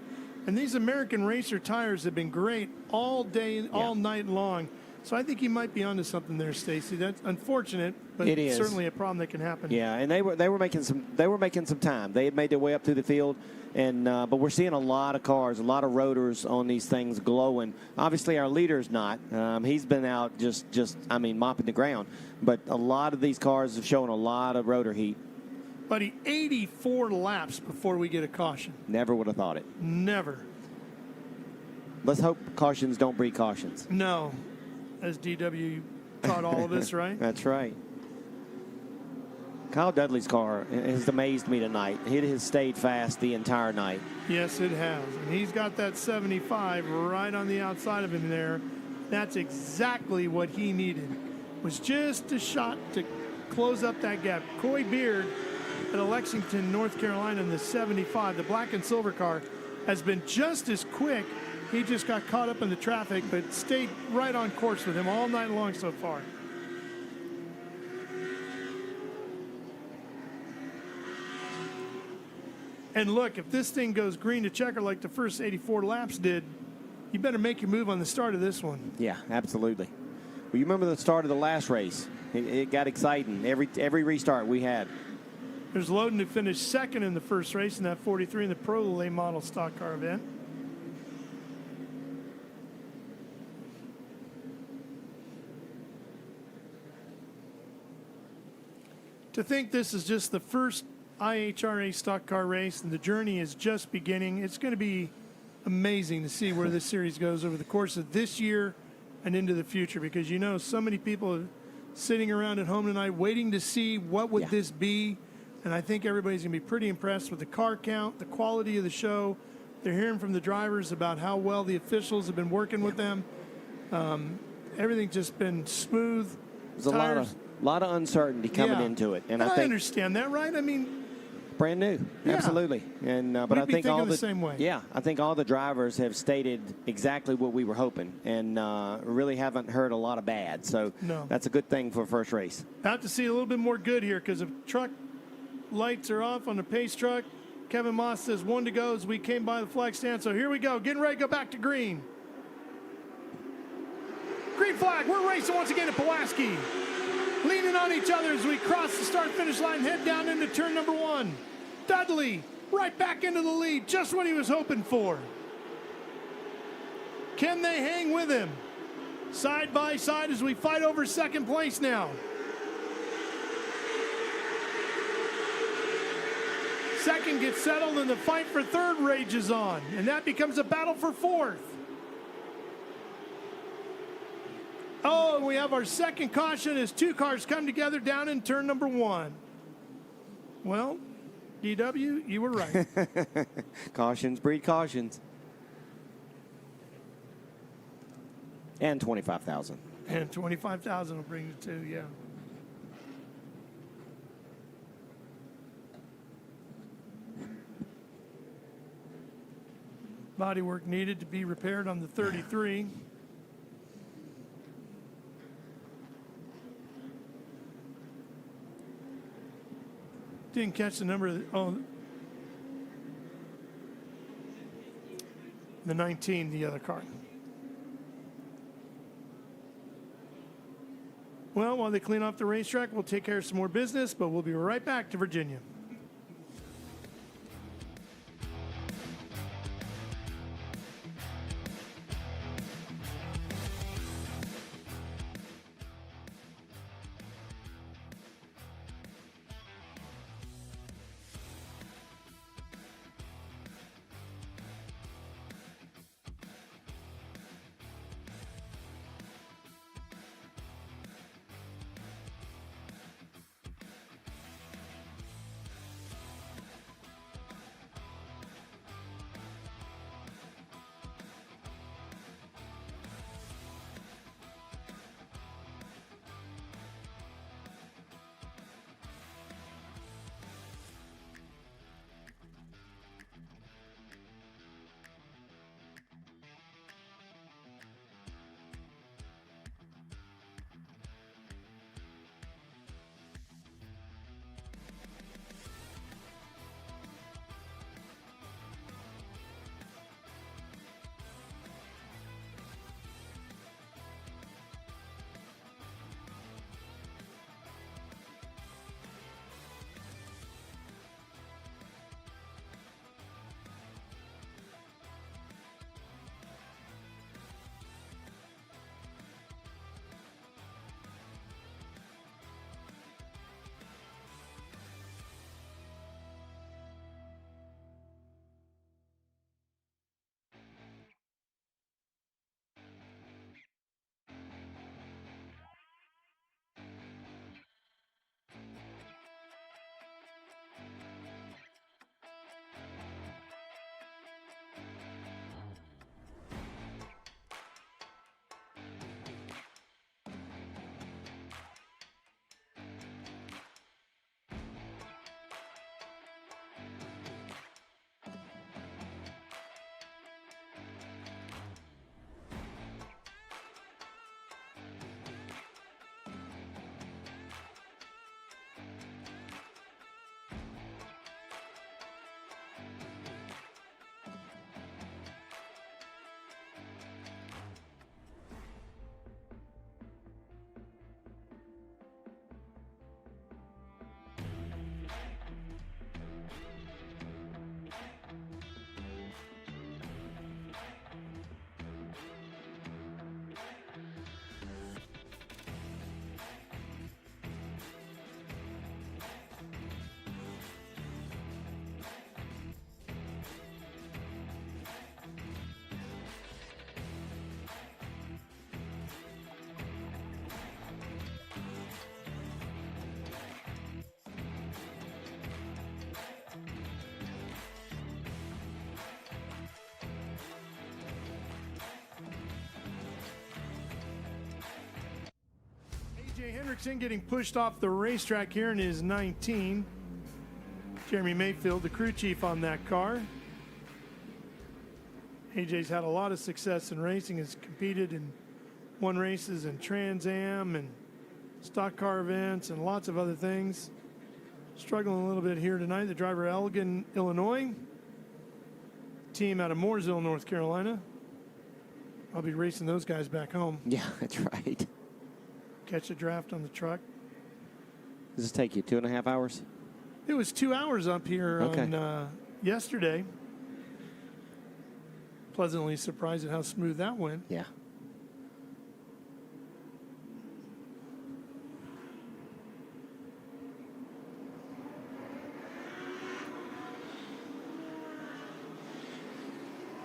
And these American Racer tires have been great all day, all night long. So I think he might be onto something there, Stacy. That's unfortunate, but It is. certainly a problem that can happen. Yeah, and they were making some time. They had made their way up through the field, and but we're seeing a lot of cars, a lot of rotors on these things glowing. Obviously, our leader's not. He's been out just mopping the ground. But a lot of these cars have shown a lot of rotor heat. Buddy, 84 laps before we get a caution. Never would have thought it. Never. Let's hope cautions don't breed cautions. No. As DW taught all of us, right? That's right. Kyle Dudley's car has amazed me tonight. It has stayed fast the entire night. Yes, it has. And he's got that 75 right on the outside of him there. That's exactly what he needed. Was just a shot to close up that gap. Coy Beard at Lexington, North Carolina in the 75, the black and silver car, has been just as quick. He just got caught up in the traffic, but stayed right on course with him all night long so far. And look, if this thing goes green to checker like the first 84 laps did, you better make your move on the start of this one. Yeah, absolutely. Well, you remember the start of the last race. It got exciting. Every restart we had. There's Loden who finished second in the first race in that 43 in the Pro late model stock car event. To think this is just the first IHRA stock car race and the journey is just beginning, it's going to be amazing to see where this series goes over the course of this year and into the future, because so many people are sitting around at home tonight waiting to see what would this be, and I think everybody's going to be pretty impressed with the car count, the quality of the show. They're hearing from the drivers about how well the officials have been working with them. Everything's just been smooth. There's a lot of uncertainty coming into it, and I think understand that, right? I mean, brand new, absolutely. And but I think all the same way. Yeah, I think all the drivers have stated exactly what we were hoping, and really haven't heard a lot of bad. So that's a good thing for first race. About to see a little bit more good here, because if truck lights are off on the pace truck, Kevin Moss says 1 to go as we came by the flag stand. So here we go, getting ready to go back to green. Green flag, we're racing once again at Pulaski. Leaning on each other as we cross the start-finish line, head down into turn number 1. Dudley right back into the lead, just what he was hoping for. Can they hang with him? Side by side as we fight over second place now. Second gets settled and the fight for third rages on, and that becomes a battle for fourth. Oh, and we have our second caution as two cars come together down in turn number 1. Well, DW, you were right. Cautions breed cautions. And 25,000. And 25,000 will bring it to, yeah. Bodywork needed to be repaired on the 33. Didn't catch the number of the 19, the other car. Well, while they clean off the racetrack, we'll take care of some more business, but we'll be right back to Virginia. AJ Hendrickson getting pushed off the racetrack here in his 19. Jeremy Mayfield, the crew chief on that car. AJ's had a lot of success in racing, has competed in won races in Trans Am and stock car events and lots of other things. Struggling a little bit here tonight. The driver, Elgin, Illinois. Team out of Mooresville, North Carolina. I'll be racing those guys back home. Yeah, that's right. Catch a draft on the truck. Does this take you 2.5 hours? It was 2 hours up here on yesterday. Pleasantly surprised at how smooth that went. Yeah.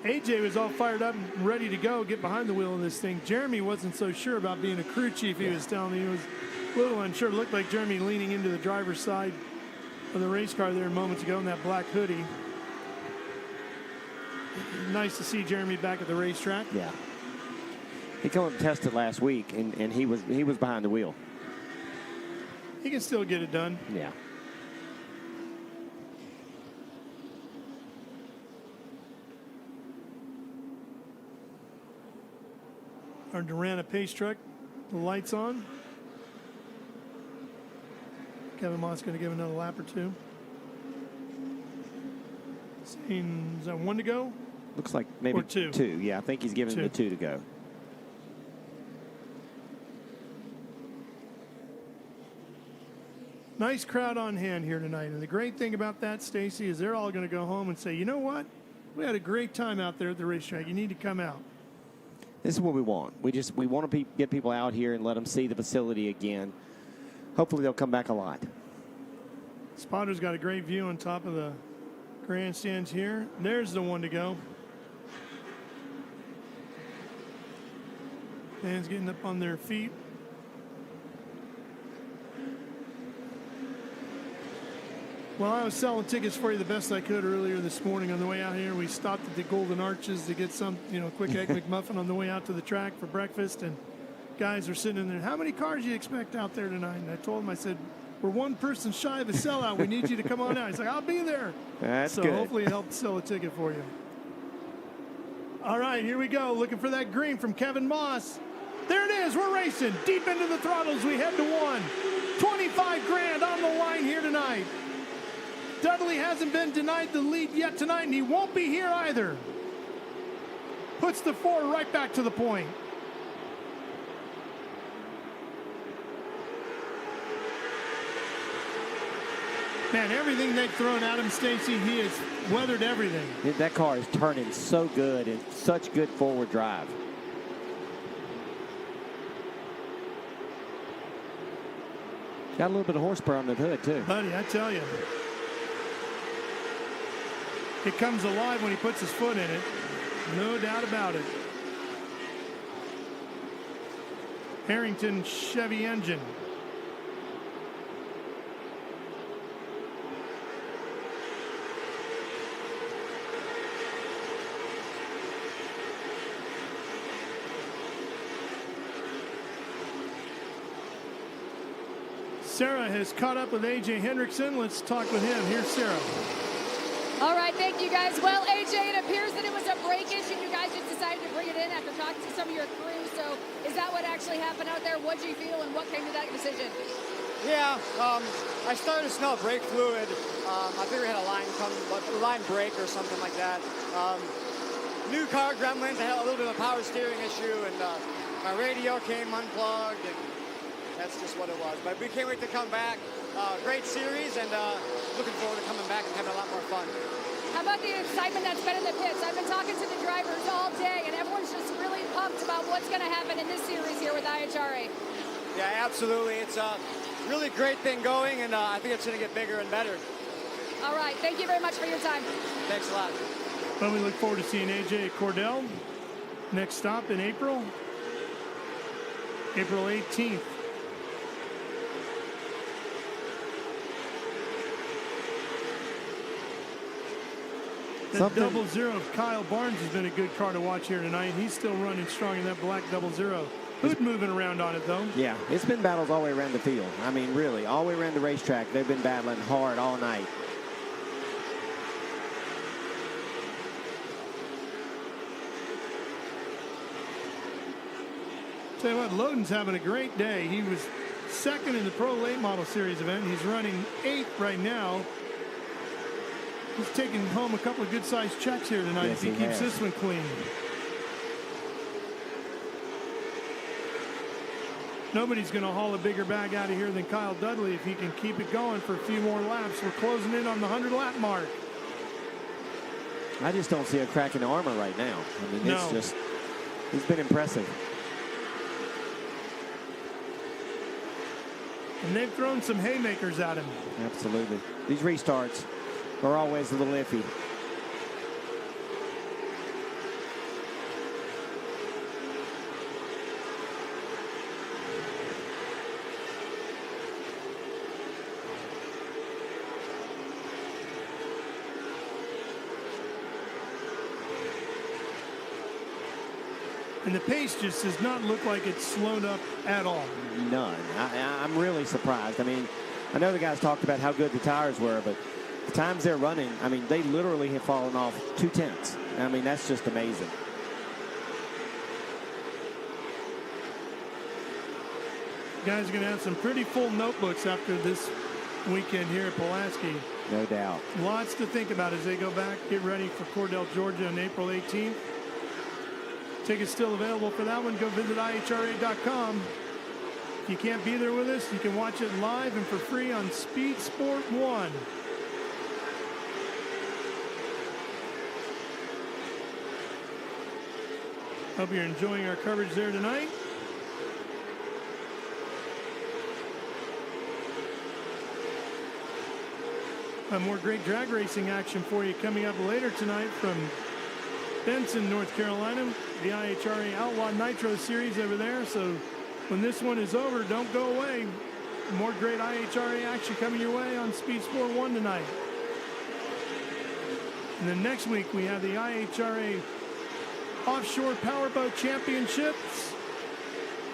AJ was all fired up and ready to go, get behind the wheel of this thing. Jeremy wasn't so sure about being a crew chief. He was telling me he was a little unsure. It looked like Jeremy leaning into the driver's side of the race car there moments ago in that black hoodie. Nice to see Jeremy back at the racetrack. Yeah. He came up and tested last week, and he was behind the wheel. He can still get it done. Yeah. Our Durana pace truck, the lights on. Kevin Moss going to give another lap or two. Is that one to go? Looks like maybe or two. Yeah, I think he's giving the 2 to go. Nice crowd on hand here tonight. And the great thing about that, Stacy, is they're all going to go home and say, you know what? We had a great time out there at the racetrack. You need to come out. This is what we want. We want to get people out here and let them see the facility again. Hopefully they'll come back a lot. Spotter's got a great view on top of the grandstands here. There's the one to go. Fans getting up on their feet. Well, I was selling tickets for you the best I could earlier this morning on the way out here. We stopped at the Golden Arches to get some, quick egg McMuffin on the way out to the track for breakfast. And guys are sitting in there. How many cars do you expect out there tonight? And I told him, I said, we're one person shy of a sellout. We need you to come on out. He's like, I'll be there. That's so good. Hopefully it helped sell a ticket for you. All right, here we go. Looking for that green from Kevin Moss. There it is. We're racing deep into the throttles. We head to one. 25 grand on the line here tonight. Dudley hasn't been denied the lead yet tonight, and he won't be here either. Puts the 4 right back to the point. Man, everything they've thrown at him, Stacy, he has weathered everything. That car is turning so good and such good forward drive. Got a little bit of horsepower on the hood, too. Buddy, I tell you. It comes alive when he puts his foot in it. No doubt about it. Harrington Chevy engine. Sarah has caught up with A.J. Hendrickson. Let's talk with him. Here's Sarah. All right, thank you guys. Well, AJ, it appears that it was a brake issue. You guys just decided to bring it in after talking to some of your crew. So is that what actually happened out there? What did you feel and what came to that decision? Yeah, I started to smell brake fluid. I think we had a line break or something like that. New car gremlins. I had a little bit of a power steering issue, and my radio came unplugged, and that's just what it was. But we can't wait to come back. Great series, and looking forward to coming back and having a lot more fun. How about the excitement that's been in the pits? I've been talking to the drivers all day, and everyone's just really pumped about what's going to happen in this series here with IHRA. Yeah, absolutely. It's a really great thing going, and I think it's going to get bigger and better. All right. Thank you very much for your time. Thanks a lot. Well, we look forward to seeing AJ at Cordell. Next stop in April. April 18th. That 00 of Kyle Barnes has been a good car to watch here tonight. He's still running strong in that black 00. Hood moving around on it, though. Yeah, it's been battles all the way around the field. I mean, really, all the way around the racetrack, they've been battling hard all night. Tell you what, Loden's having a great day. He was second in the Pro Late Model Series event. He's running 8th right now. He's taking home a couple of good-sized checks here tonight if he keeps this one clean. Nobody's going to haul a bigger bag out of here than Kyle Dudley if he can keep it going for a few more laps. We're closing in on the 100-lap mark. I just don't see a crack in the armor right now. I mean, it's just, he's been impressive. And they've thrown some haymakers at him. Absolutely. These restarts are always a little iffy. And the pace just does not look like it's slowed up at all. None. I'm really surprised. I mean, I know the guys talked about how good the tires were, but the times they're running, I mean, they literally have fallen off 0.2. I mean, that's just amazing. Guys are going to have some pretty full notebooks after this weekend here at Pulaski. No doubt. Lots to think about as they go back, get ready for Cordell, Georgia on April 18th. Tickets still available for that one. Go visit IHRA.com. If you can't be there with us, you can watch it live and for free on Speed Sport 1. Hope you're enjoying our coverage there tonight. More great drag racing action for you coming up later tonight from Benson, North Carolina. The IHRA Outlaw Nitro Series over there. So when this one is over, don't go away. More great IHRA action coming your way on Speed Sport 1 tonight. And then next week we have the IHRA Offshore Powerboat Championships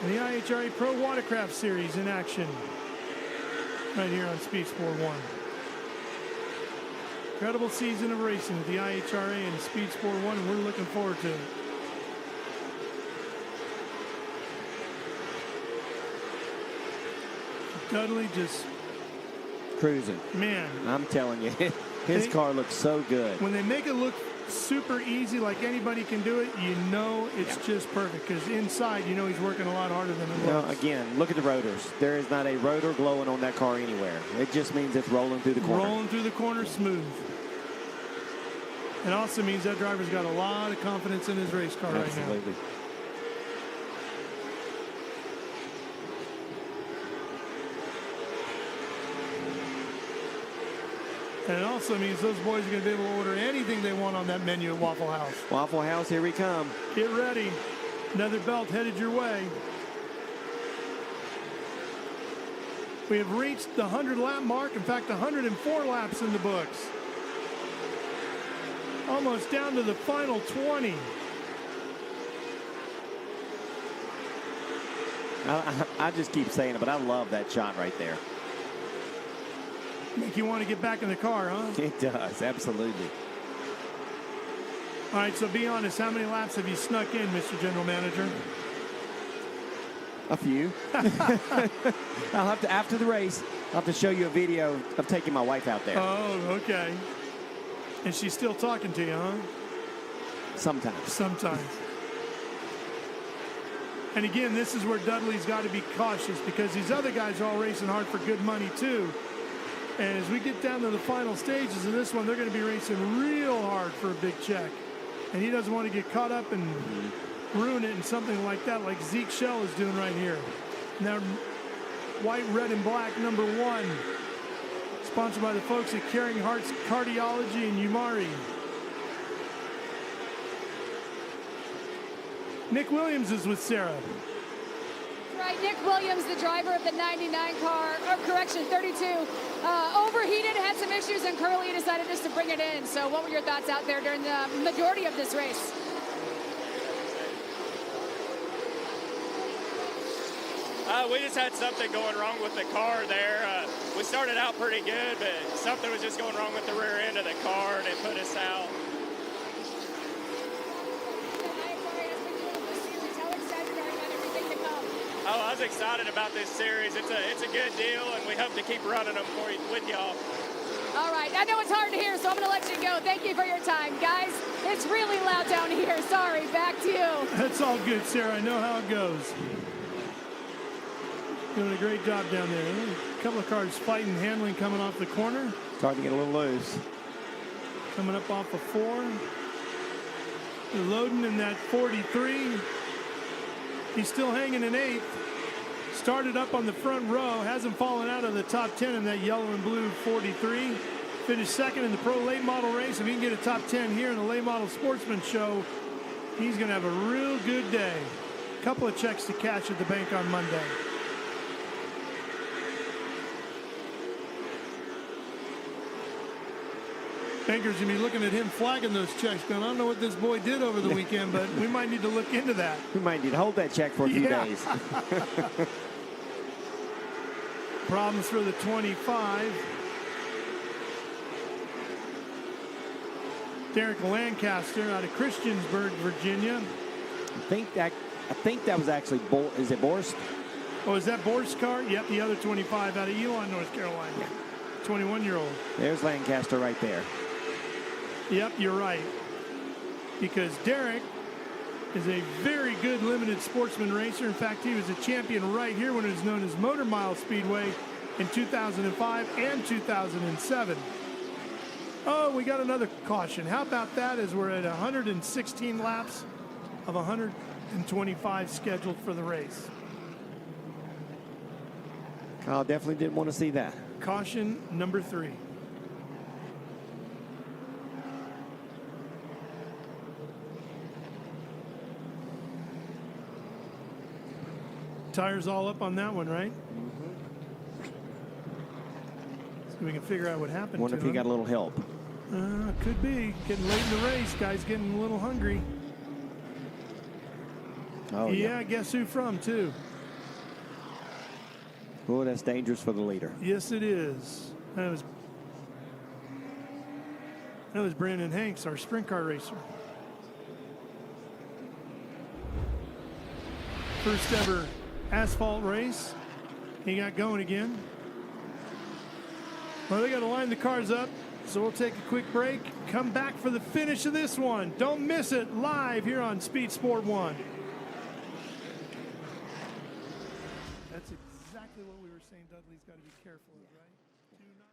and the IHRA Pro Watercraft Series in action right here on Speed Sport 1. Incredible season of racing with the IHRA and Speed Sport 1, and we're looking forward to it. Dudley just cruising. Man, I'm telling you, his car looks so good. When they make it look super easy, like anybody can do it, you know it's just perfect. Because inside, you know he's working a lot harder than it looks. Again, look at the rotors. There is not a rotor glowing on that car anywhere. It just means it's rolling through the corner. Rolling through the corner smooth. It also means that driver's got a lot of confidence in his race car right now. Absolutely. And it also means those boys are going to be able to order anything they want on that menu at Waffle House. Waffle House, here we come. Get ready. Another belt headed your way. We have reached the 100-lap mark. In fact, 104 laps in the books. Almost down to the final 20. I just keep saying it, but I love that shot right there. Make you want to get back in the car, huh? It does, absolutely. All right, so be honest. How many laps have you snuck in, Mr. General Manager? A few. I'll have to, after the race, I'll have to show you a video of taking my wife out there. Oh, okay. And she's still talking to you, huh? Sometimes. Sometimes. And again, this is where Dudley's got to be cautious because these other guys are all racing hard for good money, too. And as we get down to the final stages of this one, they're going to be racing real hard for a big check. And he doesn't want to get caught up and ruin it in something like that, like Zeke Shell is doing right here. Now, white, red, and black, number 1. Sponsored by the folks at Caring Hearts Cardiology in Umari. Nick Williams is with Sarah. Right, Nick Williams, the driver of the 99 car, or correction, 32, overheated, had some issues, and Curly decided just to bring it in. So what were your thoughts out there during the majority of this race? We just had something going wrong with the car there. We started out pretty good, but something was just going wrong with the rear end of the car, and it put us out. Oh, I was excited about this series. It's a good deal, and we hope to keep running them with y'all. All right, I know it's hard to hear, so I'm going to let you go. Thank you for your time. Guys, it's really loud down here. Sorry, back to you. That's all good, Sarah. I know how it goes. Doing a great job down there. A couple of cars fighting, handling, coming off the corner. Starting to get a little loose. Coming up off of 4. They're loading in that 43. He's still hanging in 8th. Started up on the front row. Hasn't fallen out of the top 10 in that yellow and blue 43. Finished second in the pro late model race. If he can get a top 10 here in the late model Sportsman show, he's going to have a real good day. A couple of checks to cash at the bank on Monday. Baker's going to be looking at him flagging those checks going, I don't know what this boy did over the weekend, but we might need to look into that. We might need to hold that check for a few days. Problems for the 25. Derek Lancaster out of Christiansburg, Virginia. I think that was actually, is it Borst? Oh, is that Borst's car? Yep, the other 25 out of Elon, North Carolina. Yeah. 21-year-old. There's Lancaster right there. Yep, you're right. Because Derek is a very good limited sportsman racer. In fact, he was a champion right here when it was known as Motor Mile Speedway in 2005 and 2007. Oh, we got another caution. How about that as we're at 116 laps of 125 scheduled for the race. Kyle definitely didn't want to see that. Caution number 3. Tires all up on that one, right? So we can figure out what happened. Wonder if he got a little help. Could be. Getting late in the race. Guy's getting a little hungry. Oh, yeah. Guess who from, too? Boy, that's dangerous for the leader. Yes, it is. That was Brandon Hanks, our sprint car racer. First ever asphalt race. He got going again. Well, they got to line the cars up, so we'll take a quick break. Come back for the finish of this one. Don't miss it, live here on Speed Sport 1. That's exactly what we were saying Dudley's got to be careful of, right? Do not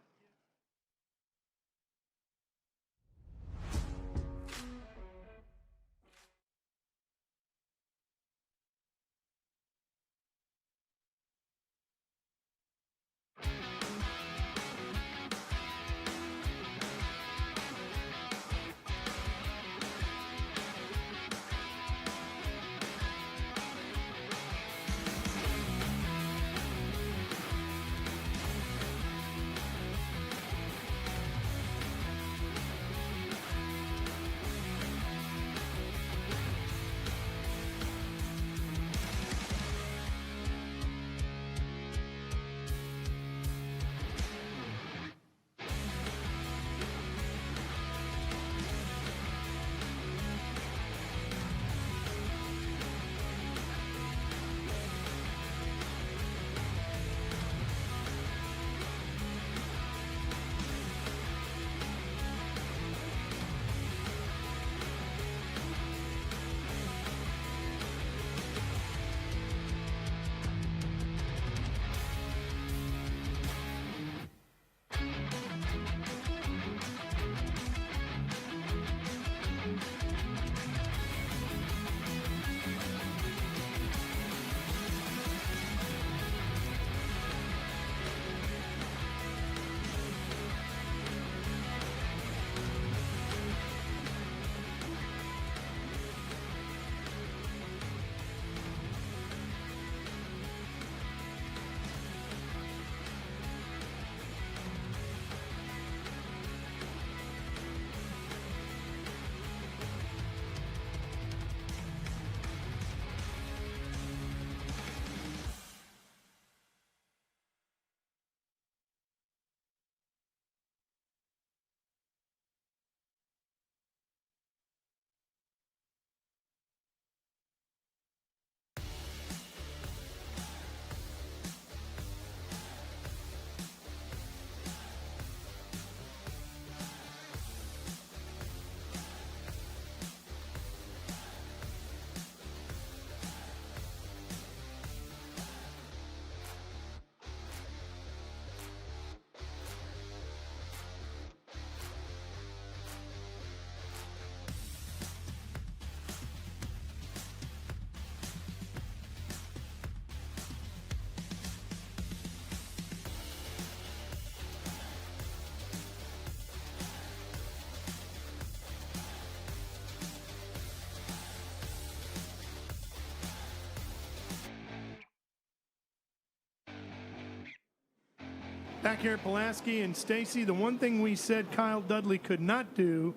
Back here at Pulaski and Stacy, the one thing we said Kyle Dudley could not do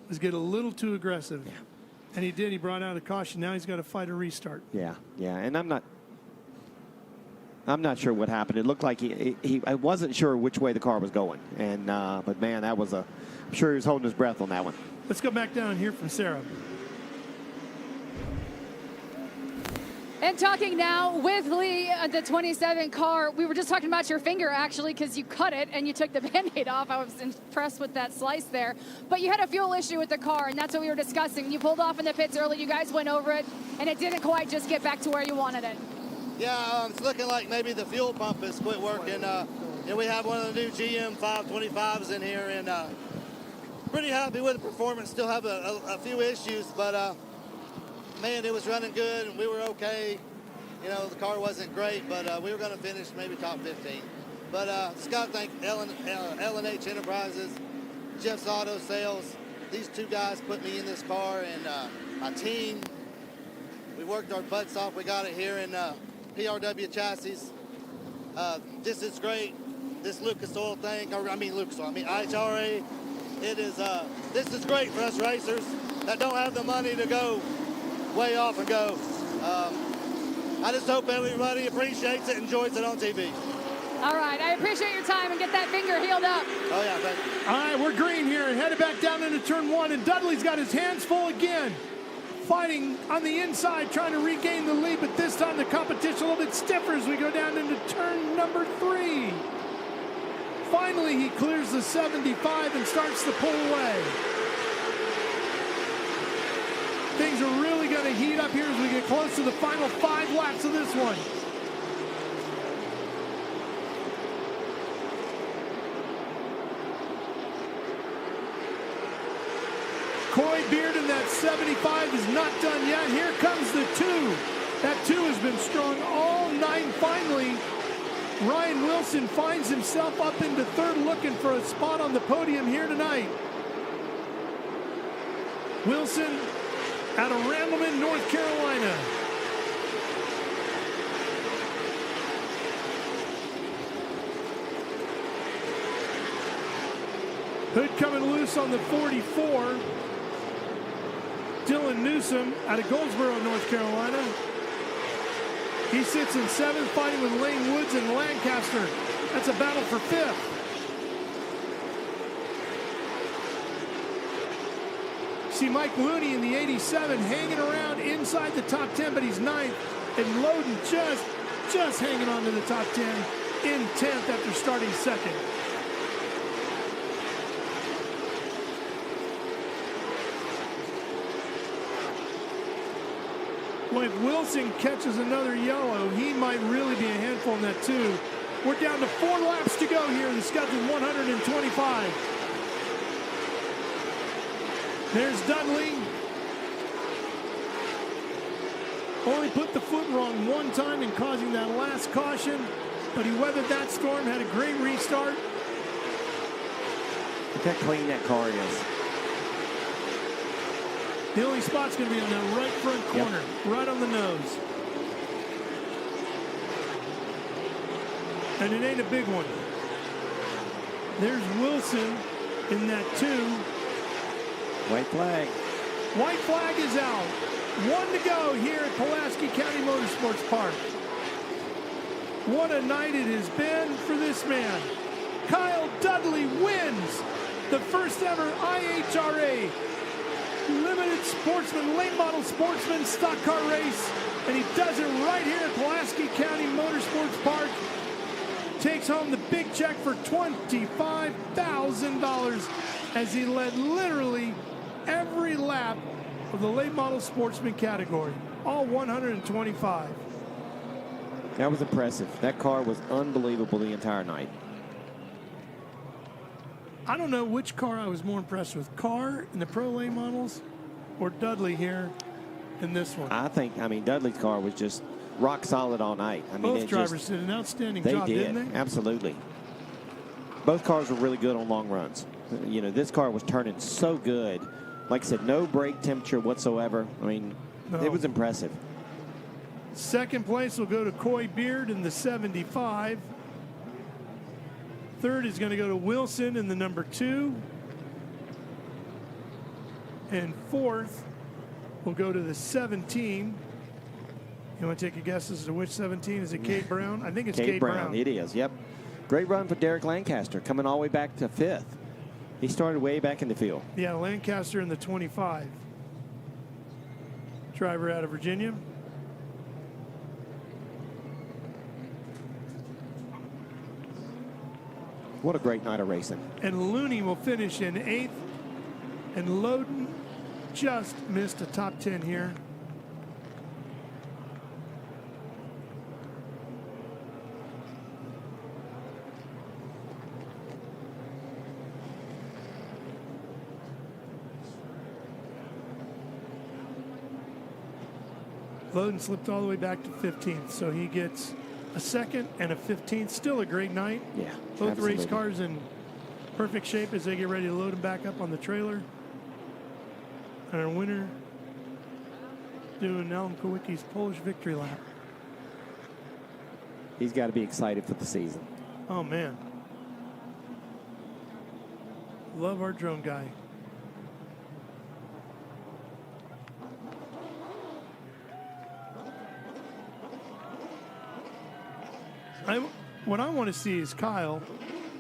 was get a little too aggressive. Yeah. And he did. He brought out a caution. Now he's got to fight a restart. Yeah, yeah. And I'm not sure what happened. It looked like I wasn't sure which way the car was going. And but man, that was I'm sure he was holding his breath on that one. Let's go back down and hear from Sarah. And talking now with Lee, the 27 car. We were just talking about your finger, actually, because you cut it and you took the Band-Aid off. I was impressed with that slice there. But you had a fuel issue with the car, and that's what we were discussing. You pulled off in the pits early. You guys went over it, and it didn't quite just get back to where you wanted it. Yeah, it's looking like maybe the fuel pump has quit working. We have one of the new GM 525s in here, and pretty happy with the performance. Still have a few issues, but man, it was running good, and we were okay. You know, the car wasn't great, but we were going to finish maybe top 15. But just got to thank L&H Enterprises, Jeff's Auto Sales. These two guys put me in this car, and my team. We worked our butts off. We got it here in PRW chassis. This is great. This Lucas Oil thing, IHRA. It is. This is great for us racers that don't have the money to go way off and go. I just hope everybody appreciates it, enjoys it on TV. All right, I appreciate your time, and get that finger healed up. Oh yeah, thank you. All right, we're green here, headed back down into turn 1, and Dudley's got his hands full again. Fighting on the inside, trying to regain the lead, but this time the competition a little bit stiffer as we go down into turn number 3. Finally, he clears the 75 and starts to pull away. Things are really going to heat up here as we get close to the final 5 laps of this one. Coy Beard in that 75 is not done yet. Here comes the 2. That 2 has been strong all night. Finally, Ryan Wilson finds himself up into 3rd, looking for a spot on the podium here tonight. Wilson out of Randleman, North Carolina. Hood coming loose on the 44. Dylan Newsom out of Goldsboro, North Carolina. He sits in 7th, fighting with Lane Woods and Lancaster. That's a battle for 5th. See Mike Looney in the 87 hanging around inside the top 10, but he's 9th. And Loden just hanging on to the top 10 in 10th after starting 2nd. Well, if Wilson catches another yellow, he might really be a handful in that 2. We're down to 4 laps to go here in the scheduled 125. There's Dudley. Only put the foot wrong one time in causing that last caution, but he weathered that storm, had a great restart. Look how clean that car is. The only spot's going to be on that right front corner, right on the nose. And it ain't a big one. There's Wilson in that 2. White flag. White flag is out. 1 to go here at Pulaski County Motorsports Park. What a night it has been for this man. Kyle Dudley wins the first ever IHRA Limited Sportsman, late model Sportsman stock car race. And he does it right here at Pulaski County Motorsports Park. Takes home the big check for $25,000 as he led literally every lap of the late model Sportsman category. All 125. That was impressive. That car was unbelievable the entire night. I don't know which car I was more impressed with, Carr in the Pro Late Models or Dudley here in this one. I mean, Dudley's car was just rock solid all night. I mean, both drivers did an outstanding they job, did. didn't they? Absolutely. Both cars were really good on long runs. You know, this car was turning so good. Like I said, no brake temperature whatsoever. I mean, it was impressive. Second place will go to Coy Beard in the 75. Third is going to go to Wilson in the number 2. And fourth will go to the 17. You want to take a guess as to which 17? Is it Cade Brown? I think it's Cade Brown. It is, yep. Great run for Derek Lancaster, coming all the way back to 5th. He started way back in the field. Yeah, Lancaster in the 25. Driver out of Virginia. What a great night of racing. And Looney will finish in 8th. And Loden just missed a top 10 here. Loden slipped all the way back to 15th, so he gets a 2nd and a 15th. Still a great night. Yeah, both absolutely. race cars in perfect shape as they get ready to load them back up on the trailer. And our winner doing Alan Kowicki's Polish victory lap. He's got to be excited for the season. Oh, man. Love our drone guy. What I want to see is Kyle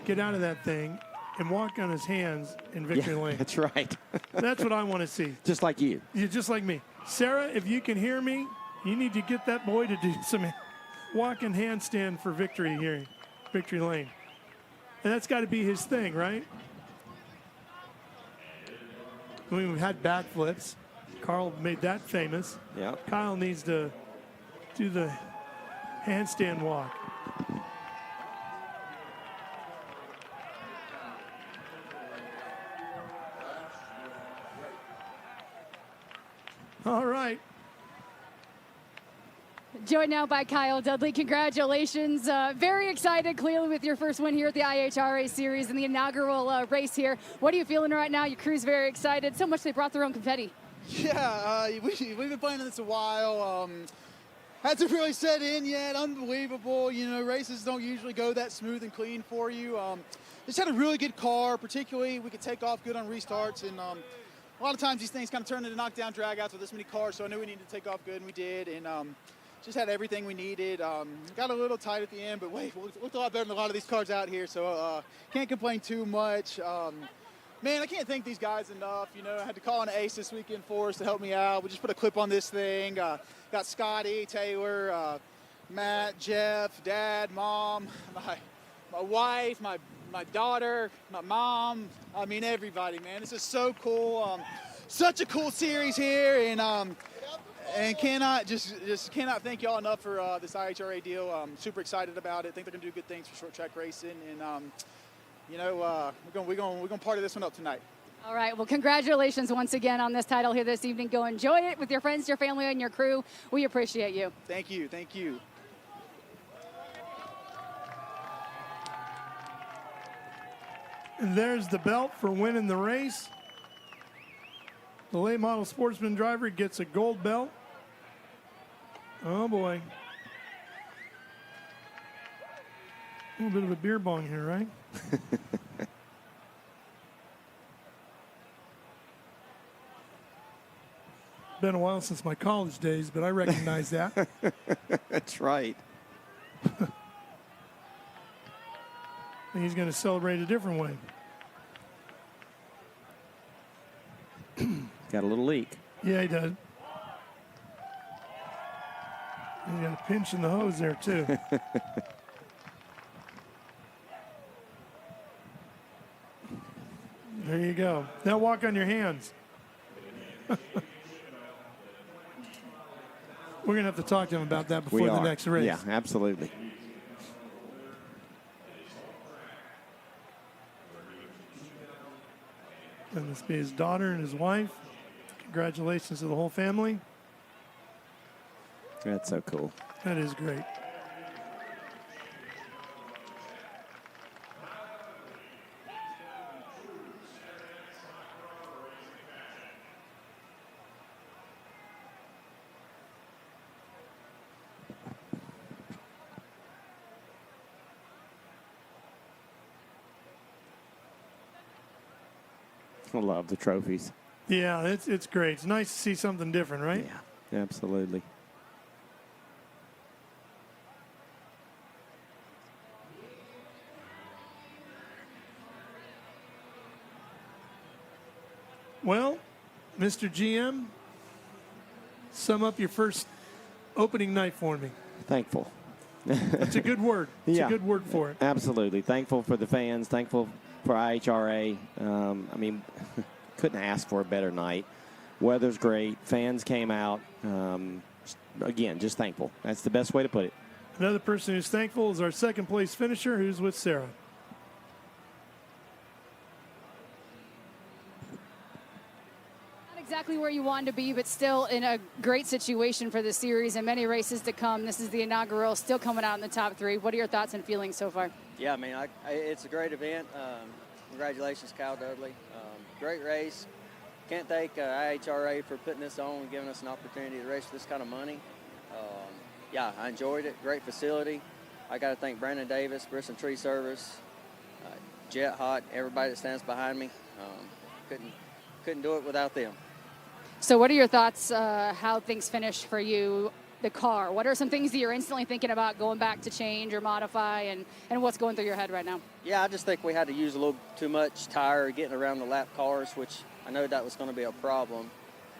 get out of that thing and walk on his hands in victory lane. That's right. That's what I want to see. Just like you. You're just like me. Sarah, if you can hear me, you need to get that boy to do some walking handstand for victory here, victory lane. And that's got to be his thing, right? I mean, we've had backflips. Carl made that famous. Yeah. Kyle needs to do the handstand walk. All right. Joined now by Kyle Dudley. Congratulations. Very excited, clearly, with your first win here at the IHRA Series in the inaugural race here. What are you feeling right now? Your crew's very excited. So much they brought their own confetti. Yeah, we've been playing this a while. Hasn't really set in yet. Unbelievable. You know, races don't usually go that smooth and clean for you. Just had a really good car, particularly we could take off good on restarts. And a lot of times these things kind of turn into knockdown dragouts with this many cars, so I knew we needed to take off good, and we did. And just had everything we needed. Got a little tight at the end, but looked a lot better than a lot of these cars out here, so can't complain too much. Man, I can't thank these guys enough. You know, I had to call an ace this weekend for us to help me out. We just put a clip on this thing. Got Scotty, Taylor, Matt, Jeff, Dad, Mom, my wife, my daughter, my mom. I mean, everybody, man. This is so cool. Such a cool series here, and cannot cannot thank y'all enough for this IHRA deal. I'm super excited about it. I think they're gonna do good things for short track racing, and you know, we're gonna party this one up tonight. All right. Well, congratulations once again on this title here this evening. Go enjoy it with your friends, your family, and your crew. We appreciate you. Thank you. Thank you. And there's the belt for winning the race. The late model Sportsman driver gets a gold belt. Oh, boy. A little bit of a beer bong here, right? Been a while since my college days, but I recognize that. That's right. And he's going to celebrate a different way. Got a little leak. Yeah, he does. He got a pinch in the hose there, too. There you go. Now walk on your hands. We're going to have to talk to him about that before the next race. Yeah, absolutely. And this be his daughter and his wife. Congratulations to the whole family. That's so cool. That is great. I love the trophies. Yeah, it's great. It's nice to see something different, right? Yeah, absolutely. Well, Mr. GM, sum up your first opening night for me. Thankful. That's a good word. It's a good word for it. Absolutely. Thankful for the fans. Thankful for IHRA. I mean, couldn't ask for a better night. Weather's great. Fans came out. Again, just thankful. That's the best way to put it. Another person who's thankful is our second place finisher, who's with Sarah. Not exactly where you wanted to be, but still in a great situation for the series and many races to come. This is the inaugural, still coming out in the top 3. What are your thoughts and feelings so far? Yeah, I mean, it's a great event. Congratulations, Kyle Dudley. Great race. Can't thank IHRA for putting this on and giving us an opportunity to race for this kind of money. Yeah, I enjoyed it. Great facility. I got to thank Brandon Davis, Brisson Tree Service, Jet Hot, everybody that stands behind me. Couldn't do it without them. So what are your thoughts how things finished for you, the car? What are some things that you're instantly thinking about going back to change or modify, and what's going through your head right now? Yeah, I just think we had to use a little too much tire getting around the lap cars, which I know that was going to be a problem.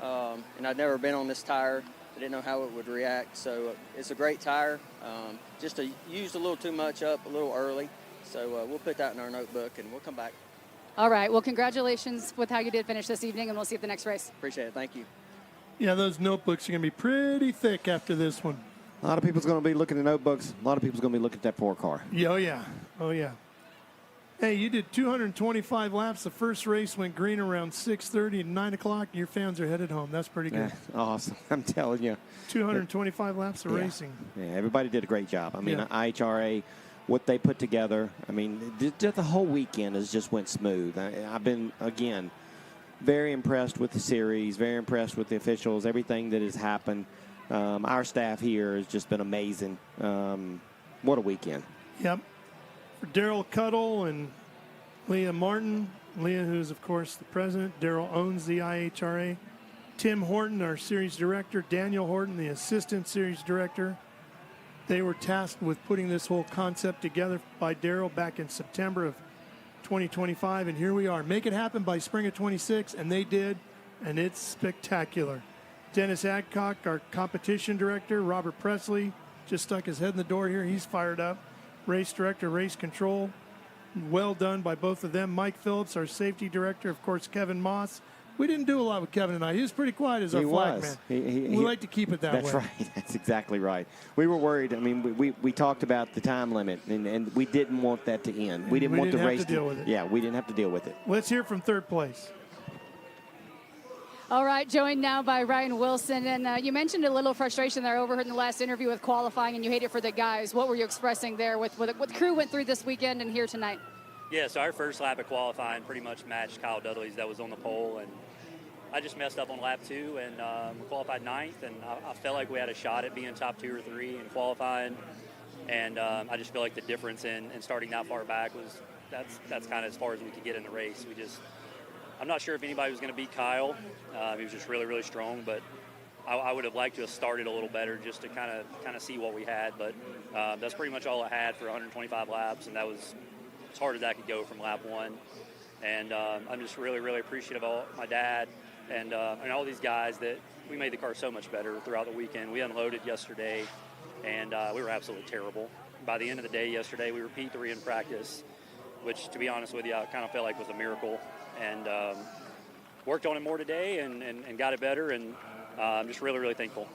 And I'd never been on this tire. I didn't know how it would react. So it's a great tire. Just used a little too much up a little early. So we'll put that in our notebook and we'll come back. All right. Well, congratulations with how you did finish this evening, and we'll see you at the next race. Appreciate it. Thank you. Yeah, those notebooks are going to be pretty thick after this one. A lot of people's going to be looking at notebooks. A lot of people's going to be looking at that 4-car. Yeah, oh, yeah. Oh, yeah. Hey, you did 225 laps. The first race went green around 6:30 and 9 o'clock. Your fans are headed home. That's pretty good. Yeah, awesome. I'm telling you. 225 laps of racing. Yeah, everybody did a great job. I mean, Yeah. IHRA, what they put together, I mean, the whole weekend has just went smooth. I've been, again, very impressed with the series, very impressed with the officials, everything that has happened. Our staff here has just been amazing. What a weekend. Yep. For Daryl Cuddle and Leah Martin. Leah, who's, of course, the president. Daryl owns the IHRA. Tim Horton, our series director. Daniel Horton, the assistant series director. They were tasked with putting this whole concept together by Daryl back in September of 2025, and here we are. Make it happen by spring of 26, and they did, and it's spectacular. Dennis Adcock, our competition director. Robert Presley just stuck his head in the door here. He's fired up. Race director, race control. Well done by both of them. Mike Phillips, our safety director. Of course, Kevin Moss. We didn't do a lot with Kevin tonight. He was pretty quiet as our flag man. We like to keep it that way. That's right. That's exactly right. We were worried. I mean, we talked about the time limit, and we didn't want that to end. We didn't want the race to deal with it. Yeah, we didn't have to deal with it. Let's hear from third place. All right, joined now by Ryan Wilson. And you mentioned a little frustration there overheard in the last interview with qualifying, and you hate it for the guys. What were you expressing there with what the crew went through this weekend and here tonight? Yeah, so our first lap of qualifying pretty much matched Kyle Dudley's that was on the pole. And I just messed up on lap 2 and qualified 9th. And I felt like we had a shot at being top 2 or 3 in qualifying. And I just feel like the difference in starting that far back was that's kind of as far as we could get in the race. I'm not sure if anybody was going to beat Kyle. He was just really, really strong, but I would have liked to have started a little better just to kind of see what we had. But that's pretty much all I had for 125 laps, and that was as hard as that could go from lap 1. And I'm just really, really appreciative of my dad and all these guys that we made the car so much better throughout the weekend. We unloaded yesterday, and we were absolutely terrible. By the end of the day yesterday, we were P3 in practice, which, to be honest with you, I kind of felt like was a miracle. And worked on it more today and got it better, and I'm just really, really thankful.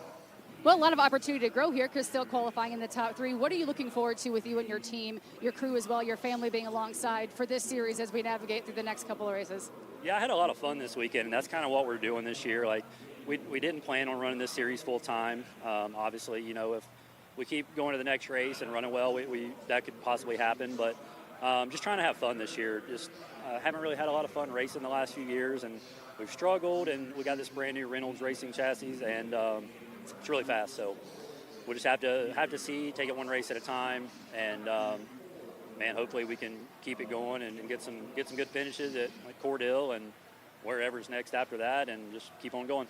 Well, a lot of opportunity to grow here because still qualifying in the top 3. What are you looking forward to with you and your team, your crew as well, your family being alongside for this series as we navigate through the next couple of races? Yeah, I had a lot of fun this weekend, and that's kind of what we're doing this year. Like, we didn't plan on running this series full time. Obviously, you know, if we keep going to the next race and running well, that could possibly happen. But just trying to have fun this year. Just haven't really had a lot of fun racing the last few years, and we've struggled, and we got this brand new Reynolds racing chassis, and it's really fast. So we'll just have to see, take it one race at a time, and man, hopefully we can keep it going and get some good finishes at like Cordell, and wherever's next after that and just keep on going.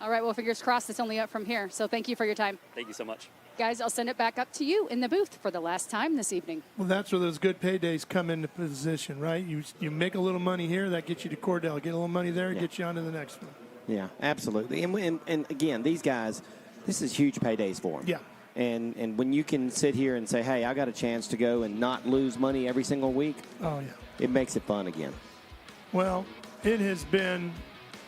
All right, well, fingers crossed it's only up from here. So thank you for your time. Thank you so much. Guys, I'll send it back up to you in the booth for the last time this evening. Well, that's where those good paydays come into position, right? You make a little money here, that gets you to Cordell. Get a little money there, gets you on to the next one. Yeah, absolutely. And again, these guys, this is huge paydays for them. Yeah. And when you can sit here and say, hey, I got a chance to go and not lose money every single week, oh yeah, it makes it fun again. Well, it has been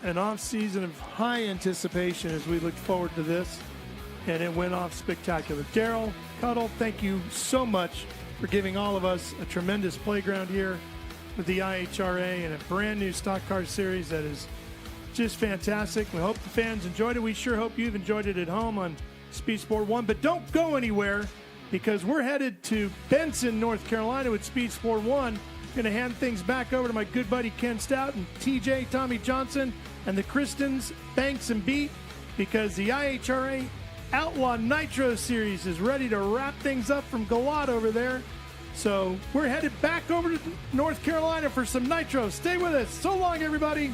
an off season of high anticipation as we look forward to this, and it went off spectacular. Daryl, Cuddle, thank you so much for giving all of us a tremendous playground here with the IHRA and a brand new stock car series that is just fantastic. We hope the fans enjoyed it. We sure hope you've enjoyed it at home on Speed Sport 1. But don't go anywhere, because we're headed to Benson, North Carolina with Speed Sport 1. Going to hand things back over to my good buddy Ken Stout and TJ, Tommy Johnson, and the Christens, Banks and Beat, because the IHRA Outlaw Nitro Series is ready to wrap things up from Galot over there. So we're headed back over to North Carolina for some Nitro. Stay with us. So long, everybody.